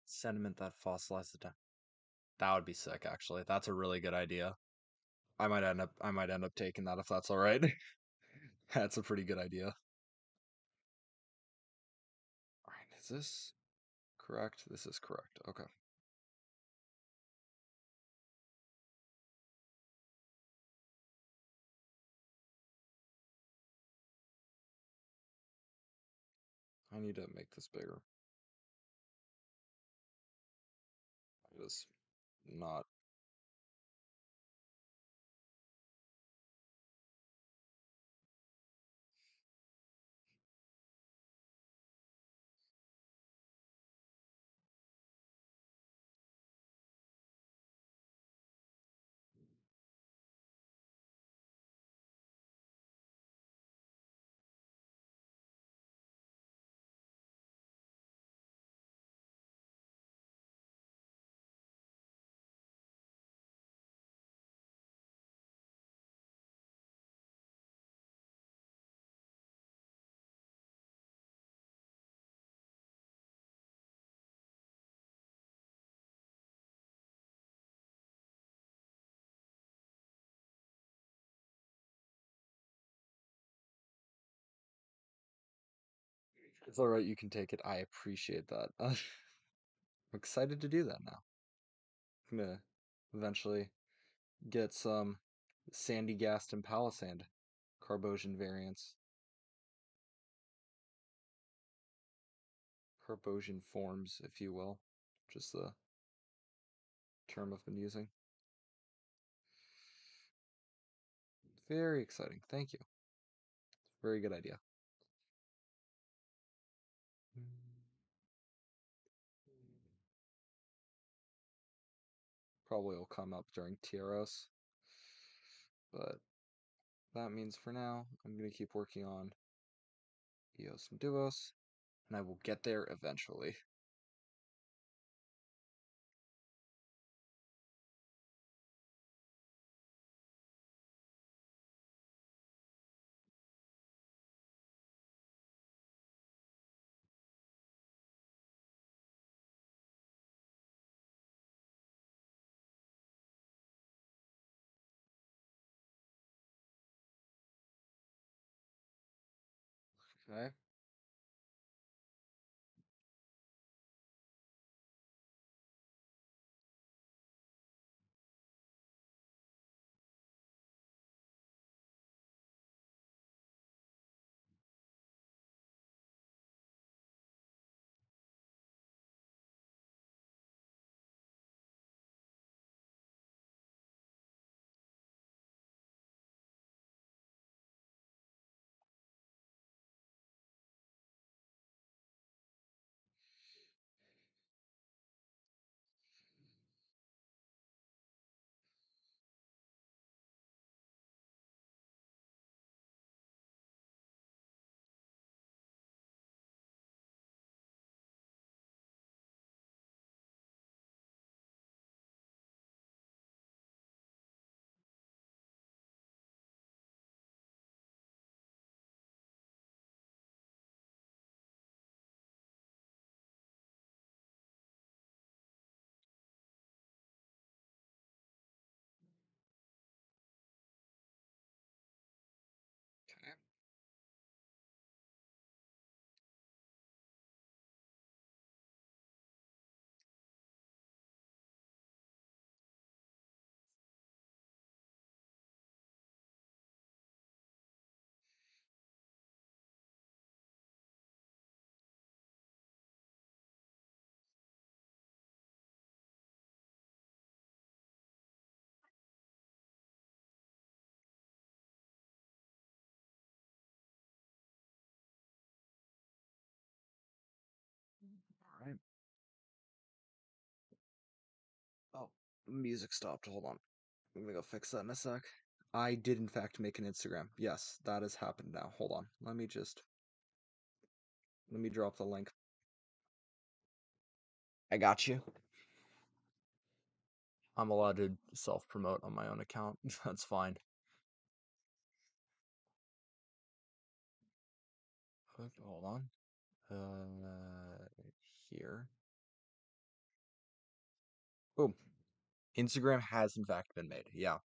Sediment that fossilizes the time. That would be sick, actually. That's a really good idea. I might end up taking that if that's all right. That's a pretty good idea. All right, is this correct? This is correct. Okay. I need to make this bigger. It is not. It's all right. You can take it. I appreciate that. I'm excited to do that now. I'm gonna eventually get some sandy gast and palisand carbosian variants. Carbosian forms, if you will. Just the term I've been using. Very exciting. Thank you. Very good idea. Probably will come up during TRS. But that means for now, I'm going to keep working on EOS and Duos, and I will get there eventually. Okay. Music stopped. Hold on. I'm gonna go fix that in a sec. I did in fact make an Instagram. Yes, that has happened now. Hold on. Let me drop the link. I got you. I'm allowed to self-promote on my own account. That's fine. Hold on. Here. Boom. Instagram has in fact been made. Yeah.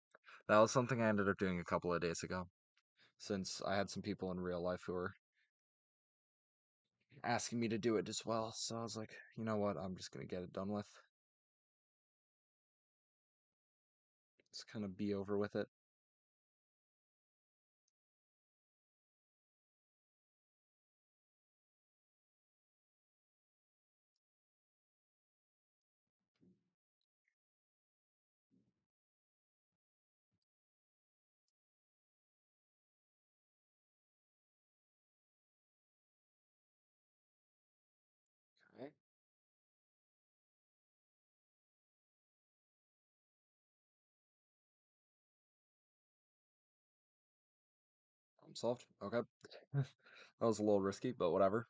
That was something I ended up doing a couple of days ago. Since I had some people in real life who were asking me to do it as well. So I was like, you know what? I'm just gonna get it done with. Just kind of be over with it. Okay. Problem solved. Okay. That was a little risky, but whatever.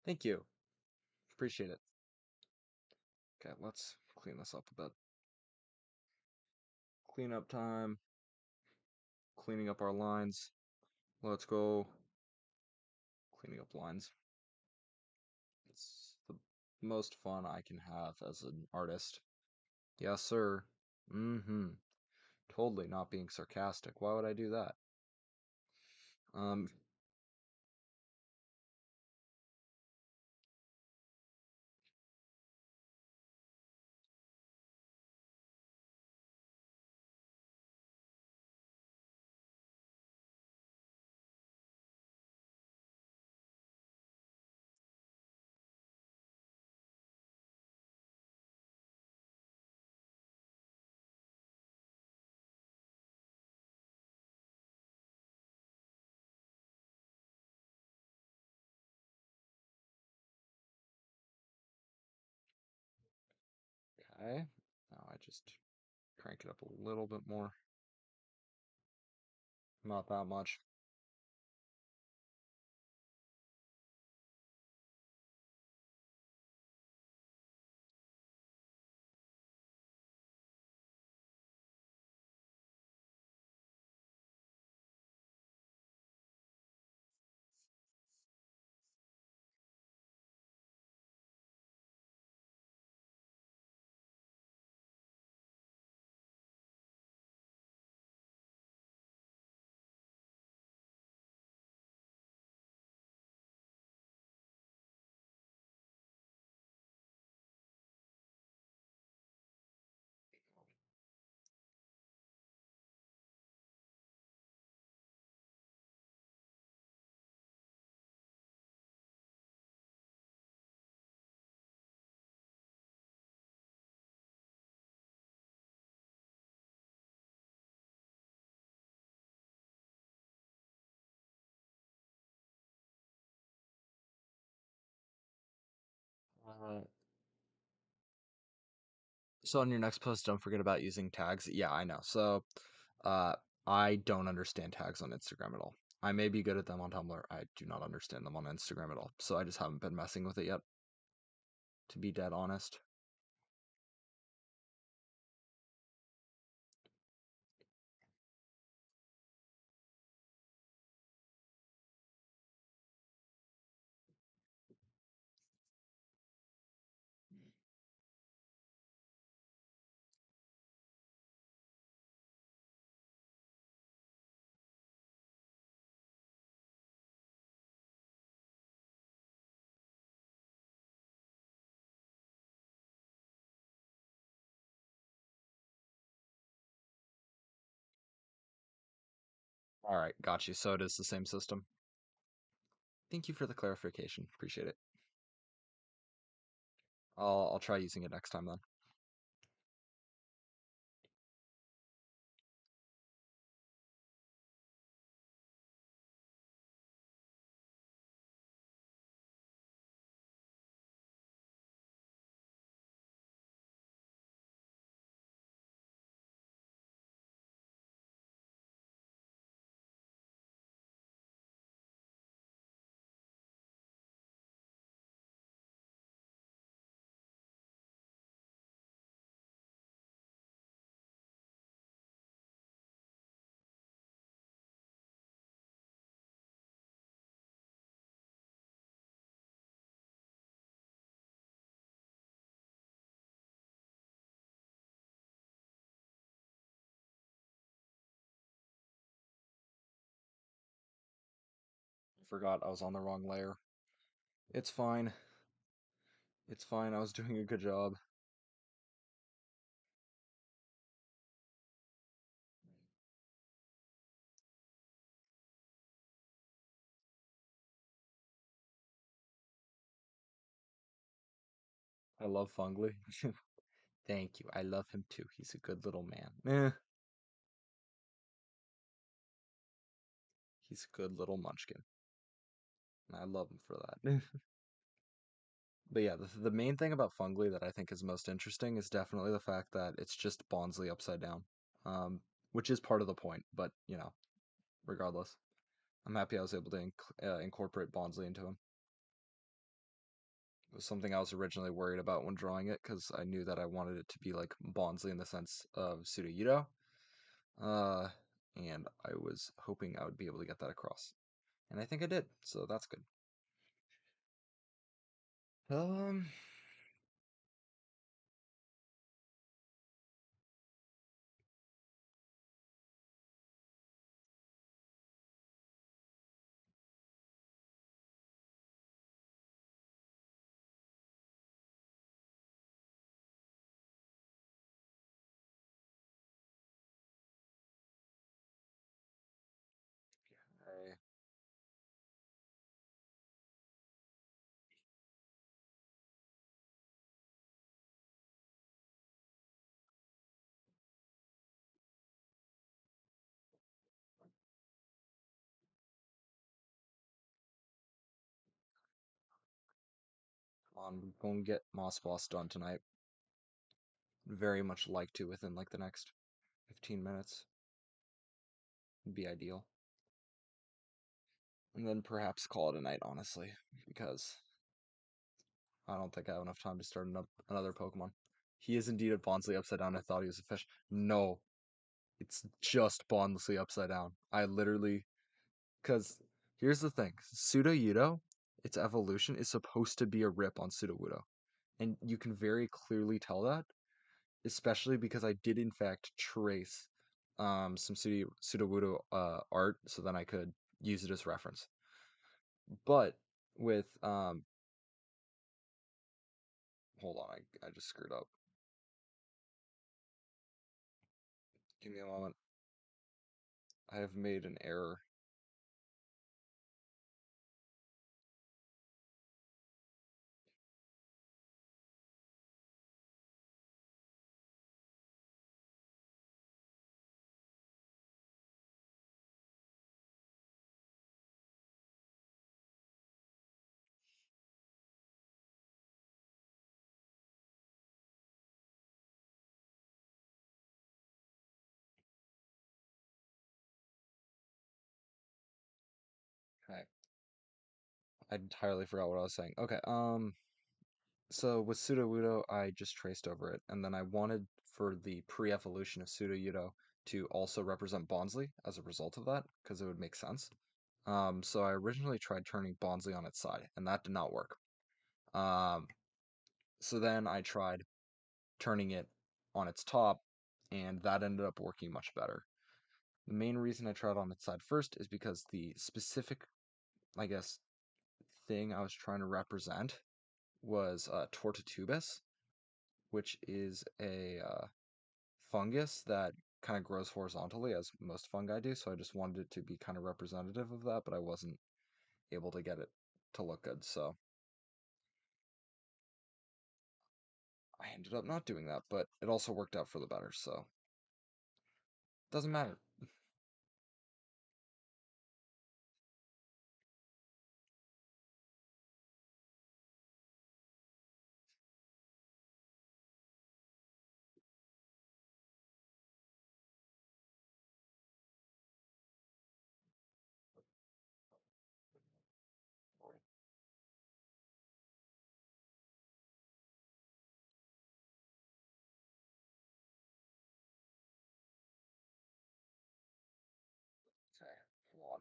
Thank you. Appreciate it. Okay, let's clean this up a bit. Clean up time. Cleaning up our lines. Let's go. Cleaning up lines. It's the most fun I can have as an artist. Yes, sir. Mm-hmm. Totally not being sarcastic. Why would I do that? Um, okay. Now I just crank it up a little bit more. Not that much. Uh, so on your next post, don't forget about using tags. Yeah, I know. So, uh, I don't understand tags on Instagram at all. I may be good at them on Tumblr. I do not understand them on Instagram at all. So I just haven't been messing with it yet, to be dead honest. All right, got you. So it is the same system. Thank you for the clarification. Appreciate it. I'll try using it next time then. I forgot I was on the wrong layer. It's fine. It's fine. I was doing a good job. I love Fungly. Thank you. I love him too. He's a good little man. He's a good little munchkin. And I love him for that. But yeah, the main thing about Fungly that I think is most interesting is definitely the fact that it's just Bonsly upside down. Um, which is part of the point, but regardless. I'm happy I was able to incorporate Bonsly into him. It was something I was originally worried about when drawing it because I knew that I wanted it to be like Bonsly in the sense of Pseudo Yudo. Uh, and I was hoping I would be able to get that across. And I think I did, so that's good. Um, I, Come on, we're going to get Mossboss done tonight. Very much like to within like the next 15 minutes. Would be ideal. And then perhaps call it a night, honestly, because I don't think I have enough time to start another Pokemon. He is indeed a Bonsly upside down. I thought he was a fish. No, it's just Bonsly upside down. I literally, because here's the thing: Pseudo Yudo, its evolution is supposed to be a rip on Pseudo Wudo, and you can very clearly tell that, especially because I did in fact trace some Pseudo Wudo art, so then I could use it as reference. But with hold on, I just screwed up. Give me a moment. I have made an error. Okay. I entirely forgot what I was saying. Okay, so with Sudowoodo, I just traced over it, and then I wanted for the pre-evolution of Sudowoodo to also represent Bonsly as a result of that, because it would make sense. So I originally tried turning Bonsly on its side, and that did not work. Um, so then I tried turning it on its top, and that ended up working much better. The main reason I tried on its side first is because the specific, I guess, thing I was trying to represent was Tortatubus, which is a fungus that kind of grows horizontally as most fungi do, so I just wanted it to be kind of representative of that, but I wasn't able to get it to look good, so I ended up not doing that, but it also worked out for the better, so doesn't matter. Okay, hold on.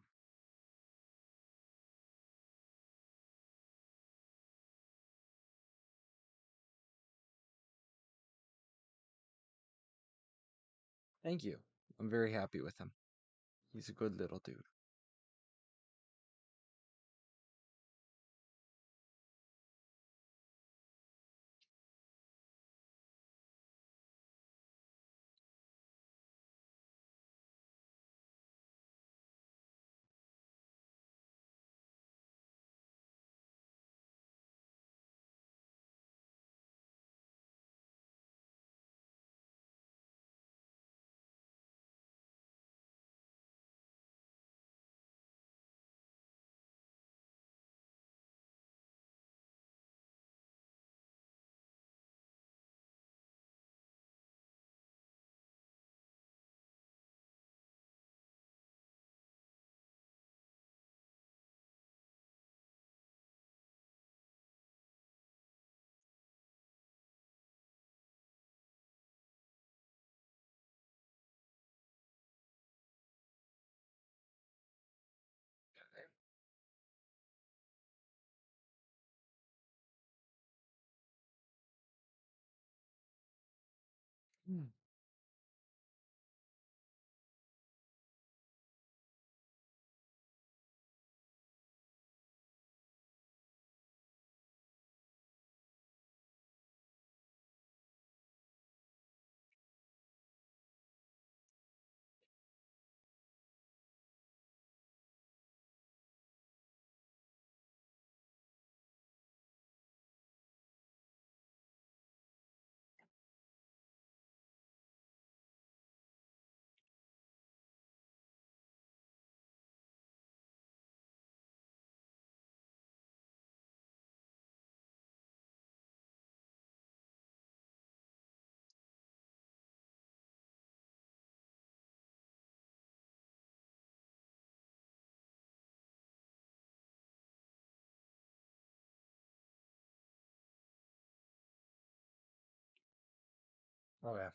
Thank you. I'm very happy with him. He's a good little dude. Hmm. Okay. I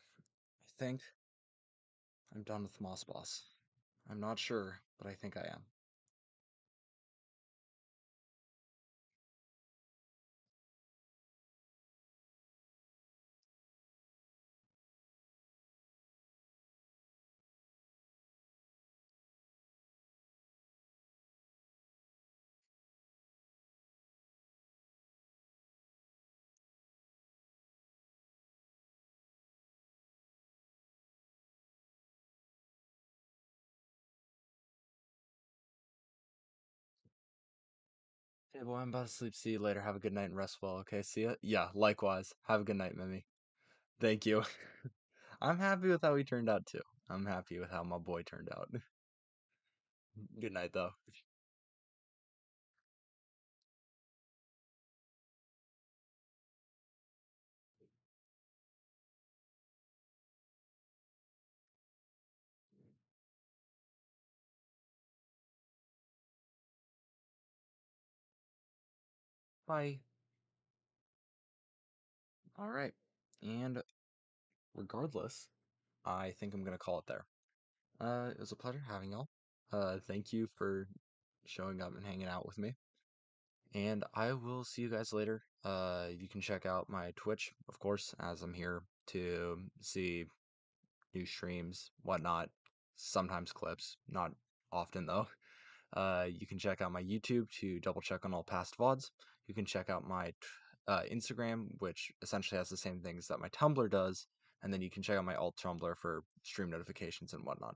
think I'm done with Mossboss. I'm not sure, but I think I am. Hey boy, I'm about to sleep. See you later. Have a good night and rest well, okay? See ya? Yeah, likewise. Have a good night, Mimi. Thank you. I'm happy with how he turned out too. I'm happy with how my boy turned out. Good night though. Bye. All right. And regardless, I think I'm gonna call it there. It was a pleasure having y'all. Thank you for showing up and hanging out with me. And I will see you guys later. You can check out my Twitch, of course, as I'm here to see new streams, whatnot. Sometimes clips, not often though. You can check out my YouTube to double check on all past VODs. You can check out my Instagram, which essentially has the same things that my Tumblr does, and then you can check out my alt Tumblr for stream notifications and whatnot.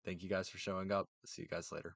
Thank you guys for showing up. See you guys later.